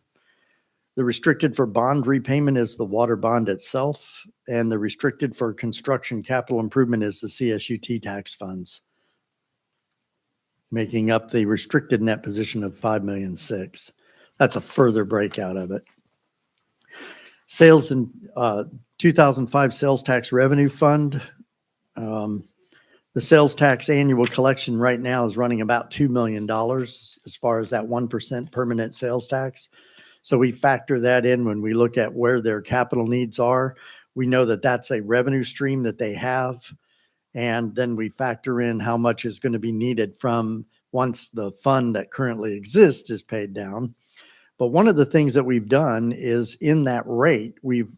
The restricted for bond repayment is the water bond itself. And the restricted for construction capital improvement is the CSUT tax funds, making up the restricted net position of $5.6 million. That's a further breakout of it. Sales in 2005 sales tax revenue fund. The sales tax annual collection right now is running about $2 million as far as that 1% permanent sales tax. So we factor that in when we look at where their capital needs are. We know that that's a revenue stream that they have. And then we factor in how much is going to be needed from once the fund that currently exists is paid down. But one of the things that we've done is in that rate, we've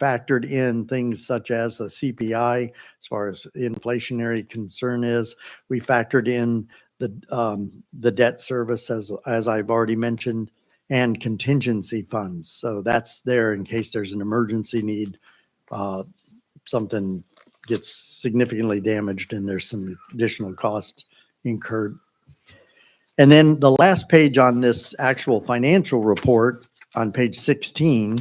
factored in things such as the CPI, as far as inflationary concern is. We factored in the debt service, as I've already mentioned, and contingency funds. So that's there in case there's an emergency need, something gets significantly damaged and there's some additional costs incurred. And then the last page on this actual financial report on page 16,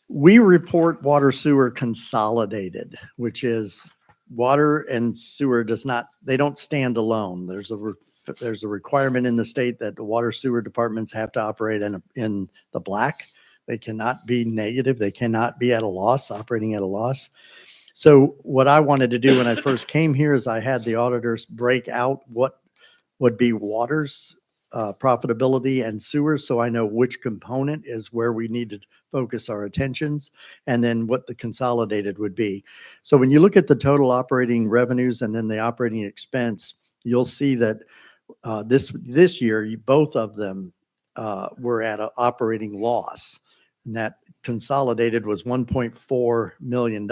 we report water sewer consolidated, which is water and sewer they don't stand alone. There's a requirement in the state that the water sewer departments have to operate in the black. They cannot be negative. They cannot be at a loss, operating at a loss. So what I wanted to do when I first came here is I had the auditors break out what would be water's profitability and sewers, so I know which component is where we need to focus our attentions, and then what the consolidated would be. So when you look at the total operating revenues and then the operating expense, you'll see that this year, both of them were at an operating loss, and that consolidated was $1.4 million.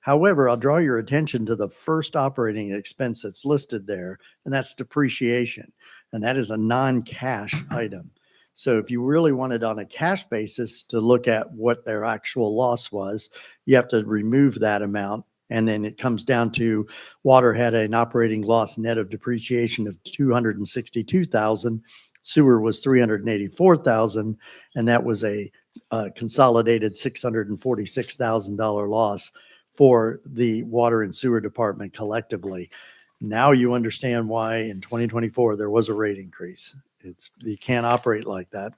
However, I'll draw your attention to the first operating expense that's listed there, and that's depreciation. And that is a non-cash item. So if you really wanted on a cash basis to look at what their actual loss was, you have to remove that amount. And then it comes down to water had an operating loss net of depreciation of $262,000. Sewer was $384,000. And that was a consolidated $646,000 loss for the water and sewer department collectively. Now you understand why in 2024 there was a rate increase. You can't operate like that.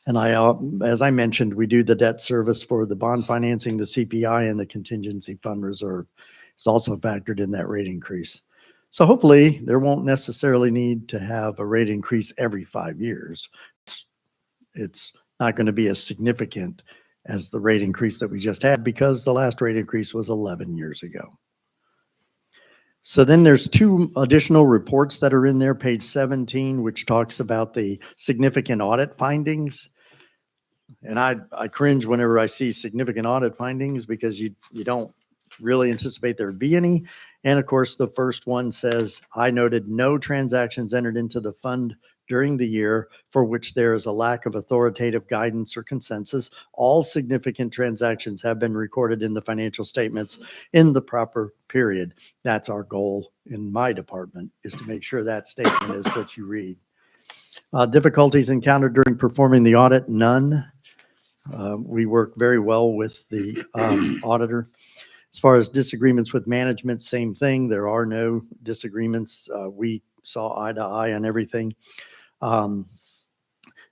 And as I mentioned, we do the debt service for the bond financing, the CPI, and the contingency fund reserve. It's also factored in that rate increase. So hopefully there won't necessarily need to have a rate increase every 5 years. It's not going to be as significant as the rate increase that we just had because the last rate increase was 11 years ago. So then there's two additional reports that are in there, page 17, which talks about the significant audit findings. And I cringe whenever I see significant audit findings because you don't really anticipate there would be any. And of course, the first one says, I noted no transactions entered into the fund during the year for which there is a lack of authoritative guidance or consensus. All significant transactions have been recorded in the financial statements in the proper period. That's our goal in my department, is to make sure that statement is what you read. Difficulties encountered during performing the audit, none. We work very well with the auditor. As far as disagreements with management, same thing. There are no disagreements. We saw eye to eye on everything. Then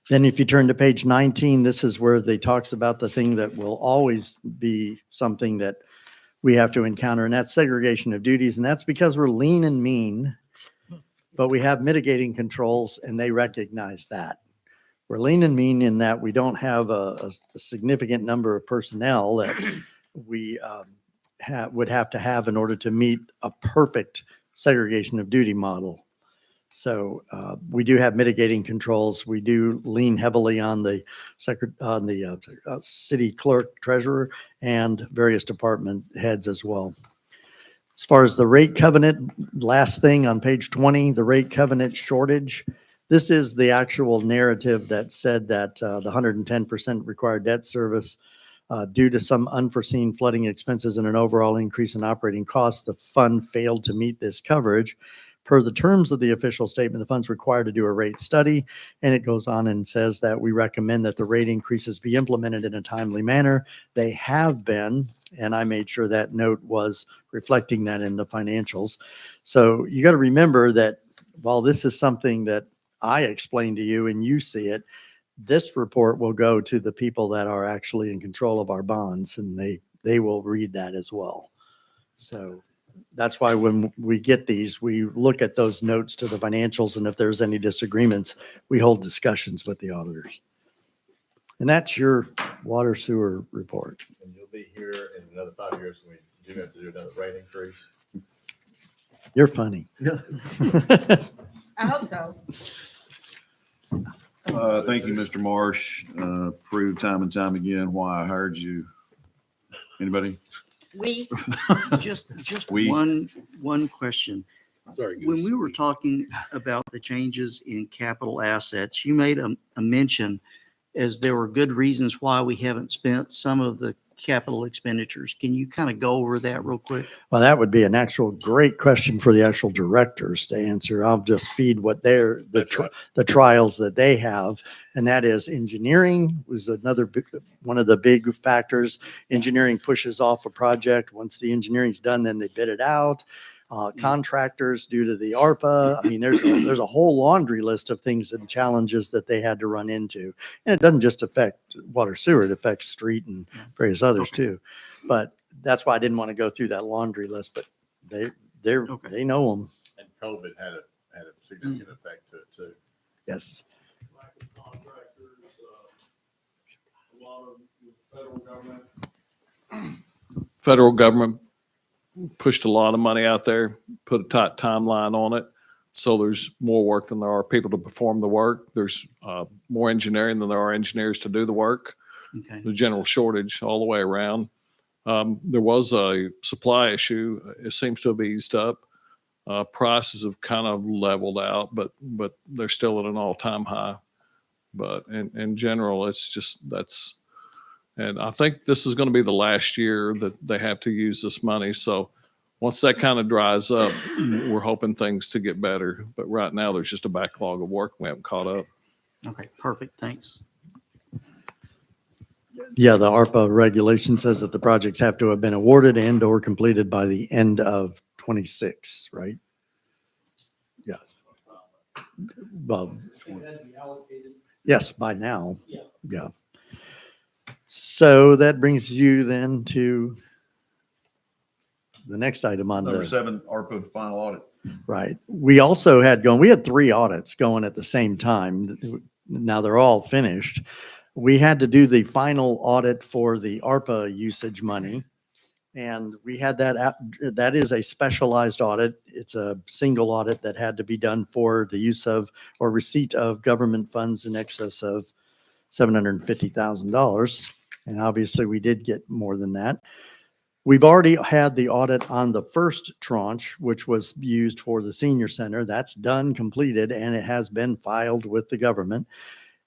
if you turn to page 19, this is where they talks about the thing that will always be something that we have to encounter, and that's segregation of duties. And that's because we're lean and mean, but we have mitigating controls, and they recognize that. We're lean and mean in that we don't have a significant number of personnel that we would have to have in order to meet a perfect segregation of duty model. So we do have mitigating controls. We do lean heavily on the city clerk, treasurer, and various department heads as well. As far as the rate covenant, last thing on page 20, the rate covenant shortage. This is the actual narrative that said that the 110% required debt service, due to some unforeseen flooding expenses and an overall increase in operating costs, the fund failed to meet this coverage. Per the terms of the official statement, the fund's required to do a rate study, and it goes on and says that we recommend that the rate increases be implemented in a timely manner. They have been, and I made sure that note was reflecting that in the financials. So you got to remember that while this is something that I explained to you and you see it, this report will go to the people that are actually in control of our bonds, and they will read that as well. So that's why when we get these, we look at those notes to the financials, and if there's any disagreements, we hold discussions with the auditors. And that's your water sewer report. And you'll be here in another 5 years when we do have to do another rate increase. You're funny. I hope so. Thank you, Mr. Marsh. Proved time and time again why I hired you. Anybody? We, Just We- one question. Sorry. When we were talking about the changes in capital assets, you made a mention as there were good reasons why we haven't spent some of the capital expenditures. Can you kind of go over that real quick? Well, that would be an actual great question for the actual directors to answer. I'll just feed what they're, the trials that they have. And that is engineering was another one of the big factors. Engineering pushes off a project. Once the engineering's done, then they bid it out. Contractors due to the ARPA. I mean, there's a whole laundry list of things and challenges that they had to run into. And it doesn't just affect water sewer, it affects street and various others too. But that's why I didn't want to go through that laundry list, but they know them. And COVID had a significant effect to it too. Yes. Lack of contractors, a lot of the federal government pushed a lot of money out there, put a tight timeline on it. So there's more work than there are people to perform the work. There's more engineering than there are engineers to do the work. Okay. The general shortage all the way around. There was a supply issue. It seems to have eased up. Prices have kind of leveled out, but they're still at an all-time high. But in general, it's just and I think this is going to be the last year that they have to use this money. So once that kind of dries up, we're hoping things to get better. But right now, there's just a backlog of work. We haven't caught up. Okay, perfect. Thanks. Yeah, the ARPA regulation says that the projects have to have been awarded and or completed by the end of 26, right? Yes. Well, yes, by now. Yeah. So that brings you then to the next item on Number the 7, ARPA final audit. right. We also we had 3 audits going at the same time. Now they're all finished. We had to do the final audit for the ARPA usage money. And we had that is a specialized audit. It's a single audit that had to be done for the use of or receipt of government funds in excess of $750,000. And obviously we did get more than that. We've already had the audit on the first tranche, which was used for the senior center. That's done, completed, and it has been filed with the government.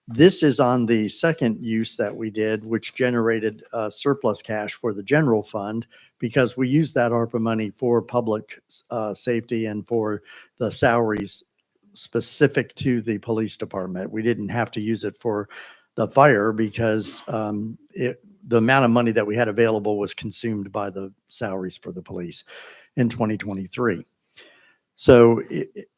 This is on the second use that we did, which generated surplus cash for the general fund because we used that ARPA money for public safety and for the salaries specific to the police department. We didn't have to use it for the fire because the amount of money that we had available was consumed by the salaries for the police in 2023. So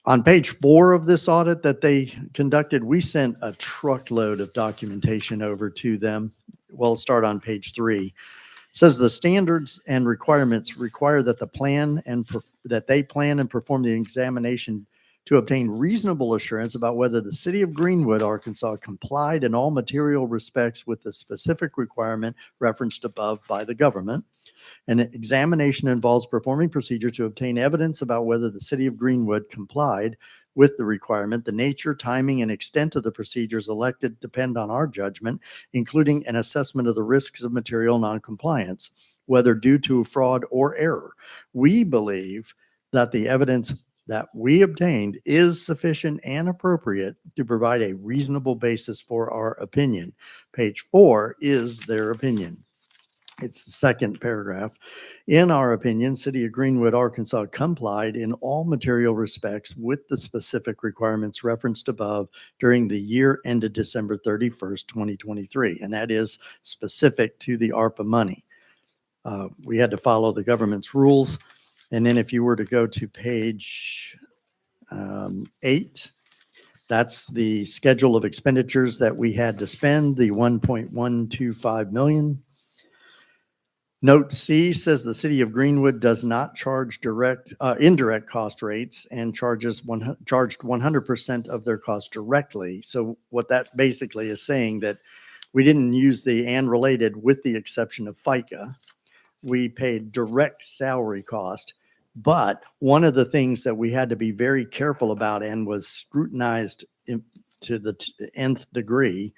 on page 4 of this audit that they conducted, we sent a truckload of documentation over to them. Well, I'll start on page 3. It says the standards and requirements require that they plan and perform the examination to obtain reasonable assurance about whether the city of Greenwood, Arkansas complied in all material respects with the specific requirement referenced above by the government. An examination involves performing procedures to obtain evidence about whether the city of Greenwood complied with the requirement. The nature, timing, and extent of the procedures elected depend on our judgment, including an assessment of the risks of material noncompliance, whether due to fraud or error. We believe that the evidence that we obtained is sufficient and appropriate to provide a reasonable basis for our opinion. Page 4 is their opinion. It's the second paragraph. In our opinion, City of Greenwood, Arkansas complied in all material respects with the specific requirements referenced above during the year ended December 31st, 2023. And that is specific to the ARPA money. We had to follow the government's rules. And then if you were to go to page 8, that's the schedule of expenditures that we had to spend, the 1.125 million. Note C says the city of Greenwood does not charge indirect cost rates and charged 100% of their costs directly. So what that basically is saying that we didn't use the and related with the exception of FICA. We paid direct salary cost. But one of the things that we had to be very careful about and was scrutinized to the nth degree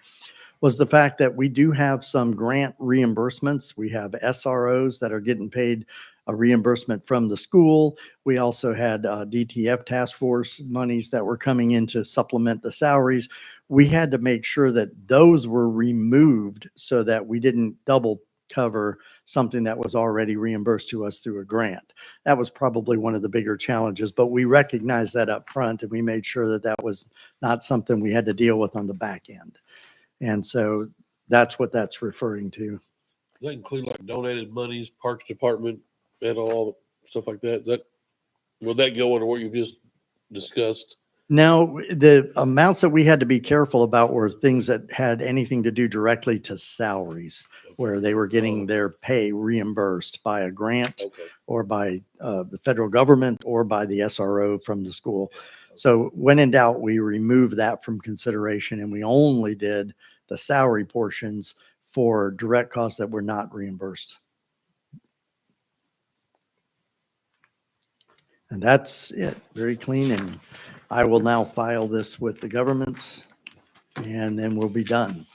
was the fact that we do have some grant reimbursements. We have SROs that are getting paid a reimbursement from the school. We also had DTF task force monies that were coming in to supplement the salaries. We had to make sure that those were removed so that we didn't double cover something that was already reimbursed to us through a grant. That was probably one of the bigger challenges, but we recognized that up front and we made sure that that was not something we had to deal with on the back end. And so that's what that's referring to. Does that include like donated monies, Parks Department, and all stuff like that? Will that go into what you just discussed? Now, the amounts that we had to be careful about were things that had anything to do directly to salaries, where they were getting their pay reimbursed by a grant or by the federal government or by the SRO from the school. So when in doubt, we removed that from consideration and we only did the salary portions for direct costs that were not reimbursed. And that's it, very clean. And I will now file this with the government and then we'll be done.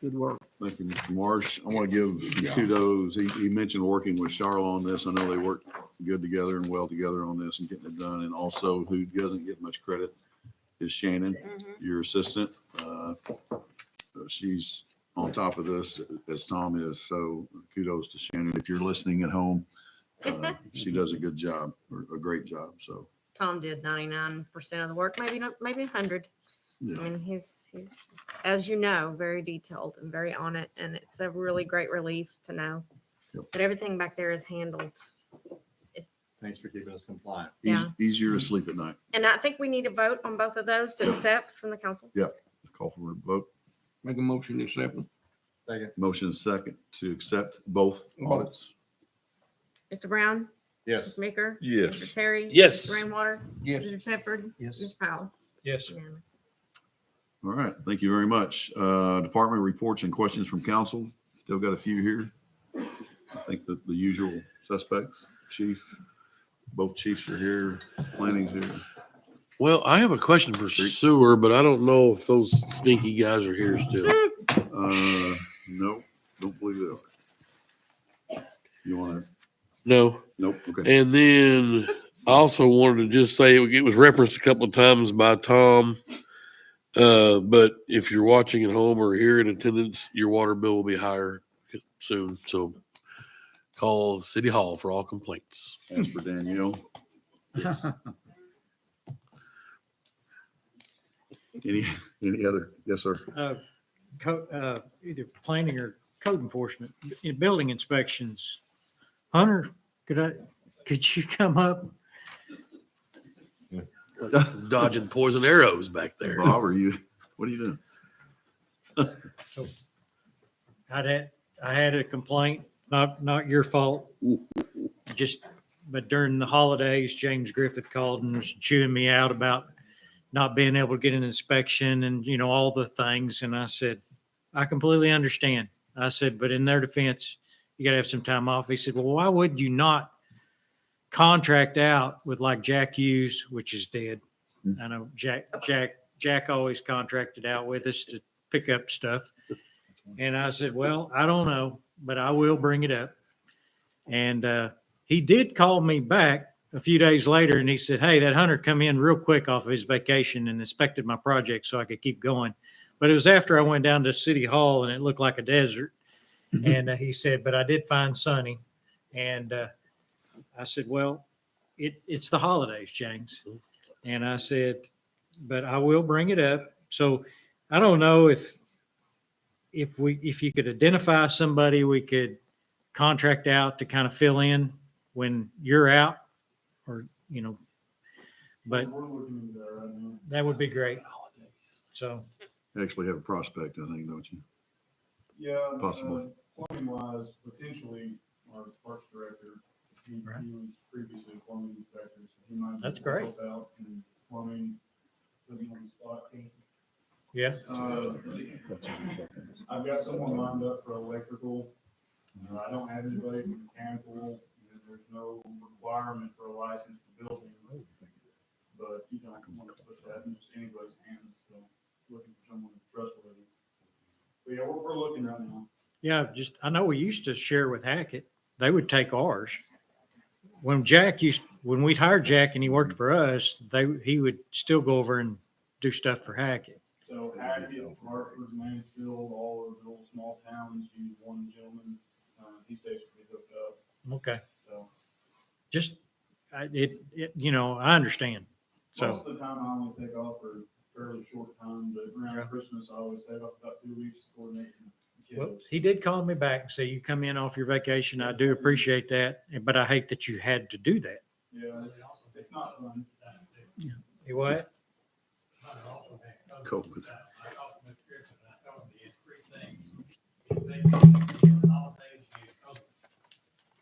Good work. Thank you, Mr. Marsh. I want to give kudos. He mentioned working with Charlotte on this. I know they worked good together and well together on this and getting it done. And also who doesn't get much credit is Shannon, your assistant. She's on top of this as Tom is. So kudos to Shannon. If you're listening at home, she does a good job or a great job. So Tom did 99% of the work, maybe 100. yeah. I mean, he's, as you know, very detailed and very on it. And it's a really great relief to know that everything back there is handled. Thanks for keeping us compliant. Yeah. Easier to sleep at night. And I think we need to vote on both of those to accept from the council. Yeah. Call for a vote. Make a motion to accept them. Second. Motion is second to accept both audits. Mr. Brown? Yes. Mr. Meeker? Yes. Mr. Terry? Yes. Mr. Rainwater? Yes. Mr. Tedford? Yes. Mr. Powell? Yes. Unanimous. All right. Thank you very much. Department reports and questions from council. Still got a few here. I think that the usual suspects, chief, both chiefs are here, planning's here. Well, I have a question for sewer, but I don't know if those stinky guys are here still. No, don't believe they are. You want to? No. Nope. Okay. And then I also wanted to just say it was referenced a couple of times by Tom. But if you're watching at home or here in attendance, your water bill will be higher soon. So call City Hall for all complaints. As for Danielle. Yes. Any other? Yes, sir. Either planning or code enforcement, in building inspections. Hunter, could you come up? Dodging poison arrows back there. Bob, what are you doing? So I had a complaint, not your fault. But during the holidays, James Griffith called and was chewing me out about not being able to get an inspection and, all the things. And I said, I completely understand. I said, but in their defense, you gotta have some time off. He said, well, why would you not contract out with like Jack Hughes, which is dead? I know Jack always contracted out with us to pick up stuff. And I said, well, I don't know, but I will bring it up. And he did call me back a few days later and he said, hey, that Hunter come in real quick off of his vacation and inspected my project so I could keep going. But it was after I went down to City Hall and it looked like a desert. And he said, but I did find Sonny. And I said, well, it's the holidays, James. And I said, but I will bring it up. So I don't know if you could identify somebody we could contract out to kind of fill in when you're out, or but that would be great. So You actually have a prospect, I think, don't you? Yeah. Possibly. Plumbing wise, potentially our parks director, he was previously a plumbing inspector, so he might. That's great. Help out in plumbing, living on the spot. Yeah. I've got someone lined up for electrical. I don't have anybody for mechanical. There's no requirement for a license for building. But you don't want to put that in just anybody's hands, so looking for someone trustworthy. But yeah, we're looking right now. yeah, I know we used to share with Hackett. They would take ours. When we'd hired Jack and he worked for us, he would still go over and do stuff for Hackett. So Hackett, Hartford, Mansfield, all of the little small towns use one gentleman. He's basically hooked up. Okay. So I understand. So most of the time I only take off for a fairly short time, but around Christmas I always take off about 2 weeks coordinating. well, he did call me back and say, you come in off your vacation. I do appreciate that, but I hate that you had to do that. Yeah, it's not fun. You what? COVID.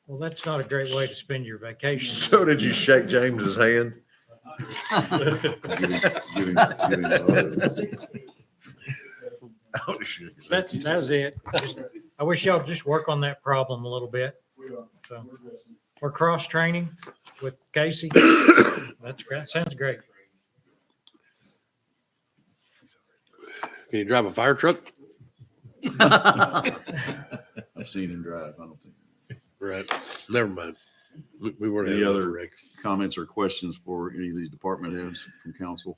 Well, that's not a great way to spend your vacation. So did you shake James's hand? That was it. I wish y'all just work on that problem a little bit. So we're cross training with Casey. That's great. Sounds great. Can you drive a fire truck? I've seen him drive. I don't think. Right. Never mind. We weren't Any having other wrecks. comments or questions for any of these department heads from council?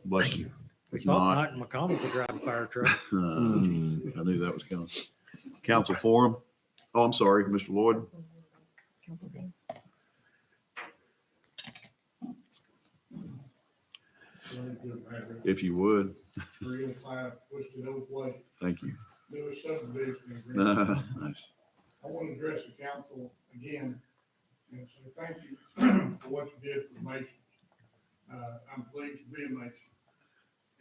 Bless you. We If thought not, Mike McConnell could drive a fire truck. I knew that was coming. Council forum. Oh, I'm sorry, Mr. Lloyd. If you would. 305 Twisted Oak Way. Thank you. Newest subdivision in Greenwood. Nice. I want to address the council again and say thank you for what you did for Mason. I'm pleased to be a Mason,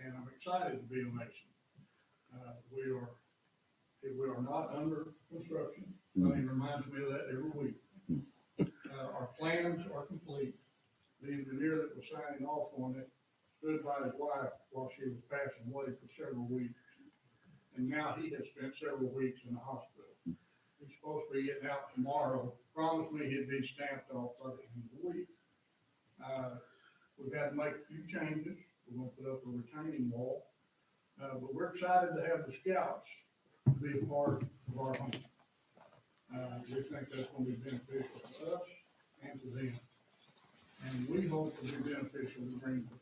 and I'm excited to be a Mason. We are not under construction. It reminds me of that every week. Our plans are complete. The engineer that was signing off on it stood by his wife while she was passing away for several weeks. And now he has spent several weeks in the hospital. He's supposed to be getting out tomorrow. Promised me he'd be stamped off by the end of the week. We've had to make a few changes. We're going to put up a retaining wall. But we're excited to have the scouts to be a part of our home. We think that's gonna be beneficial to us and to them. And we hope to be beneficial to Greenwood.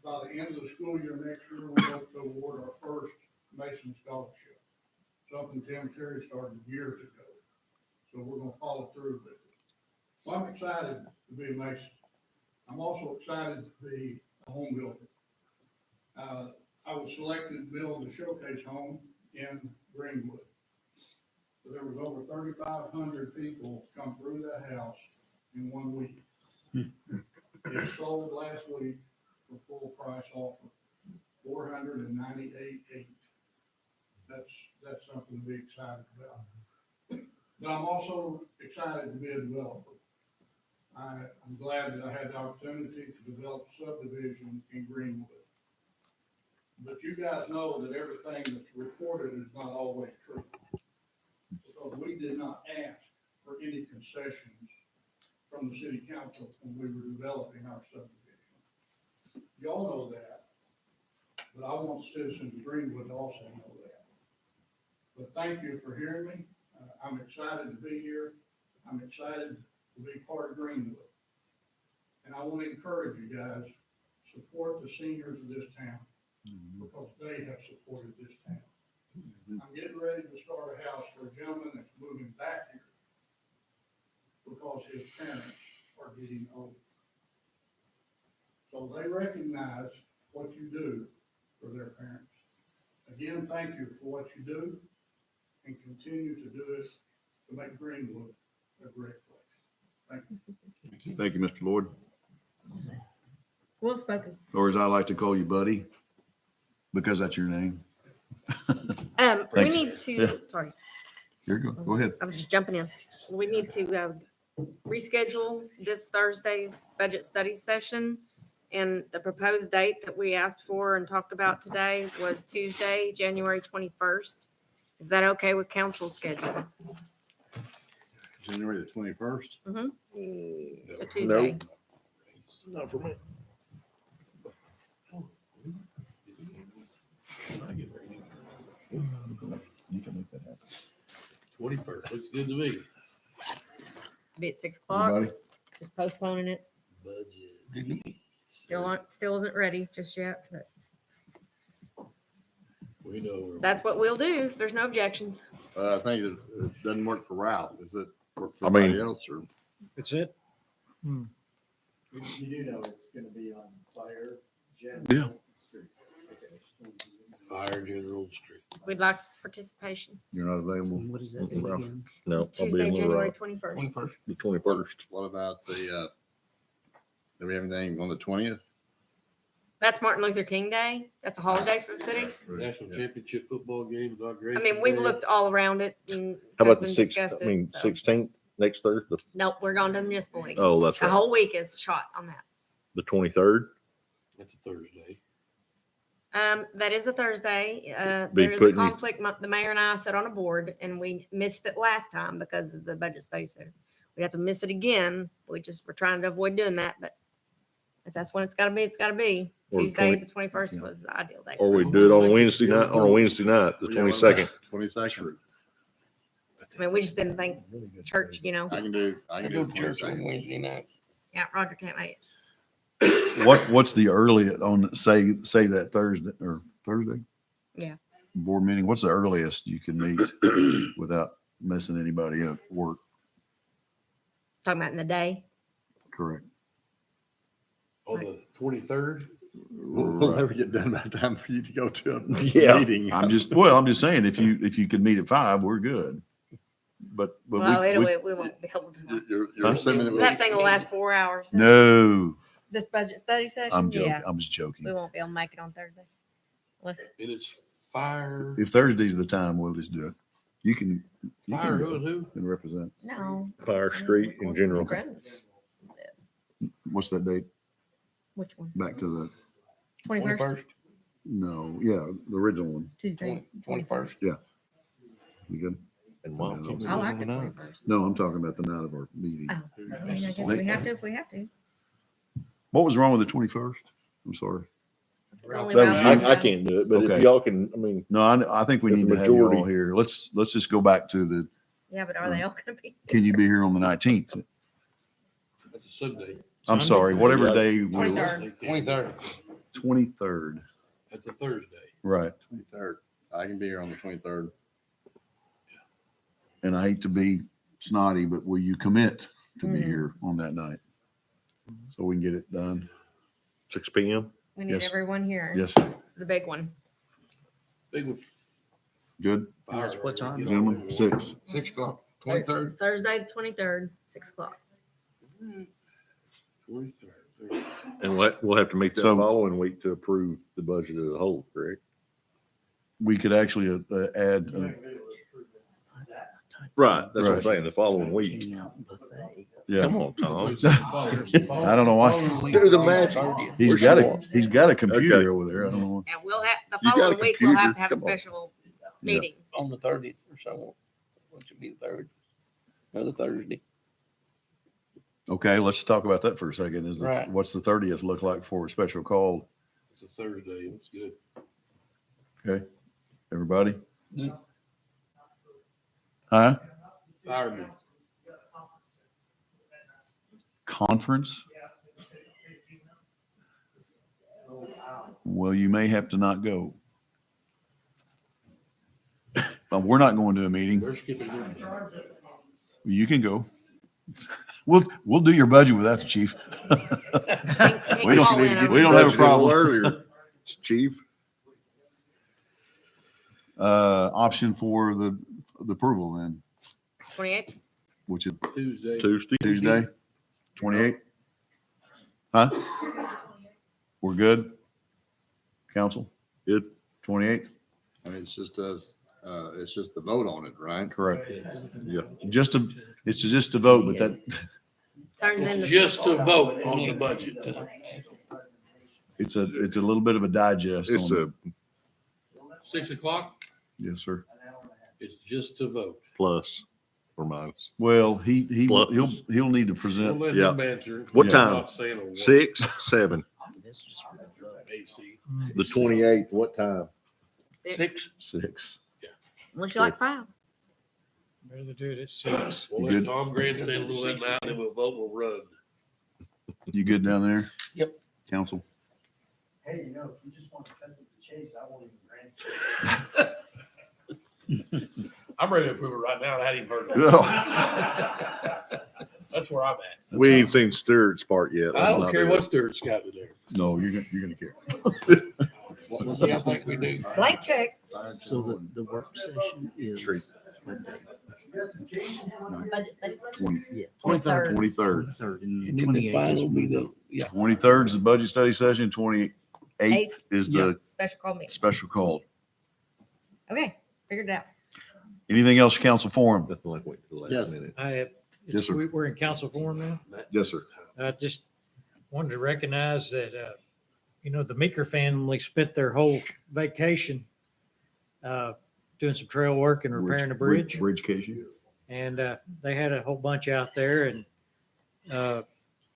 By the end of the school year next year, we hope to award our first Mason Scholarship, something Tim Terry started years ago. So we're gonna follow through with it. So I'm excited to be a Mason. I'm also excited to be a home builder. I was selected to build the showcase home in Greenwood. So there was over 3,500 people come through that house in 1 week. It sold last week for full price offer, $498,800. That's something to be excited about. But I'm also excited to be a developer. I'm glad that I had the opportunity to develop a subdivision in Greenwood. But you guys know that everything that's reported is not always true. Because we did not ask for any concessions from the city council when we were developing our subdivision. Y'all know that, but I want citizens of Greenwood to also know that. But thank you for hearing me. I'm excited to be here. I'm excited to be part of Greenwood. And I want to encourage you guys, support the seniors of this town, because they have supported this town. I'm getting ready to start a house for a gentleman that's moving back here because his parents are getting old. So they recognize what you do for their parents. Again, thank you for what you do, and continue to do it to make Greenwood a great place. Thank you. Thank you, Mr. Lloyd, Well spoken. or as I like to call you, Buddy, because that's your name. We Thank you. need to, Yeah. sorry, Here you go. Go ahead. I was just jumping in. We need to reschedule this Thursday's budget study session. And the proposed date that we asked for and talked about today was Tuesday, January 21st. Is that okay with council's schedule? January the 21st? Mm-hmm. A Tuesday. Not for me. You can make that happen. 21st, looks good to me. Be at 6 o'clock. Everybody? Just postponing it. Budget. Still isn't ready just yet, but We know. that's what we'll do if there's no objections. I think it doesn't work for Ralph. Does it work for I mean- anybody else or? That's it? You do know it's gonna be on fire, general. Yeah. Street. Fire General Street. We'd like participation. You're not available. What is that date Ralph. again? No, I'll be Tuesday, in January Little 21st. Rock, the 21st. What about the, do we have anything on the 20th? That's Martin Luther King Day. That's a holiday for the city. National Championship football game, I inauguration. mean, we've day. looked all around it and How about the Justin sixth, discussed I mean, it. so. 16th, next Thursday, Nope, we're going to the municipal league. oh, that's The right, whole week is shot on that. the 23rd. That's a Thursday. That is a Thursday. Be There is a putting you- conflict. The mayor and I sat on a board and we missed it last time because of the budget study center. We have to miss it again. We're trying to avoid doing that, but if that's when it's gotta be, it's gotta be. Or Tuesday, 20 the 21st was the ideal day. Or we do it on Wednesday night, the 22nd. 22nd. I mean, we just didn't think church, I can do I the go to church on 22nd. Wednesday night. Yeah, Roger can't make it. What's the earliest on, say that Thursday or Thursday? Yeah. Board meeting, what's the earliest you can meet without messing anybody up at work? Talking about in the day. Correct. On the 23rd? We'll never get done by the time for you to go to a Yeah. meeting. I'm just saying, if you could meet at 5, we're good. But Well, we, we won't be able to. You're assuming that That thing will last 4 hours. no, This budget study session? I'm joking. Yeah, I'm just joking. we won't be able to make it on Thursday. Listen, And it's fire. If Thursday's the time, we'll just do it. You can Fire who and who? can represent. no. Fire Street in general. Yes. What's that date? Which one? Back to the, 21st? no, yeah, the original one. Tuesday. 21st. You good? And Mom keeps I like it it on 21st. No, I'm talking about the night of our meeting. Oh, I mean, I guess we have to if we have to. What was wrong with the 21st? I'm sorry. Only That was Ralph you. I can't do it, but Okay. if y'all can, I mean, No, I think we If need the to have you all majority- here. Let's just go back to the, Yeah, but are they all gonna be? can you be here on the 19th? That's a Sunday. I'm Sunday? sorry, whatever day. 23rd. 23rd. 23rd, That's a Thursday. right. 23rd. I can be here on the 23rd. And I hate to be snotty, but will you commit to be Mhm. here on that night? So we can get it done? 6 p.m. We need Yes. everyone here. Yes, sir. It's the big one. Big one. Good, And that's what time? gentlemen? 6. 6 o'clock, 23rd. Thursday, the 23rd, 6 o'clock. 23rd. And we'll have to meet that So- following week to approve the budget as a whole, correct? We could actually add, Right, that's what I'm Right. saying, the following week. yeah. Come on, Tom. I don't know why. Do the magic. He's Where's got she a, going? he's got a computer Okay. over there. I don't know. And we'll have, the You got a following week, we'll have computer, to have a come on. special Yeah. meeting. On the 30th or so, which would be the 3rd, another Thursday. Okay, let's talk about that for a second. Right. What's the 30th look like for a special call? It's a Thursday. It's good. Okay, everybody? Good. Huh? Fireman. Conference? Well, you may have to not go. But we're not going to a meeting. They're skipping meetings. You can go. We'll do your budget without the chief. Can't We don't call need in to over we don't have a problem. Earlier, chief. Option for the approval then, 28th. which is Tuesday. Tuesday, 28th? Huh? We're good? Council? Good. 28th? I mean, it's just us, it's just the vote on it, right? Correct. Yeah. It's just a vote, but that, Turns into. Just to vote on the budget. it's a little bit of a digest. It's on- a 6 o'clock. Yes, sir. It's just to vote. plus or minus. Well, he'll need to We'll present. let Yeah. him answer. What I'm time? not saying a word. 6, 7. AC. The 28th, what time? 6. 6. Unless you like 5. Rather do it at 6. We'll You let good? Tom grandstand a little bit now, then we'll vote, we'll run. You good down there? Yep. Council? Hey, if you just want to cut to the chase, I won't even I'm ready to approve it right now, and I hadn't even heard Oh. it. That's where I'm at. We ain't seen Stewart's part yet. I Let's don't not care do what that. Stewart's got in there. No, you're gonna care. Yeah, I think we do. Blank check. So the work session is. what day? Budget study session. 20 Yeah. 23rd. 23rd. 23rd, And and then 28th the is final will be when the, yeah. 23rd is the budget study session, 28th is the Special call meeting. special call. Okay, figured it out. Anything else, council forum? Nothing like wait till the last Yes. minute. I have, Yes, sir. we're in council forum now. Yes, sir. I just wanted to recognize that, the Meeker family spent their whole vacation doing some trail work and repairing the bridge. Bridge Casey. And they had a whole bunch out there and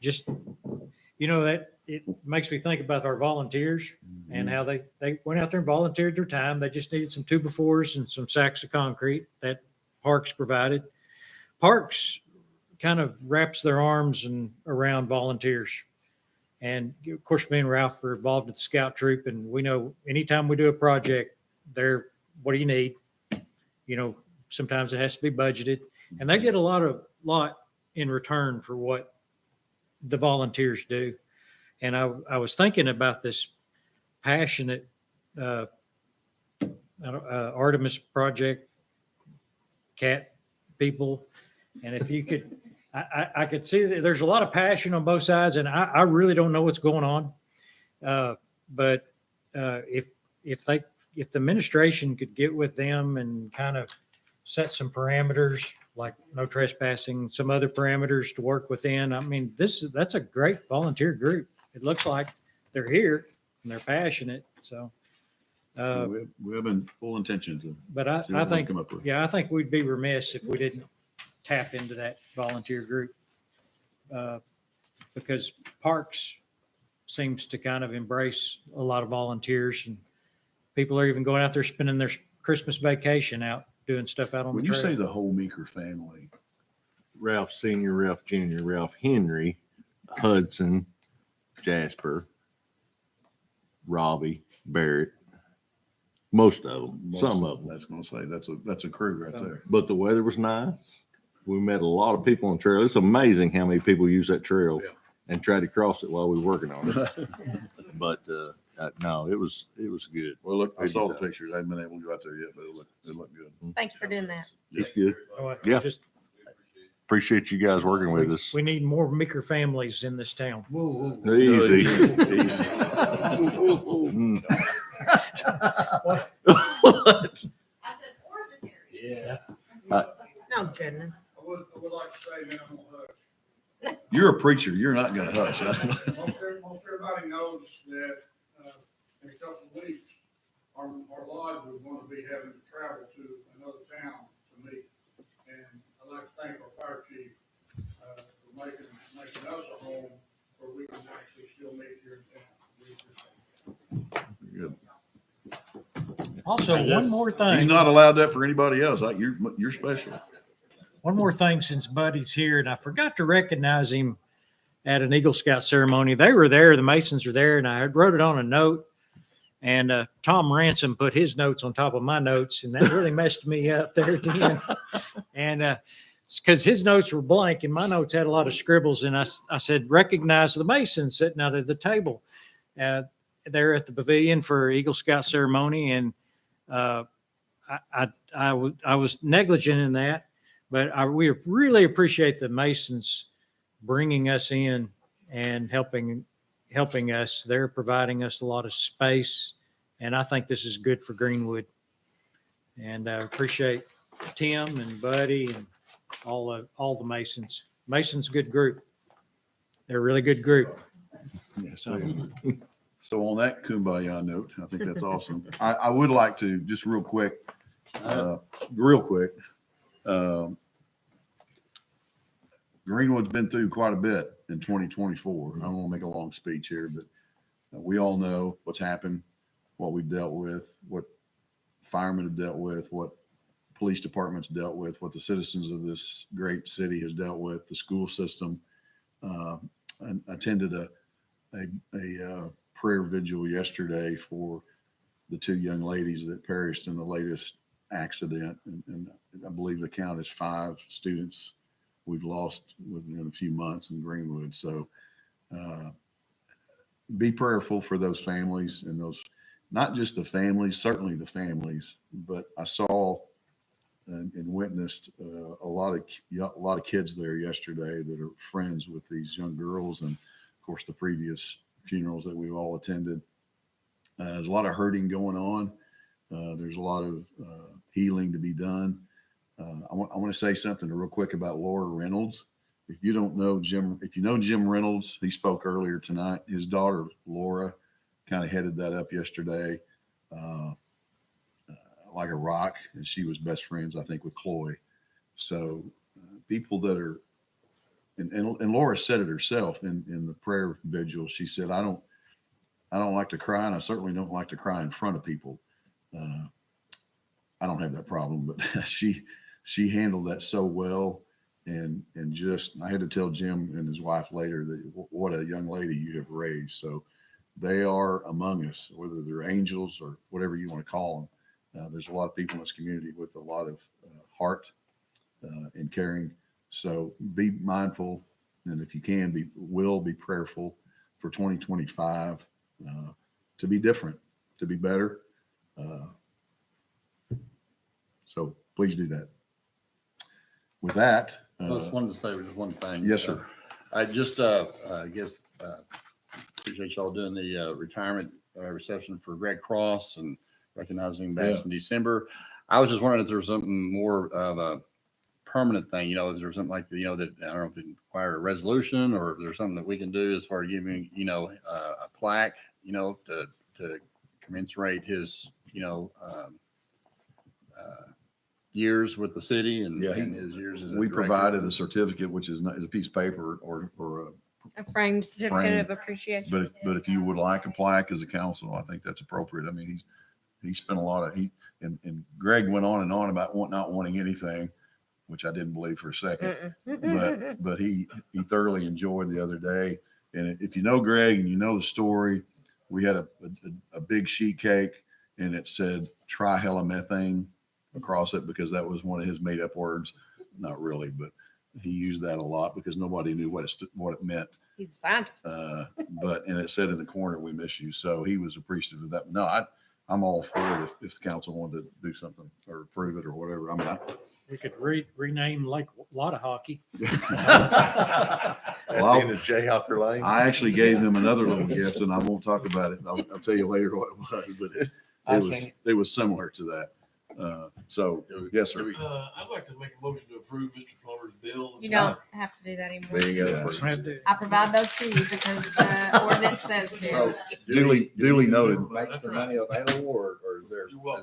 just, that it makes me think about our volunteers and how they went out there and volunteered their time. They just needed some 2x4s and some sacks of concrete that Parks provided. Parks kind of wraps their arms around volunteers. And of course, me and Ralph are involved with the scout troop, and we know anytime we do a project, what do you need? Sometimes it has to be budgeted, and they get a lot in return for what the volunteers do. And I was thinking about this passionate Artemis project cat people, and if you could. I could see that there's a lot of passion on both sides, and I really don't know what's going on. But if the administration could get with them and kind of set some parameters, like no trespassing, some other parameters to work within. I mean, that's a great volunteer group. It looks like they're here and they're passionate. So, We have been full intention to. but see what I we think, come up with. I think we'd be remiss if we didn't tap into that volunteer group. Because Parks seems to kind of embrace a lot of volunteers, and people are even going out there spending their Christmas vacation out doing stuff out on When the you trail. say the whole Meeker family, Ralph Senior, Ralph Junior, Ralph Henry, Hudson, Jasper, Robbie, Barrett, most of them, some of them. that's going to say that's a crew right there. But the weather was nice. We met a lot of people on the trail. It's amazing how many people use that trail and try to cross it while we were working on it. But no, it was good. Well, look, I saw the pictures. I haven't been able to go out there yet, but it looked good. Thank you for doing that. It's good. Oh, Yeah. Just, Appreciate you guys working with us. we need more Meeker families in this town. Easy. Easy. Mm. Yeah. Oh, goodness. I would like to say minimal hush. You're a preacher. You're not going to hush. Most everybody knows that in a couple of weeks, our lodge is going to be having to travel to another town to meet. And I'd like to thank our fire chief for making us a home where we can actually still meet here in town. We appreciate it. Good. Also, one more thing. He's not allowed that for anybody else. Like you're special. One more thing, since Buddy's here, and I forgot to recognize him at an Eagle Scout ceremony. They were there, the Masons were there, and I wrote it on a note. And Tom Ransom put his notes on top of my notes, and that really messed me up there at the end. And because his notes were blank, and my notes had a lot of scribbles, and I said, recognize the Masons sitting out at the table there at the pavilion for Eagle Scout ceremony, and I was negligent in that. But we really appreciate the Masons bringing us in and helping us. They're providing us a lot of space, and I think this is good for Greenwood. And I appreciate Tim and Buddy and all the Masons. Masons, good group. They're a really good group. Yeah, so on that kumbaya note, I think that's awesome. I would like to just real quick. Greenwood's been through quite a bit in 2024. I don't want to make a long speech here, but we all know what's happened, what we've dealt with, what firemen have dealt with, what police departments dealt with, what the citizens of this great city has dealt with, the school system. I attended a prayer vigil yesterday for the two young ladies that perished in the latest accident. And I believe the count is 5 students we've lost within a few months in Greenwood. So be prayerful for those families and those, not just the families, certainly the families, but I saw and witnessed a lot of kids there yesterday that are friends with these young girls, and of course the previous funerals that we've all attended. There's a lot of hurting going on. There's a lot of healing to be done. I want to say something real quick about Laura Reynolds. If you don't know Jim, if you know Jim Reynolds, he spoke earlier tonight. His daughter Laura kind of headed that up yesterday, like a rock, and she was best friends, I think, with Chloe. So people that are, and Laura said it herself in the prayer vigil. She said, I don't like to cry, and I certainly don't like to cry in front of people. I don't have that problem, but she handled that so well. And just, I had to tell Jim and his wife later that what a young lady you have raised. So they are among us, whether they're angels or whatever you want to call them. There's a lot of people in this community with a lot of heart and caring. So be mindful, and if you can, be prayerful for 2025 to be different, to be better. So please do that. With that, I just wanted to say just one thing. Yes, sir. I just, guess, appreciate y'all doing the retirement reception for Red Cross and recognizing back in December. I was just wondering if there was something more of a permanent thing, if there's something like, that I don't know if it require a resolution or if there's something that we can do as far as giving, a plaque, to commensurate his, years with the city and his years as a we director. provided a certificate, which is a piece of paper or a A framed certificate Framed. of appreciation. But if you would like a plaque as a council, I think that's appropriate. I mean, he spent a lot of, and Greg went on and on about not wanting anything, which I didn't believe for a second. But he thoroughly enjoyed the other day. And if you know Greg and you know the story, we had a big sheet cake and it said trihalomethane across it because that was one of his made up words. Not really, but he used that a lot because nobody knew what it meant. He's a scientist. And it said in the corner, "We miss you." So he was appreciative of that. No, I'm all for it if the council wanted to do something or approve it or whatever. I mean, We could rename Lake Hockey. Well, in the Jayhawker Lane. I actually gave him another little gift, and I won't talk about it. I'll tell you later what it was, but it was similar to that. So yes, sir. I'd like to make a motion to approve Mr. Plummer's bill. You don't have to do that anymore. There you Yeah. go. I provide those to you because the ordinance says to. So Duly noted. Make some money available, or is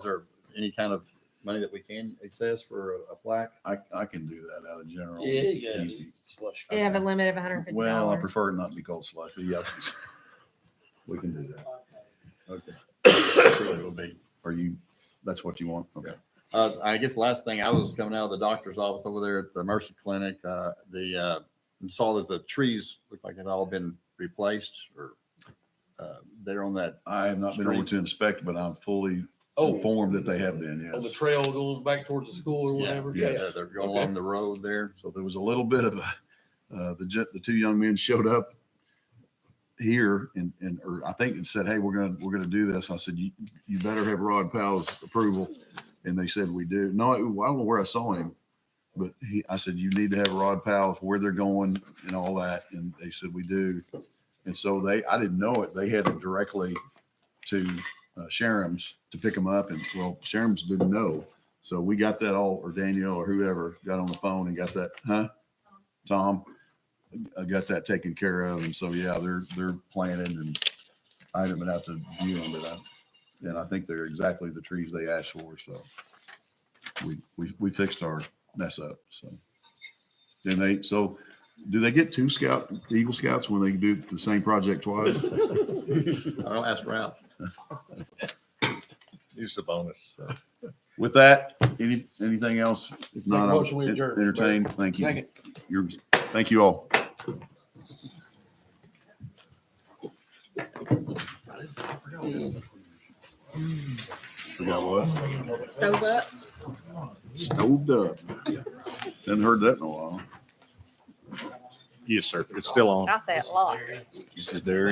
there any kind of money that we can access for a plaque? I can do that out of general. Yeah. Easy. Slush. You have a limit of $150. Well, I prefer it not to be cold slush, but yes, we can do that. Okay. Sure it will be. That's what you want? Okay. I guess the last thing, I was coming out of the doctor's office over there at the Mercy Clinic. Saw that the trees looked like it had all been replaced or they're on that. I have not been able to inspect, but I'm fully informed that they have been, On the yes. trail going back towards the school or whatever. Yeah, They're going along the road there. So there was a little bit of the two young men showed up here or I think it said, "Hey, we're gonna do this." I said, you better have Rod Powell's approval. And they said, "We do." No, I don't know where I saw him, but I said, "You need to have Rod Powell where they're going and all that." And they said, "We do." And so I didn't know it. They headed directly to Sharon's to pick them up. And well, Sharon's didn't know. So we got that or Daniel or whoever got on the phone and got that, Tom, got that taken care of. And so, yeah, they're planting and I haven't been out to view them, but I think they're exactly the trees they asked for. So we fixed our mess up. So do they get two Eagle Scouts when they do the same project twice? I don't ask Ralph. It's a bonus. So. With that, anything else? If not, I'll motion we adjourn. entertain. Thank you. Second. Thank you all. Forgot what? Stove up. Stoved up. Hadn't heard that in a while. Yes, sir. It's still on. I say it a lot. You said dairy.